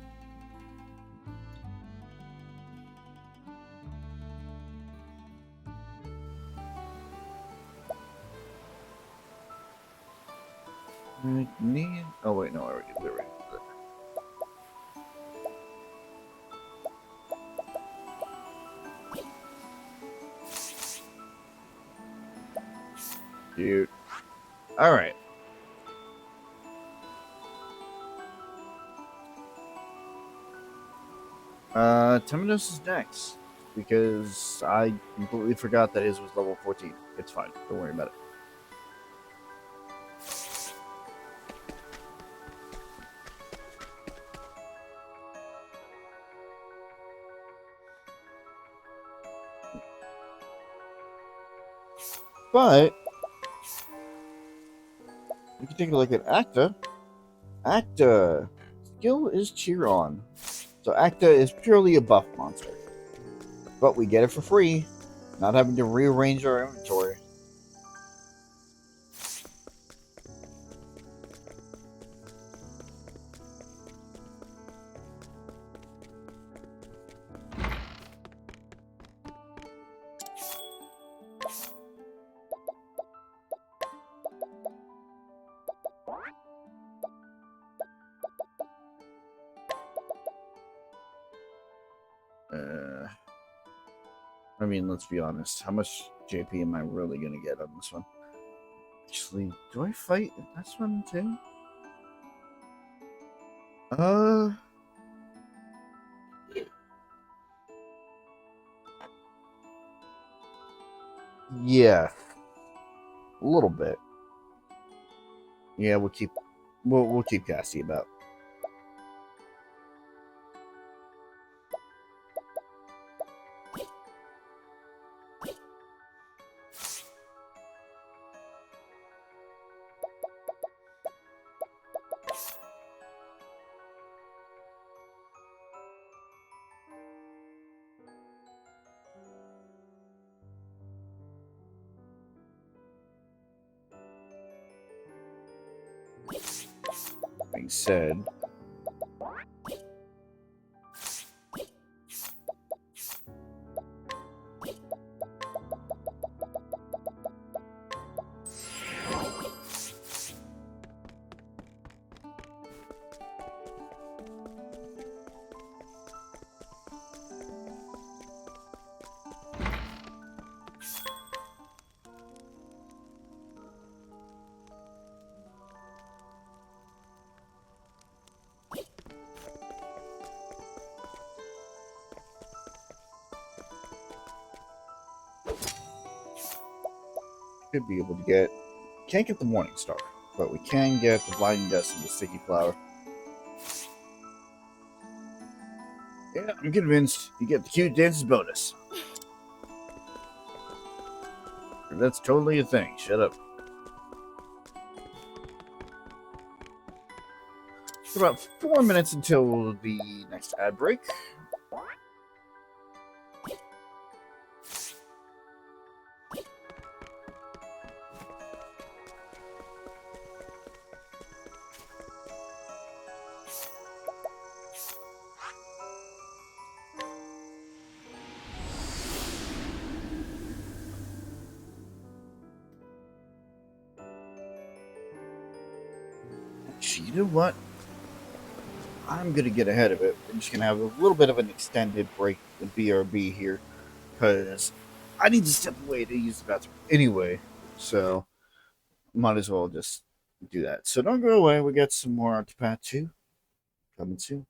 Oh, wait, no, I already did it. Cute. Alright. Temenos is next. Because I completely forgot that his was level 14. It's fine. Don't worry about it. But we can take a look at Acta. Acta. Skill is cheer on. So Acta is purely a buff monster. But we get it for free, not having to rearrange our inventory. I mean, let's be honest. How much JP am I really going to get on this one? Actually, do I fight in this one too? Yeah, a little bit. Yeah, we'll keep Cassie about. Being said, should be able to get. Can't get the Morning Star, but we can get the Blinding Dust and the Sticky Flower. Yeah, I'm convinced you get the Cute Dances bonus. That's totally a thing. Shut up. It's about 4 minutes until the next ad break. You know what? I'm gonna get ahead of it. I'm just gonna have a little bit of an extended break with BRB here, because I need to step away to use the bathroom anyway. So might as well just do that. So don't go away. We got some more Octopath 2 coming soon.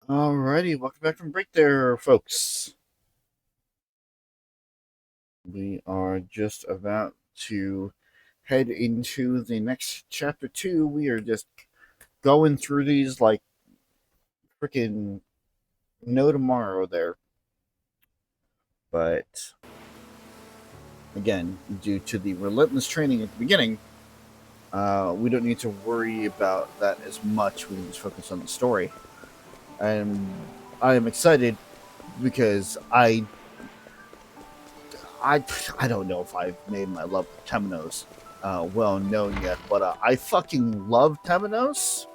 Alrighty, welcome back from break there, folks. We are just about to head into the next chapter 2. We are just going through these like freaking no tomorrow there. But again, due to the relentless training at the beginning, we don't need to worry about that as much. We can just focus on the story. And I am excited because I don't know if I've made my love with Temenos well known yet, but I fucking love Temenos.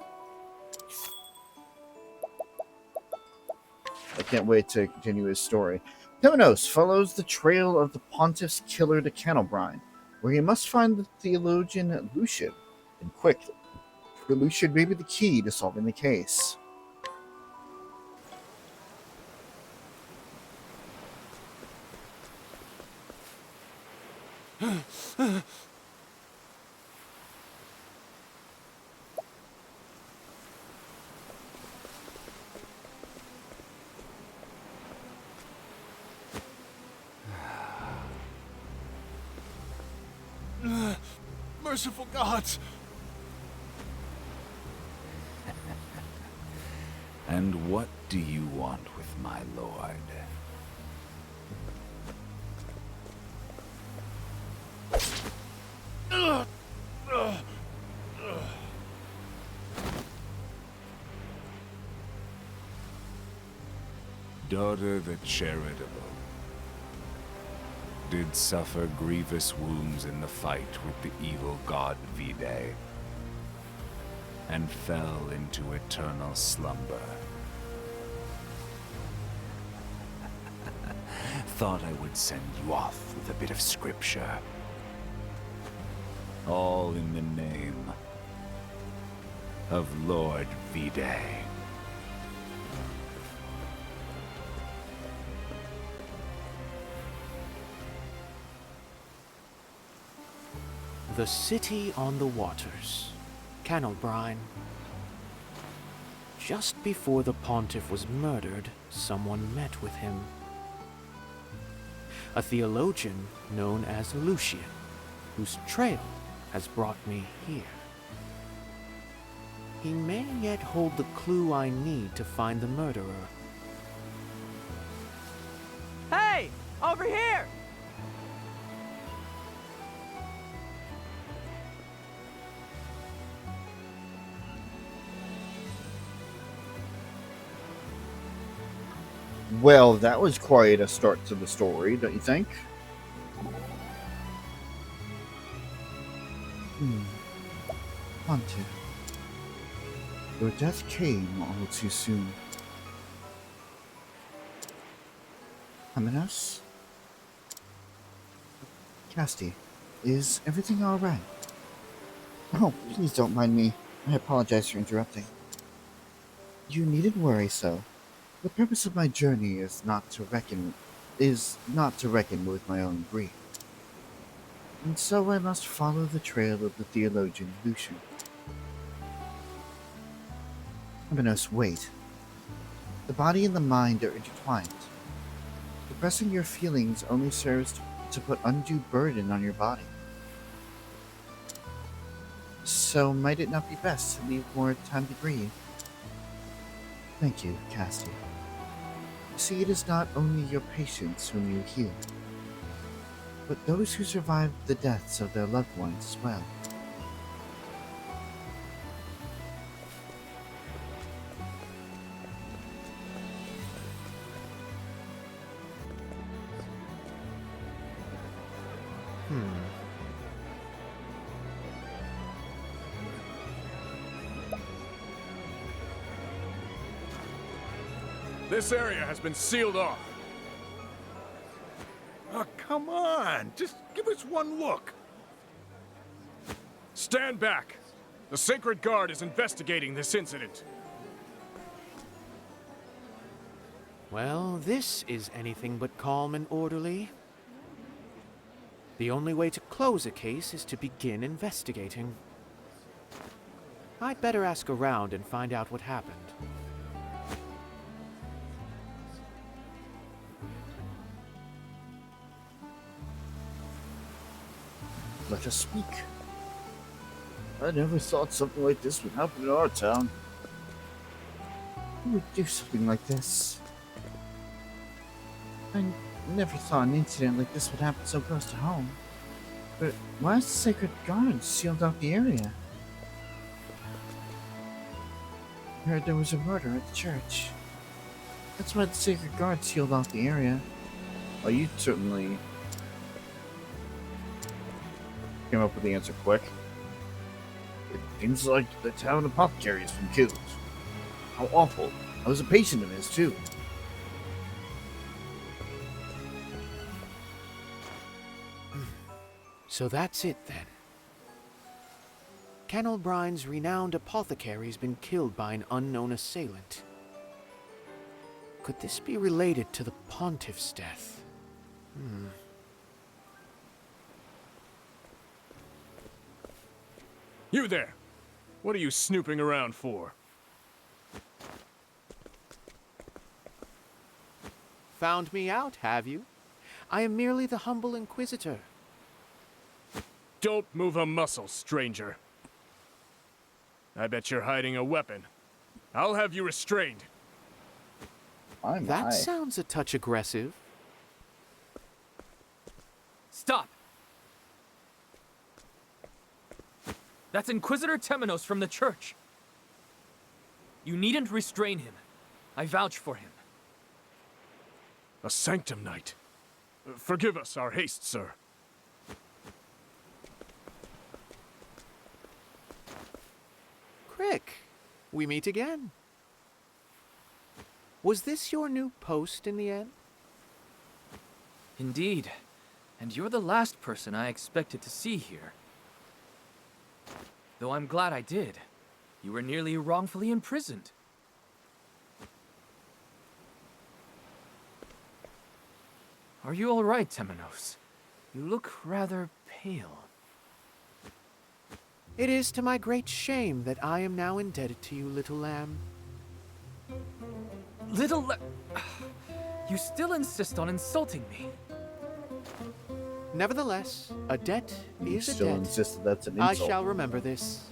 I can't wait to continue his story. Temenos follows the trail of the Pontiff's killer to Candlebrine, where he must find the theologian Lucian, and quickly, for Lucian may be the key to solving the case. Merciful gods! And what do you want with my lord? Daughter the charitable did suffer grievous wounds in the fight with the evil god Vide, and fell into eternal slumber. Thought I would send you off with a bit of scripture. All in the name of Lord Vide. The city on the waters, Candlebrine. Just before the Pontiff was murdered, someone met with him. A theologian known as Lucian, whose trail has brought me here. He may yet hold the clue I need to find the murderer. Hey! Over here! Well, that was quite a start to the story, don't you think? Pontiff, your death came all too soon. Temenos? Casti, is everything alright? Oh, please don't mind me. I apologize for interrupting. You needn't worry so. The purpose of my journey is not to reckon with my own grief. And so I must follow the trail of the theologian Lucian. Temenos, wait. The body and the mind are intertwined. Repressing your feelings only serves to put undue burden on your body. So might it not be best to leave more time to grieve? Thank you, Casti. See, it is not only your patients whom you heal, but those who survived the deaths of their loved ones as well. This area has been sealed off. Oh, come on. Just give us one look. Stand back. The Sacred Guard is investigating this incident. Well, this is anything but calm and orderly. The only way to close a case is to begin investigating. I'd better ask around and find out what happened. such a speak. I never thought something like this would happen in our town. Who would do something like this? I never thought an incident like this would happen so close to home. But why is the Sacred Guard sealed off the area? I heard there was a murder at the church. That's why the Sacred Guard sealed off the area. Well, you certainly came up with the answer quick. It seems like the town apothecary has been killed. How awful. I was a patient of his, too. So that's it then. Ken O'Brien's renowned apothecary's been killed by an unknown assailant. Could this be related to the Pontiff's death? You there! What are you snooping around for? Found me out, have you? I am merely the humble inquisitor. Don't move a muscle, stranger. I bet you're hiding a weapon. I'll have you restrained. That sounds a touch aggressive. Stop! That's Inquisitor Temenos from the church. You needn't restrain him. I vouch for him. A Sanctum Knight. Forgive us our haste, sir. Crick, we meet again. Was this your new post in the end? Indeed. And you're the last person I expected to see here. Though I'm glad I did. You were nearly wrongfully imprisoned. Are you all right, Temenos? You look rather pale. It is to my great shame that I am now indebted to you, little lamb. You still insist on insulting me. Nevertheless, a debt You is a still debt. insist that's an I insult. shall remember this.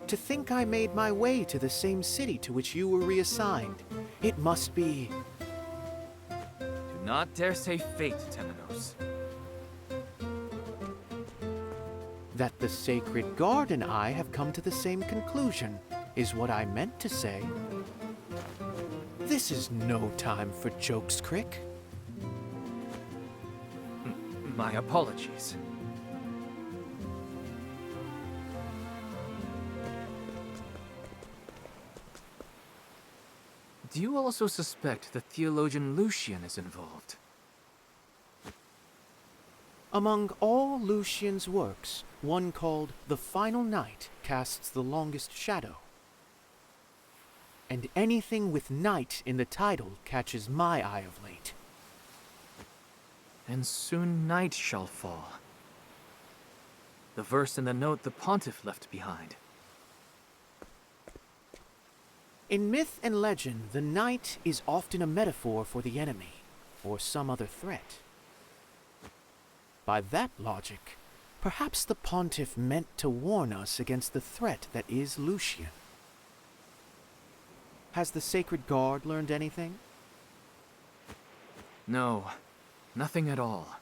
To think I made my way to the same city to which you were reassigned. It must be... Do not dare say fate, Temenos. That the Sacred Guard and I have come to the same conclusion, is what I meant to say. This is no time for jokes, Crick. My apologies. Do you also suspect the theologian Lucian is involved? Among all Lucian's works, one called The Final Night casts the longest shadow. And anything with night in the title catches my eye of late. And soon night shall fall. The verse in the note the Pontiff left behind. In myth and legend, the night is often a metaphor for the enemy, or some other threat. By that logic, perhaps the Pontiff meant to warn us against the threat that is Lucian. Has the Sacred Guard learned anything? No, nothing at all.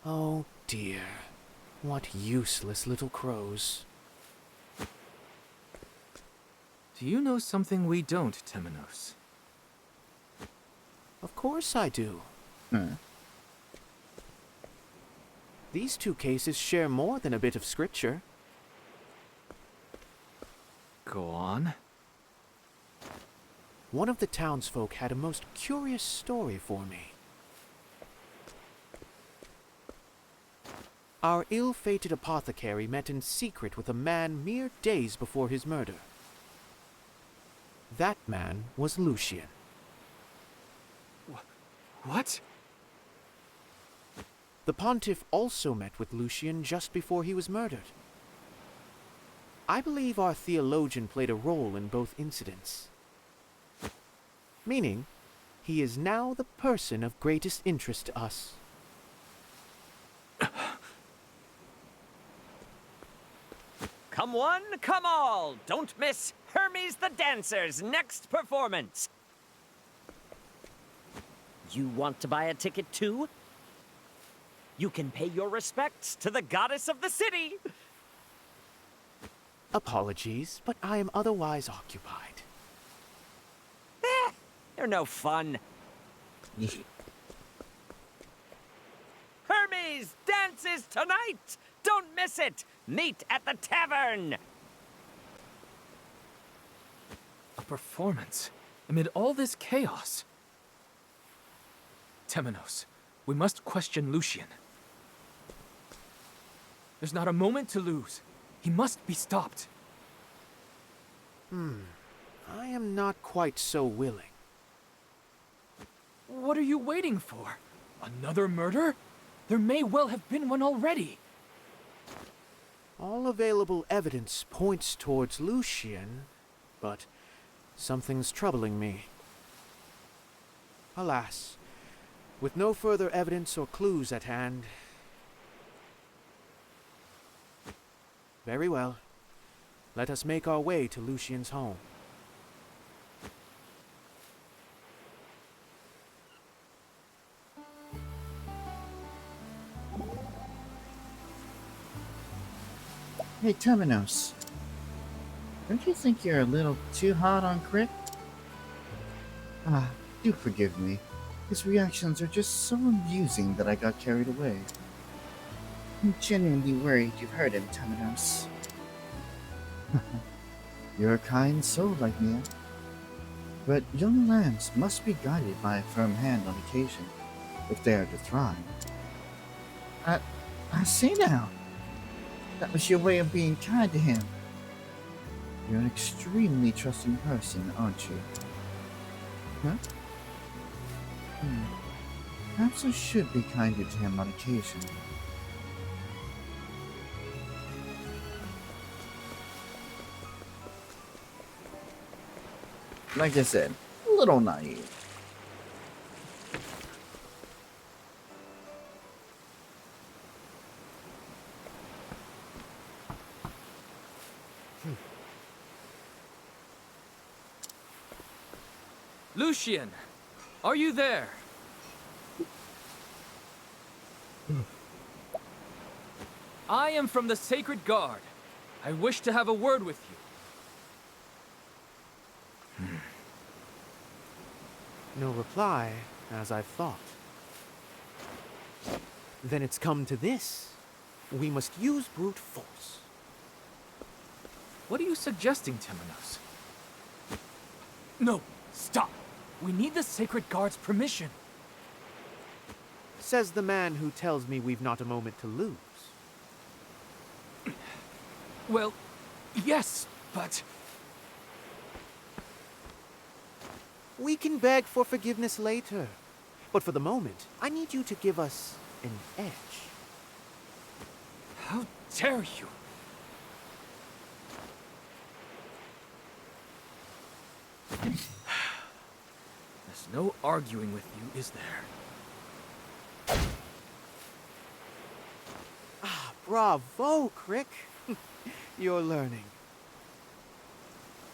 Oh dear, what useless little crows. Do you know something we don't, Temenos? Of course I do. These two cases share more than a bit of scripture. Go on. One of the townsfolk had a most curious story for me. Our ill-fated apothecary met in secret with a man mere days before his murder. That man was Lucian. What? The Pontiff also met with Lucian just before he was murdered. I believe our theologian played a role in both incidents. Meaning, He is now the person of greatest interest to us. Come one, come all! Don't miss Hermes the Dancer's next performance! You want to buy a ticket too? You can pay your respects to the goddess of the city! Apologies, but I am otherwise occupied. You're no fun. Hermes dances tonight! Don't miss it! Meet at the tavern! A performance? Amid all this chaos? Temenos, we must question Lucian. There's not a moment to lose. He must be stopped. I am not quite so willing. What are you waiting for? Another murder? There may well have been one already. All available evidence points towards Lucian, but something's troubling me. Alas, with no further evidence or clues at hand. Very well. Let us make our way to Lucian's home. Hey, Temenos. Don't you think you're a little too hot on Crick? Do forgive me. His reactions are just so amusing that I got carried away. I'm genuinely worried you've hurt him, Temenos. You're a kind soul, Agnea. But young lambs must be guided by a firm hand on occasion, if they are to thrive. I see now. That was your way of being kind to him. You're an extremely trusting person, aren't you? Huh? Perhaps I should be kinder to him on occasion. Like I said, a little naive. Lucian, are you there? I am from the Sacred Guard. I wish to have a word with you. No reply, as I thought. Then it's come to this. We must use brute force. What are you suggesting, Temenos? No, stop! We need the Sacred Guard's permission. Says the man who tells me we've not a moment to lose. Well, yes, but... We can beg for forgiveness later. But for the moment, I need you to give us an edge. How dare you! There's no arguing with you, is there? Bravo, Crick. You're learning.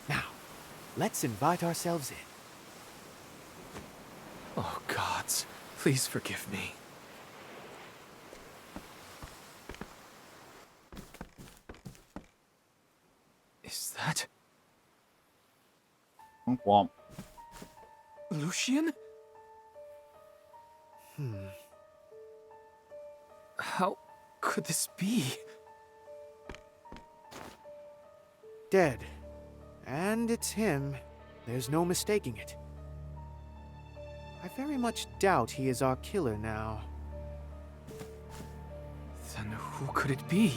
Now, let's invite ourselves in. Oh, gods, please forgive me. Is that... Womp. Lucian? How could this be? Dead. And it's him. There's no mistaking it. I very much doubt he is our killer now. Then who could it be?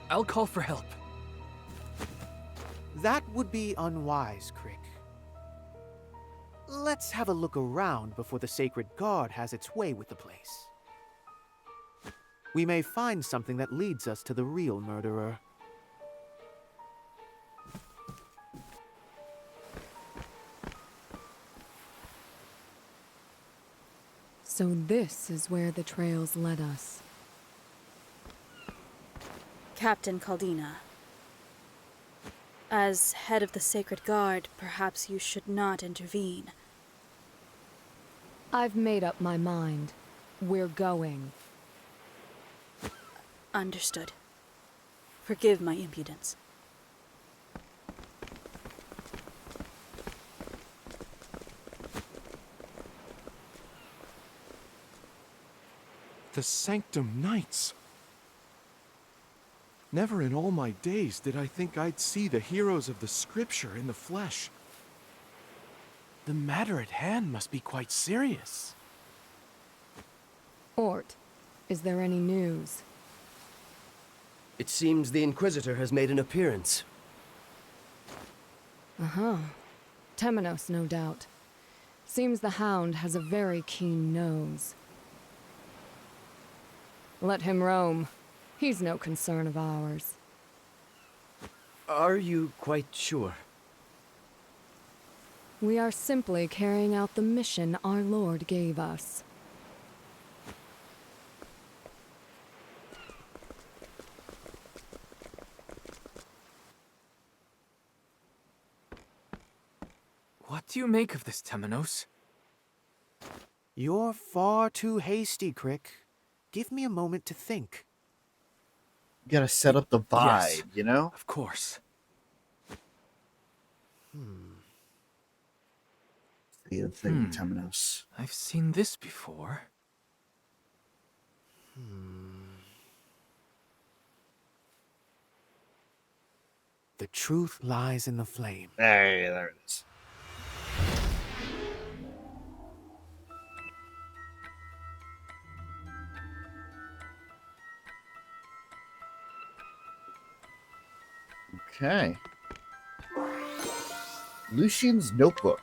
I'll call for help. That would be unwise, Crick. Let's have a look around before the Sacred Guard has its way with the place. We may find something that leads us to the real murderer. So this is where the trails led us. Captain Caldina. As head of the Sacred Guard, perhaps you should not intervene. I've made up my mind. We're going. Understood. Forgive my impudence. The Sanctum Knights. Never in all my days did I think I'd see the heroes of the scripture in the flesh. The matter at hand must be quite serious. Ort, is there any news? It seems the Inquisitor has made an appearance. Uh-huh. Temenos, no doubt. Seems the Hound has a very keen nose. Let him roam. He's no concern of ours. Are you quite sure? We are simply carrying out the mission our Lord gave us. What do you make of this, Temenos? You're far too hasty, Crick. Give me a moment to think. You gotta set up the vibe, Yes, you know? of course. The thing, Temenos. I've seen this before. The truth lies in the flame. Hey, there it is. Okay. Lucian's notebook.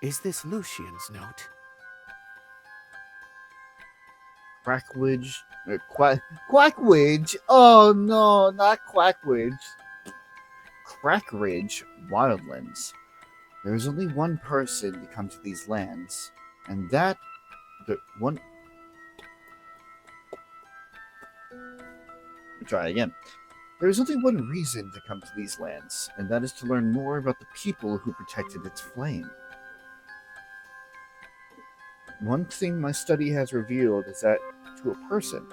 Is this Lucian's note? Quackwidge. Quackwidge? Oh no, not Quackwidge. Crackridge Wildlands. There is only one person to come to these lands, and that. The one. Try again. There is only one reason to come to these lands, and that is to learn more about the people who protected its flame. One thing my study has revealed is that, to a person,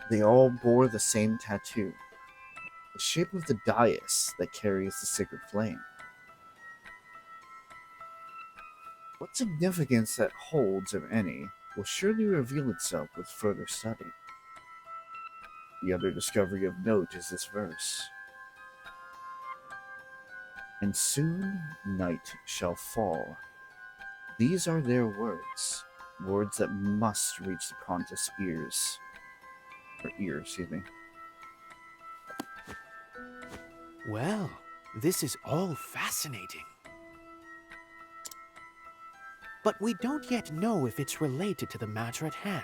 they all bore the same tattoo, the shape of the dais that carries the sacred flame. What significance that holds, if any, will surely reveal itself with further study. The other discovery of note is this verse. And soon night shall fall. These are their words, words that must reach the Pontus ears. Or ears, excuse me. Well, this is all fascinating. But we don't yet know if it's related to the matter at hand.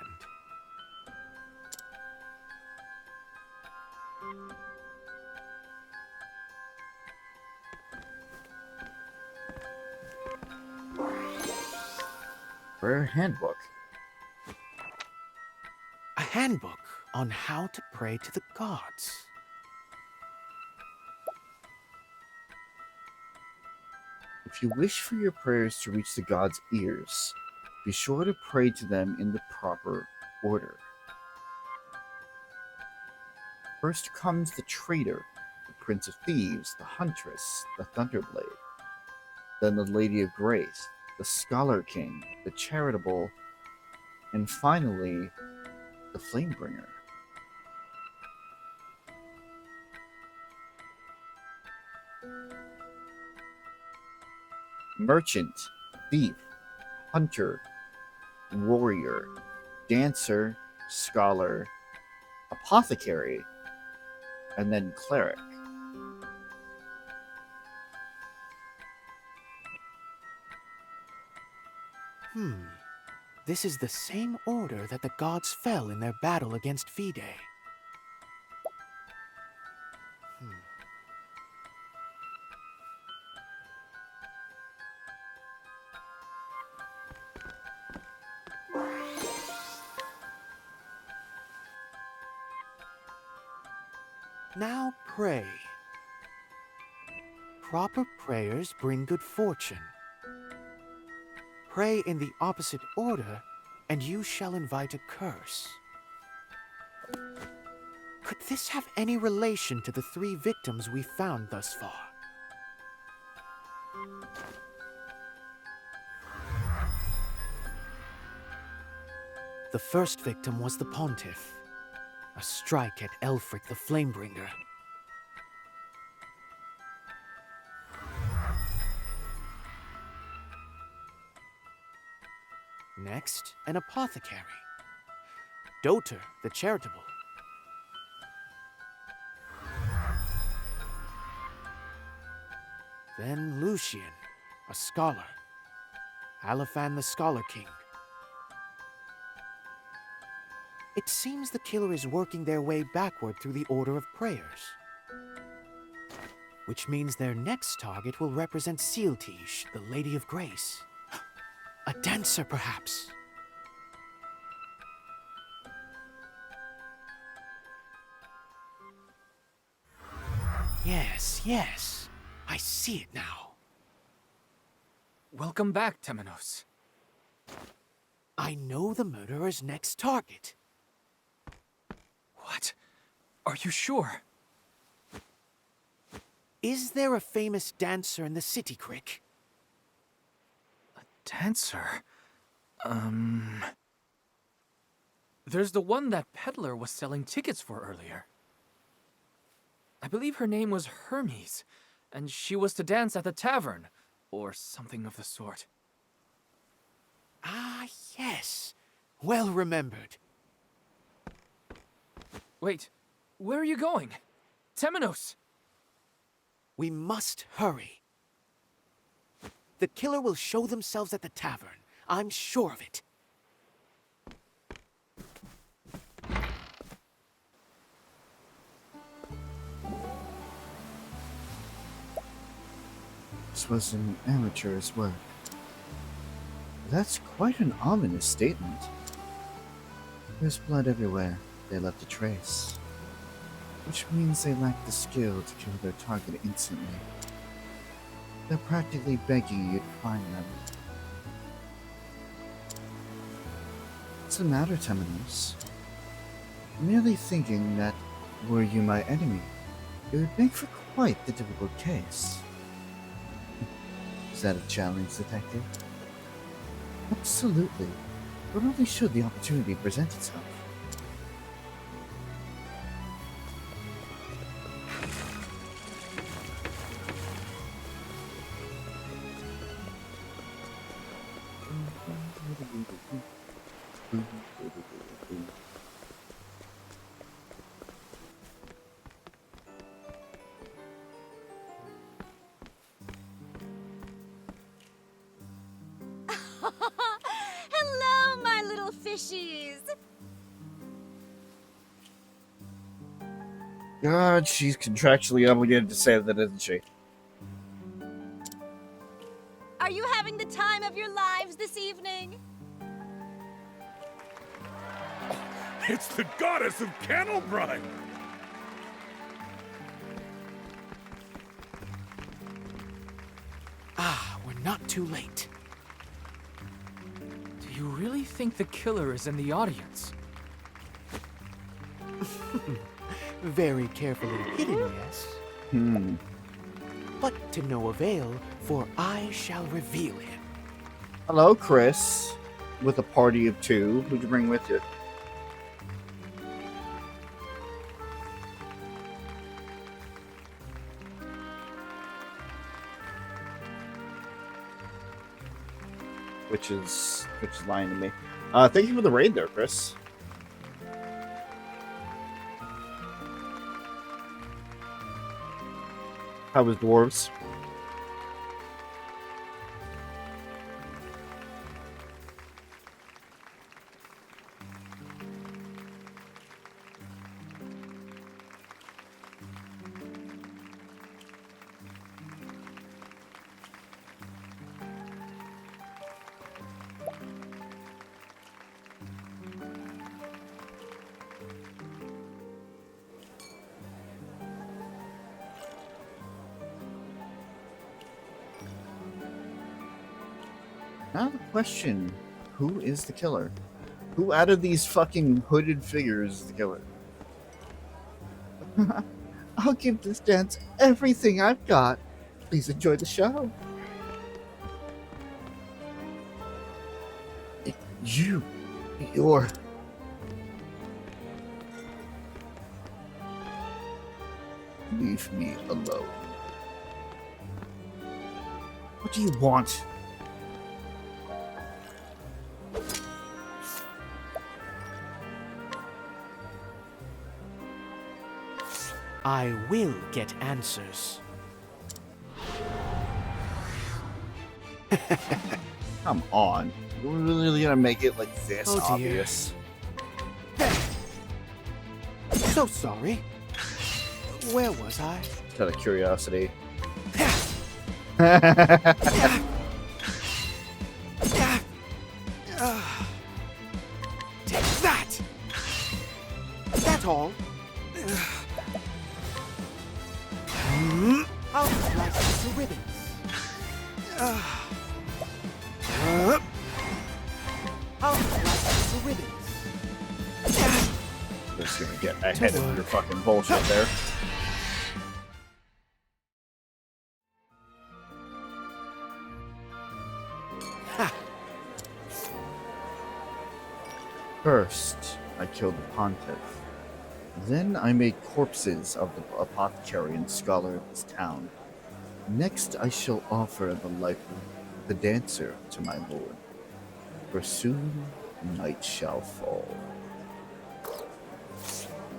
Prayer handbook. A handbook on how to pray to the gods. If you wish for your prayers to reach the gods' ears, be sure to pray to them in the proper order. First comes the traitor, the prince of thieves, the huntress, the thunderblade. Then the lady of grace, the scholar king, the charitable, and finally, the flamebringer. Merchant, thief, hunter, warrior, dancer, scholar, apothecary, and then cleric. This is the same order that the gods fell in their battle against Vide. Now pray. Proper prayers bring good fortune. Pray in the opposite order, and you shall invite a curse. Could this have any relation to the 3 victims we found thus far? The first victim was the Pontiff, a strike at Elfric the Flamebringer. Next, an apothecary, Doter the Charitable. Then Lucian, a scholar, Aliphan the Scholar King. It seems the killer is working their way backward through the order of prayers. Which means their next target will represent Sealtish, the Lady of Grace. A dancer, perhaps. Yes. I see it now. Welcome back, Temenos. I know the murderer's next target. What? Are you sure? Is there a famous dancer in the city, Crick? Dancer? There's the one that peddler was selling tickets for earlier. I believe her name was Hermes, and she was to dance at the tavern, or something of the sort. Ah, yes. Well remembered. Wait, where are you going? Temenos! We must hurry. The killer will show themselves at the tavern. I'm sure of it. This was an amateur's work. That's quite an ominous statement. There's blood everywhere. They left a trace. Which means they lack the skill to kill their target instantly. They're practically begging you to find them. What's the matter, Temenos? Merely thinking that, were you my enemy, it would make for quite the difficult case. Is that a challenge, Detective? Absolutely, but only should the opportunity present itself. Hello, my little fishies! God, she's contractually obligated to say that, isn't she? Are you having the time of your lives this evening? It's the goddess of kennel brine! Ah, we're not too late. Do you really think the killer is in the audience? Very carefully hidden, yes? But to no avail, for I shall reveal him. Hello, Chris. With a party of 2. Who'd you bring with you? Which is lying to me. Thank you for the raid there, Chris. How was dwarves? Now the question, who is the killer? Who out of these fucking hooded figures is the killer? I'll give this dance everything I've got. Please enjoy the show. You're... Leave me alone. What do you want? I will get answers. Come on. We're really gonna make it like this Oh, dear. obvious. So sorry. Where was I? Just out of curiosity. Take that! That's all. I'll slice it to ribbons. I'll slice it to ribbons. Just gonna get ahead of your fucking bullshit there. First, I killed the pontiff. Then I made corpses of the apothecary and scholar of this town. Next, I shall offer the life of the dancer to my lord. For soon night shall fall.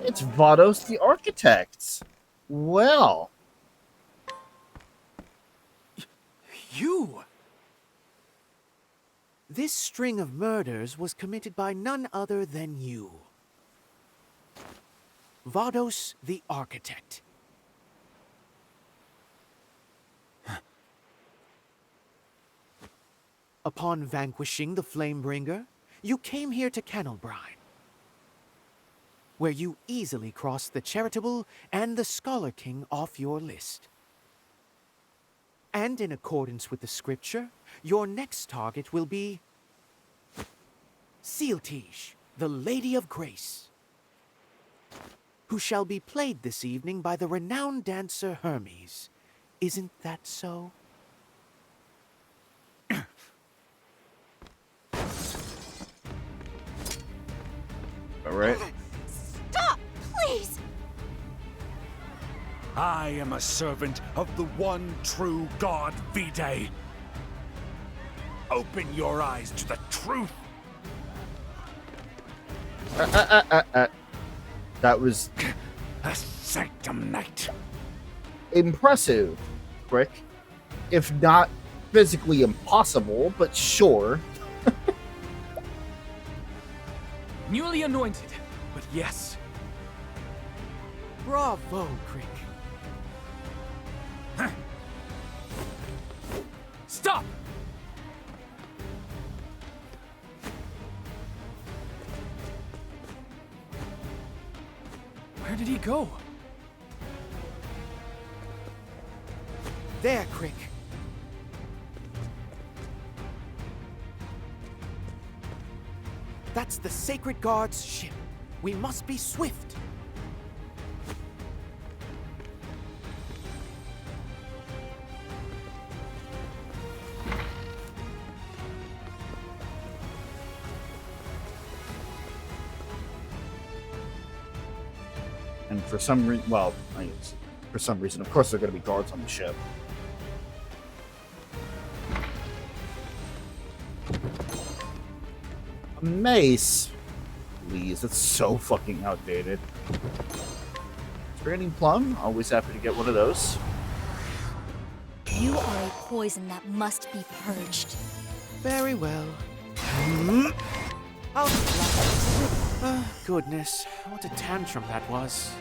It's Vados the Architect. Well. You! This string of murders was committed by none other than you. Vados the Architect. Upon vanquishing the Flamebringer, you came here to Kennelbrine, where you easily crossed the Charitable and the Scholar King off your list. And in accordance with the scripture, your next target will be Sealtige, the Lady of Grace, who shall be played this evening by the renowned dancer Hermes. Isn't that so? All right. Stop, please! I am a servant of the one true God, Vide. Open your eyes to the truth. That was a sanctum knight. Impressive, Brick. If not physically impossible, but sure. Newly anointed, but yes. Bravo, Crick. Stop! Where did he go? There, Crick. That's the Sacred Guard's ship. We must be swift. And for some reason, well, for some reason, of course, there are going to be guards on the ship. A mace? Please, that's so fucking outdated. Draining Plum? Always happy to get one of those. You are a poison that must be purged. Very well. Goodness, what a tantrum that was.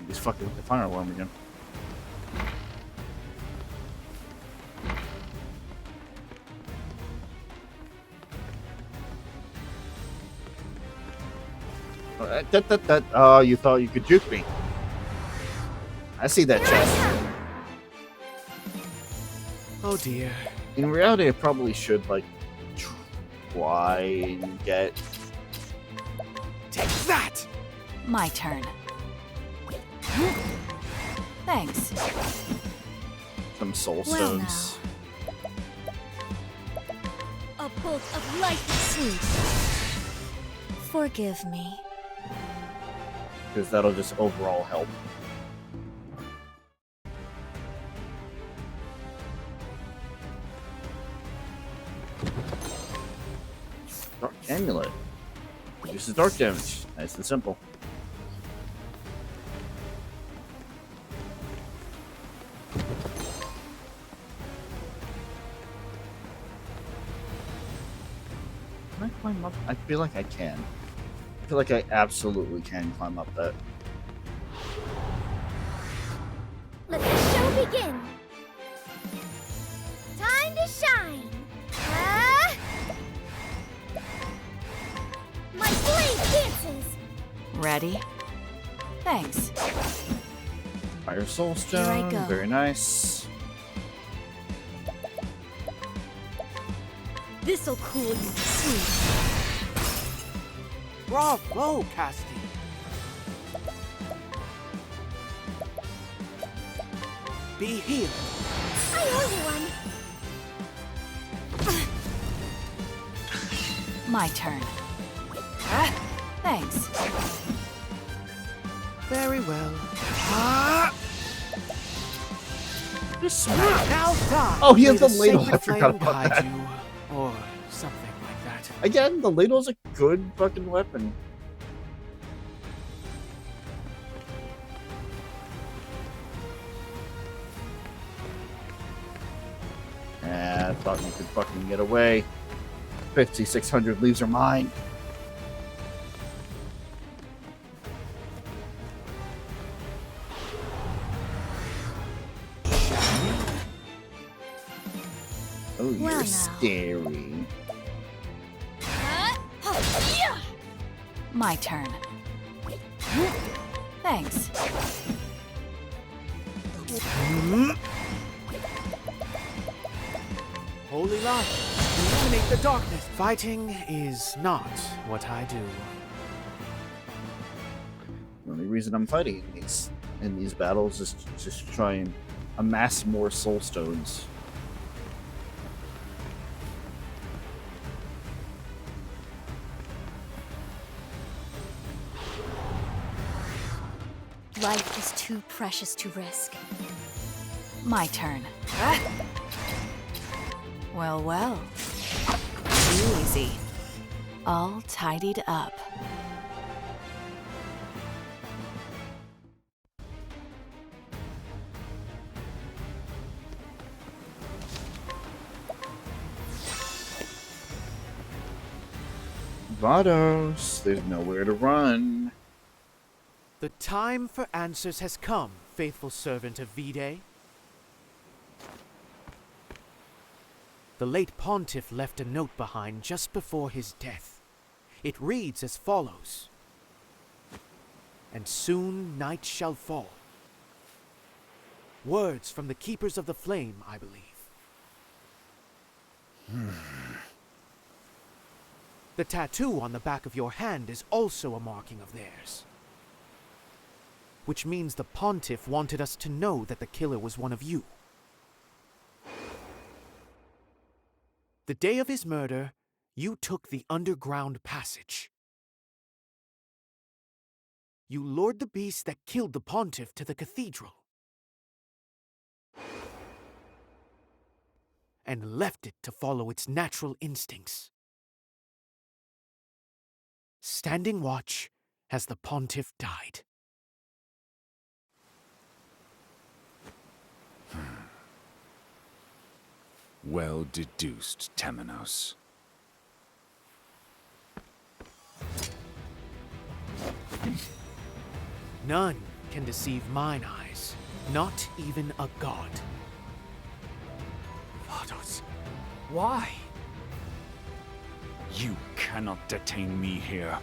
He's fucking with the fire alarm again. Oh, you thought you could juke me. I see that chest. Oh dear. In reality, I probably should, like, try and get... Take that! My turn. Thanks. Some soul Well, stones. A bolt of light and sweet. Forgive me. Because that'll just overall help. Dark Amulet. Reduces dark damage. Nice and simple. Can I climb up? I feel like I can. I feel like I absolutely can climb up that. Let the show begin. Time to shine. My blade dances. Ready? Thanks. Fire Soul Here I Stone. go. Very nice. This'll cool you, sweet. Bravo, Casti. Be healed. I owe you one. My turn. Thanks. Very well. Now die. Oh, he has May the ladle. sacred I forgot flame about guide that. you, or something like that. Again, the ladle's a good fucking weapon. I thought you could fucking get away. 5,600 leaves are mine. Oh, Well, you're now. scary. My turn. Thanks. Holy light, illuminate the darkness. Fighting is not what I do. The only reason I'm fighting in these battles is to just try and amass more soul stones. Life is too precious to risk. My turn. Well, well. Easy. All tidied up. Vados, there's nowhere to run. The time for answers has come, faithful servant of Vide. The late pontiff left a note behind just before his death. It reads as follows. And soon night shall fall. Words from the keepers of the flame, I believe. The tattoo on the back of your hand is also a marking of theirs. Which means the pontiff wanted us to know that the killer was one of you. The day of his murder, you took the underground passage. You lured the beast that killed the pontiff to the cathedral. And left it to follow its natural instincts. Standing watch as the pontiff died. Well deduced, Temenos. None can deceive mine eyes, not even a god. Vados, why? You cannot detain me here.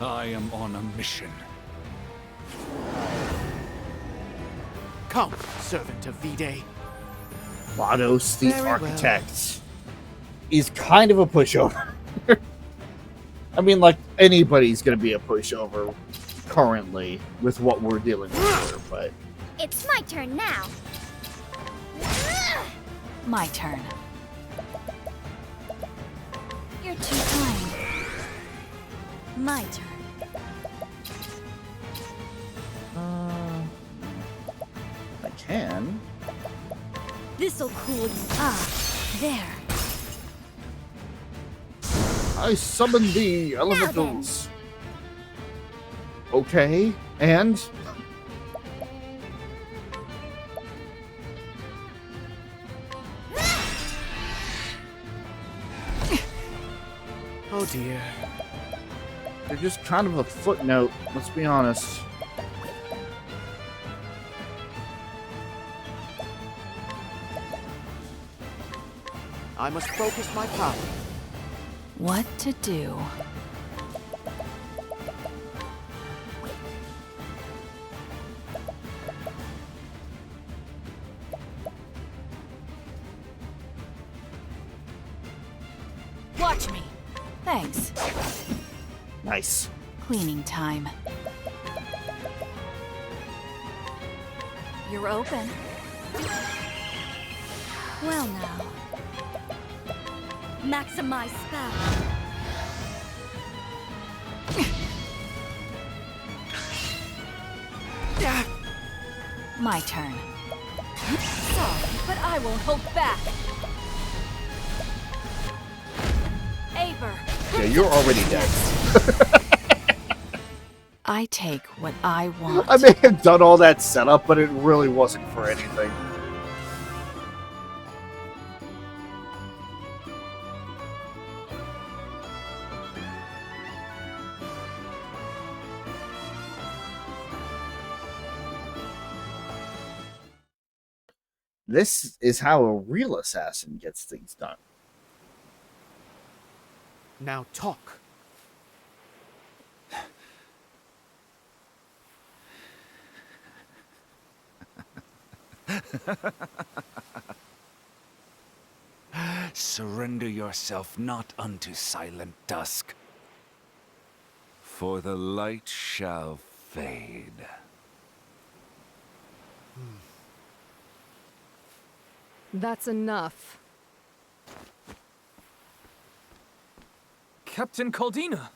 I am on a mission. Come, servant of V-Day. Vados, the Very well. architect, is kind of a pushover. I mean, like, anybody's gonna be a pushover currently with what we're dealing with here, but... It's my turn now. My turn. You're too kind. My turn. I can. This'll cool you. Ah, there. I summon the elementals. Okay, and? Oh dear. They're just kind of a footnote, let's be honest. I must focus my power. What to do? Watch me. Thanks. Nice. Cleaning time. You're open. Well now. Maximize spell. My turn. Sorry, but I won't hold back. Aver. Yeah, you're already dead. I take what I want. I may have done all that setup, but it really wasn't for anything. This is how a real assassin gets things done. Now talk. Surrender yourself not unto silent dusk, for the light shall fade. That's enough. Captain Caldina!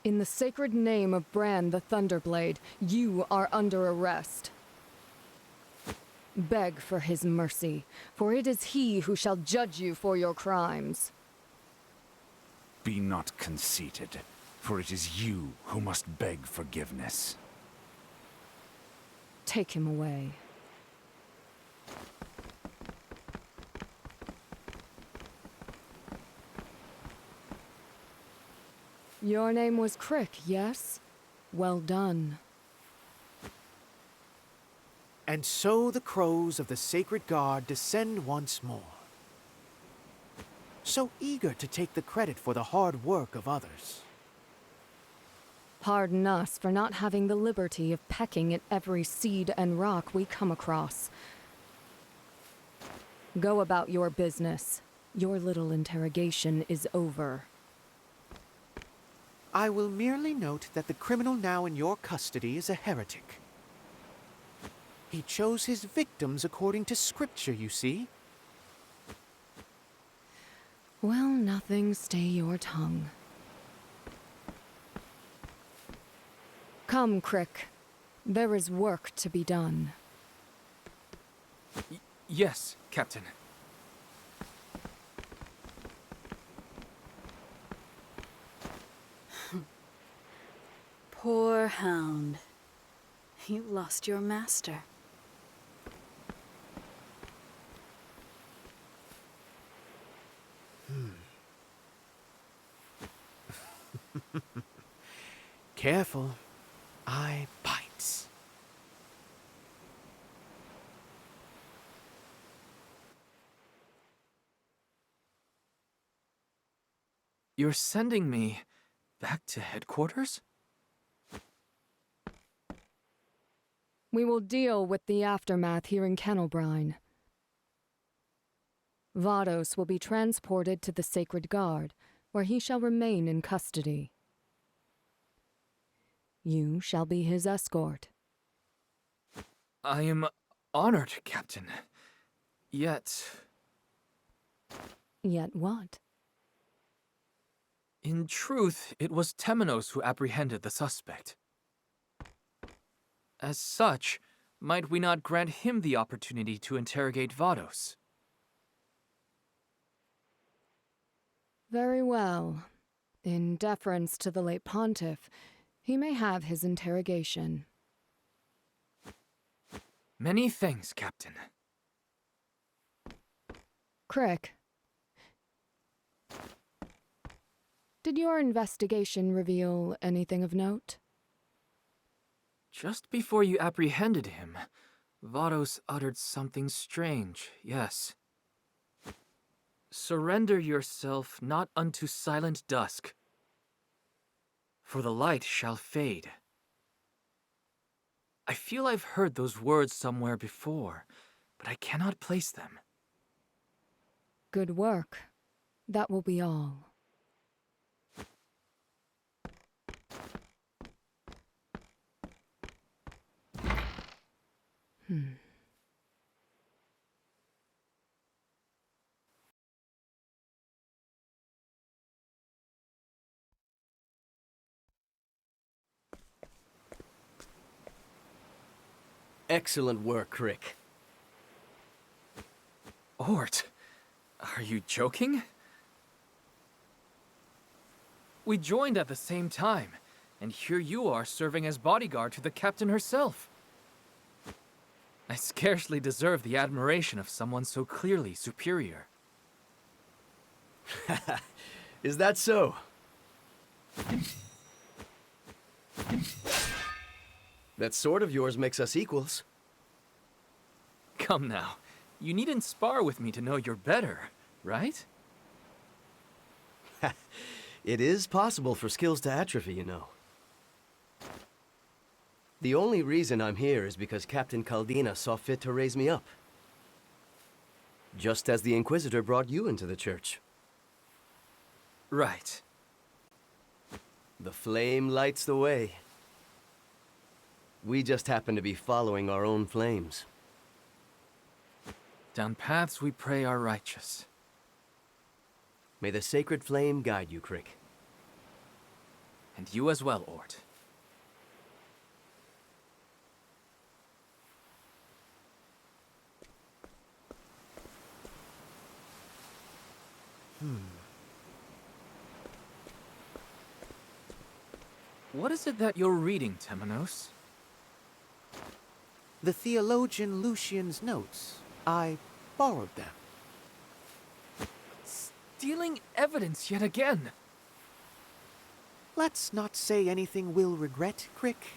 In the sacred name of Bran the Thunderblade, you are under arrest. Beg for his mercy, for it is he who shall judge you for your crimes. Be not conceited, for it is you who must beg forgiveness. Take him away. Your name was Crick, yes? Well done. And so the crows of the Sacred Guard descend once more. So eager to take the credit for the hard work of others. Pardon us for not having the liberty of pecking at every seed and rock we come across. Go about your business. Your little interrogation is over. I will merely note that the criminal now in your custody is a heretic. He chose his victims according to scripture, you see. Well, nothing, stay your tongue. Come, Crick. There is work to be done. Yes, Captain. Poor hound. You lost your master. Careful. I bites. You're sending me back to headquarters? We will deal with the aftermath here in Kennelbrine. Vados will be transported to the Sacred Guard, where he shall remain in custody. You shall be his escort. I am honored, Captain. Yet... Yet what? In truth, it was Temenos who apprehended the suspect. As such, might we not grant him the opportunity to interrogate Vados? Very well. In deference to the late pontiff, he may have his interrogation. Many thanks, Captain. Crick. Did your investigation reveal anything of note? Just before you apprehended him, Vados uttered something strange, yes. Surrender yourself not unto silent dusk, for the light shall fade. I feel I've heard those words somewhere before, but I cannot place them. Good work. That will be all. Excellent work, Crick. Ort, are you joking? We joined at the same time, and here you are serving as bodyguard to the captain herself. I scarcely deserve the admiration of someone so clearly superior. Is that so? That sword of yours makes us equals. Come now, you needn't spar with me to know you're better, right? It is possible for skills to atrophy, you know. The only reason I'm here is because Captain Caldina saw fit to raise me up. Just as the Inquisitor brought you into the church. Right. The flame lights the way. We just happen to be following our own flames. Down paths we pray are righteous. May the sacred flame guide you, Crick. And you as well, Ort. What is it that you're reading, Temenos? The theologian Lucian's notes. I borrowed them. Stealing evidence yet again. Let's not say anything we'll regret, Crick.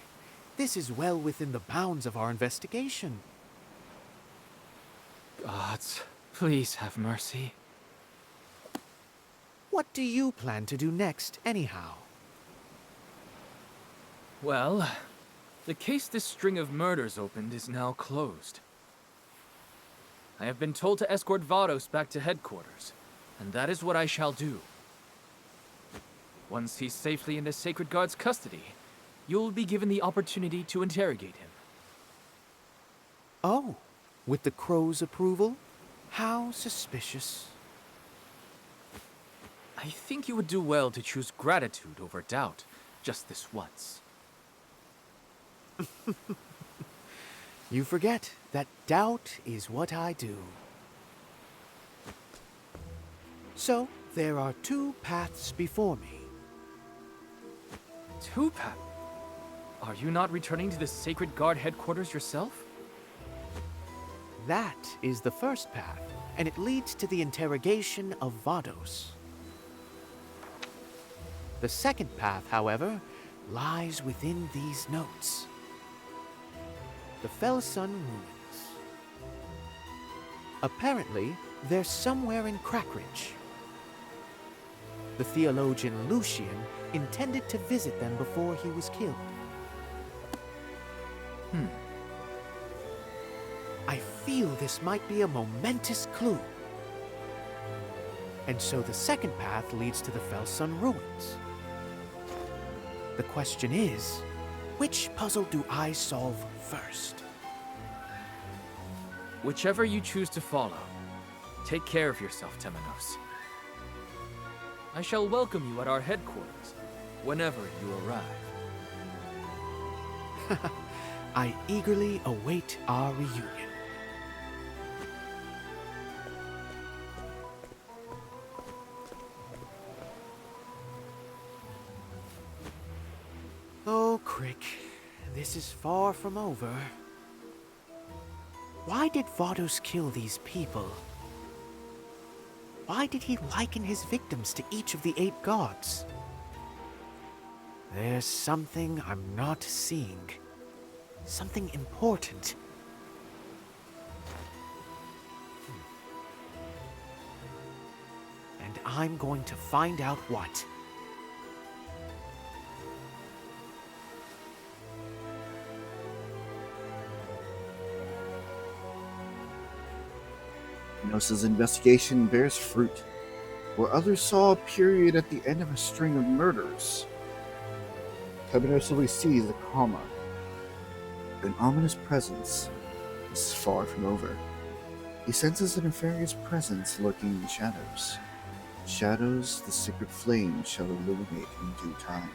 This is well within the bounds of our investigation. Gods, please have mercy. What do you plan to do next, anyhow? Well, the case this string of murders opened is now closed. I have been told to escort Vados back to headquarters, and that is what I shall do. Once he's safely in the Sacred Guard's custody, you'll be given the opportunity to interrogate him. Oh, with the crow's approval? How suspicious. I think you would do well to choose gratitude over doubt, just this once. You forget that doubt is what I do. So, there are two paths before me. Two paths? Are you not returning to the Sacred Guard headquarters yourself? That is the first path, and it leads to the interrogation of Vados. The second path, however, lies within these notes. The Felsun ruins. Apparently, they're somewhere in Crackridge. The theologian Lucian intended to visit them before he was killed. I feel this might be a momentous clue. And so the second path leads to the Felsun ruins. The question is, which puzzle do I solve first? Whichever you choose to follow, take care of yourself, Temenos. I shall welcome you at our headquarters whenever you arrive. I eagerly await our reunion. Oh, Crick, this is far from over. Why did Vados kill these people? Why did he liken his victims to each of the 8 gods? There's something I'm not seeing. Something important. And I'm going to find out what. Temenos' investigation bears fruit, where others saw a period at the end of a string of murders. Temenos only sees a comma. An ominous presence is far from over. He senses a nefarious presence lurking in the shadows. Shadows the sacred flame shall illuminate in due time.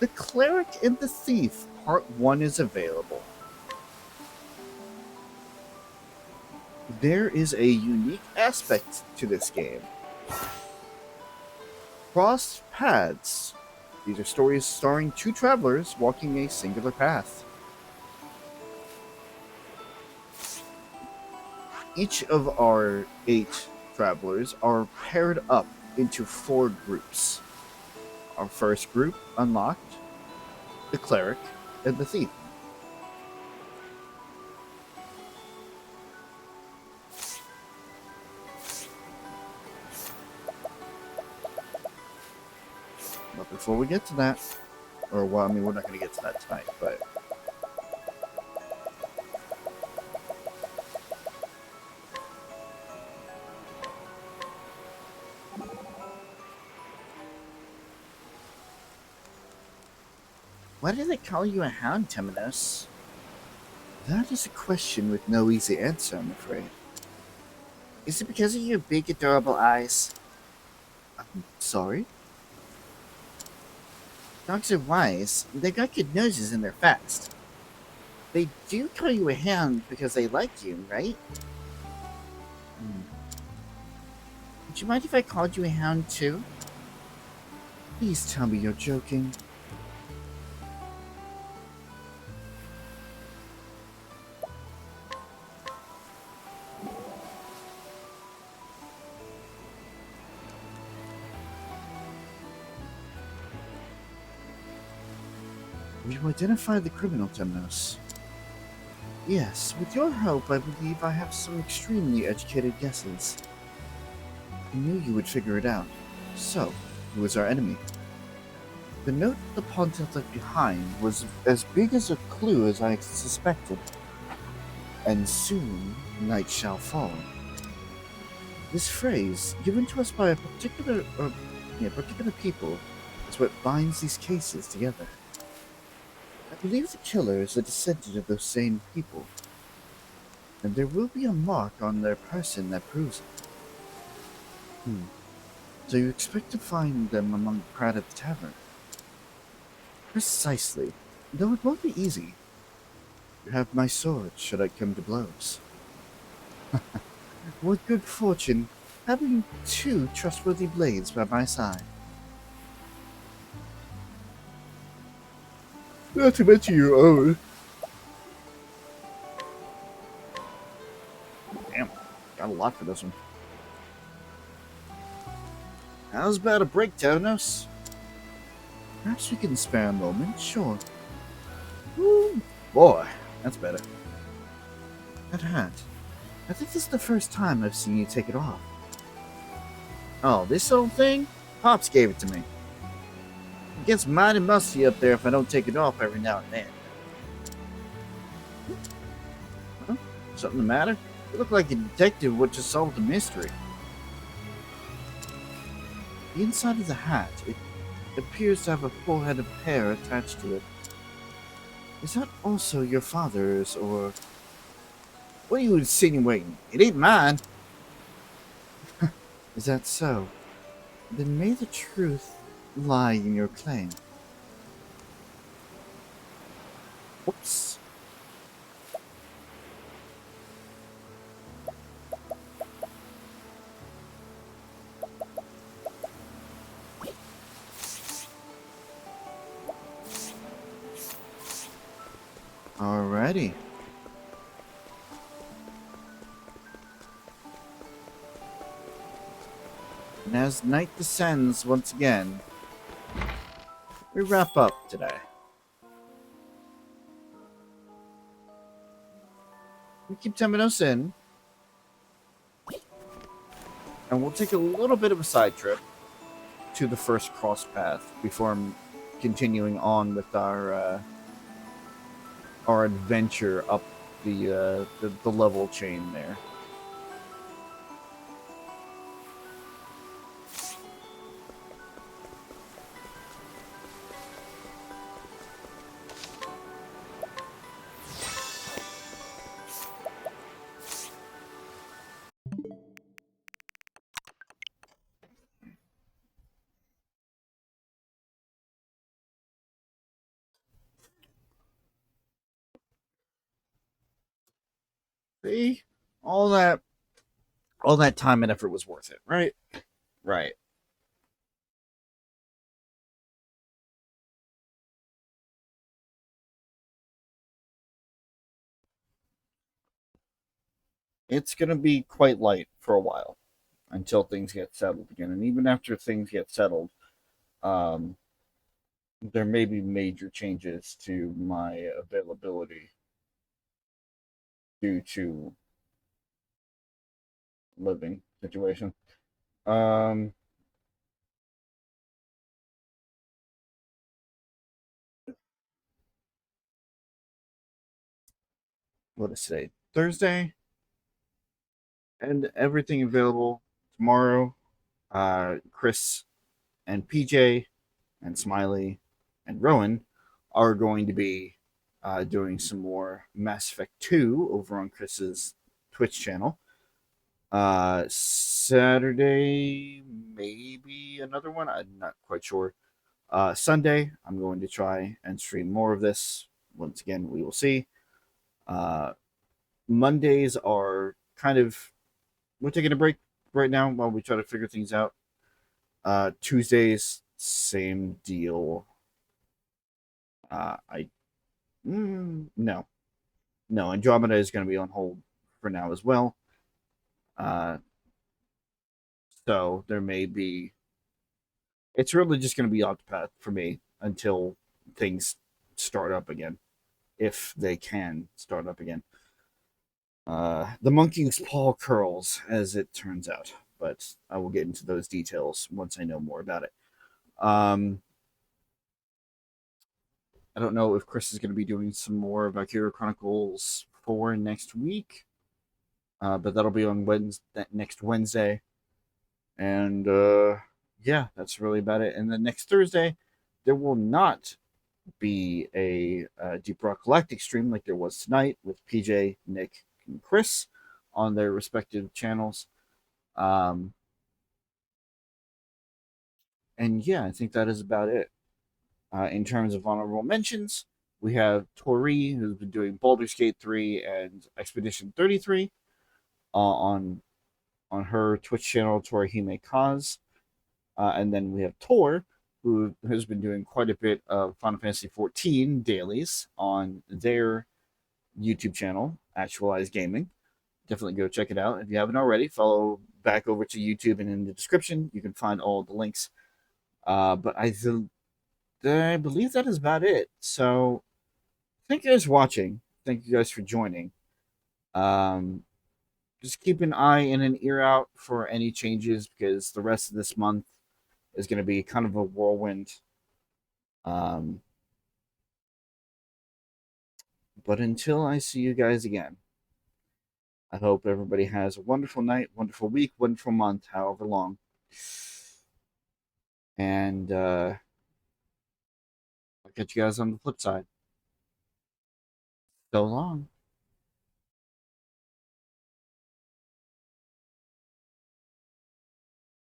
The Cleric and the Thief, Part 1 is available. There is a unique aspect to this game. Cross paths. These are stories starring 2 travelers walking a singular path. Each of our 8 travelers are paired up into 4 groups. Our first group unlocked the Cleric and the Thief. But before we get to that, or well, I mean, we're not going to get to that tonight, but why do they call you a hound, Temenos? That is a question with no easy answer, I'm afraid. Is it because of your big, adorable eyes? I'm sorry? Dogs are wise. They got good noses and they're fast. They do call you a hound because they like you, right? Would you mind if I called you a hound too? Please tell me you're joking. You identified the criminal, Temenos. Yes, with your help, I believe I have some extremely educated guesses. I knew you would figure it out. So, who is our enemy? The note the Pontiff left behind was as big as a clue as I suspected. And soon, night shall fall. This phrase, given to us by a particular people, is what binds these cases together. I believe the killer is a descendant of those same people, and there will be a mark on their person that proves it. So you expect to find them among the crowd at the tavern? Precisely, though it won't be easy. You have my sword, should I come to blows. What good fortune, having 2 trustworthy blades by my side. Not to mention your own. Damn, got a lot for this one. How's about a break, Temenos? Perhaps we can spare a moment, sure. Ooh, boy, that's better. That hat. I think this is the first time I've seen you take it off. Oh, this old thing? Pops gave it to me. It gets mighty musty up there if I don't take it off every now and then. Huh? Something the matter? You look like a detective what just solved a mystery. The inside of the hat, it appears to have a full head of hair attached to it. Is that also your father's, or... What are you insinuating? It ain't mine. Is that so? Then may the truth lie in your claim. Whoops. Alrighty. And as night descends once again, we wrap up today. We keep Temenos in, and we'll take a little bit of a side trip to the first cross path before I'm continuing on with our adventure up the level chain there. See? All that time and effort was worth it, right? Right. It's going to be quite light for a while until things get settled again. And even after things get settled, um, there may be major changes to my availability due to living situation. Um, what is today? Thursday, and everything available tomorrow. Chris and PJ and Smiley and Rowan are going to be doing some more Mass Effect 2 over on Chris's Twitch channel. Saturday, maybe another one. I'm not quite sure. Sunday, I'm going to try and stream more of this. Once again, we will see. Mondays are kind of... We're taking a break right now while we try to figure things out. Tuesdays, same deal. No. Andromeda is going to be on hold for now as well. So there may be... It's really just going to be Octopath for me until things start up again, if they can start up again. The monkey's paw curls, as it turns out, but I will get into those details once I know more about it. I don't know if Chris is going to be doing some more Valkyria Chronicles 4 next week, but that'll be on next Wednesday. And yeah, that's really about it. And then next Thursday, there will not be a Deep Rock Galactic stream like there was tonight with PJ, Nick, and Chris on their respective channels. And yeah, I think that is about it. In terms of honorable mentions, we have Tori, who's been doing Baldur's Gate 3 and Expedition 33 on her Twitch channel, Tori Hime Kaz. And then we have Tor, who has been doing quite a bit of Final Fantasy XIV dailies on their YouTube channel, Actualized Gaming. Definitely go check it out. If you haven't already, follow back over to YouTube, and in the description, you can find all the links. But I believe that is about it. So, thank you guys for watching. Thank you guys for joining. Just keep an eye and an ear out for any changes because the rest of this month is going to be kind of a whirlwind. But until I see you guys again, I hope everybody has a wonderful night, wonderful week, wonderful month, however long. And I'll catch you guys on the flip side. So long.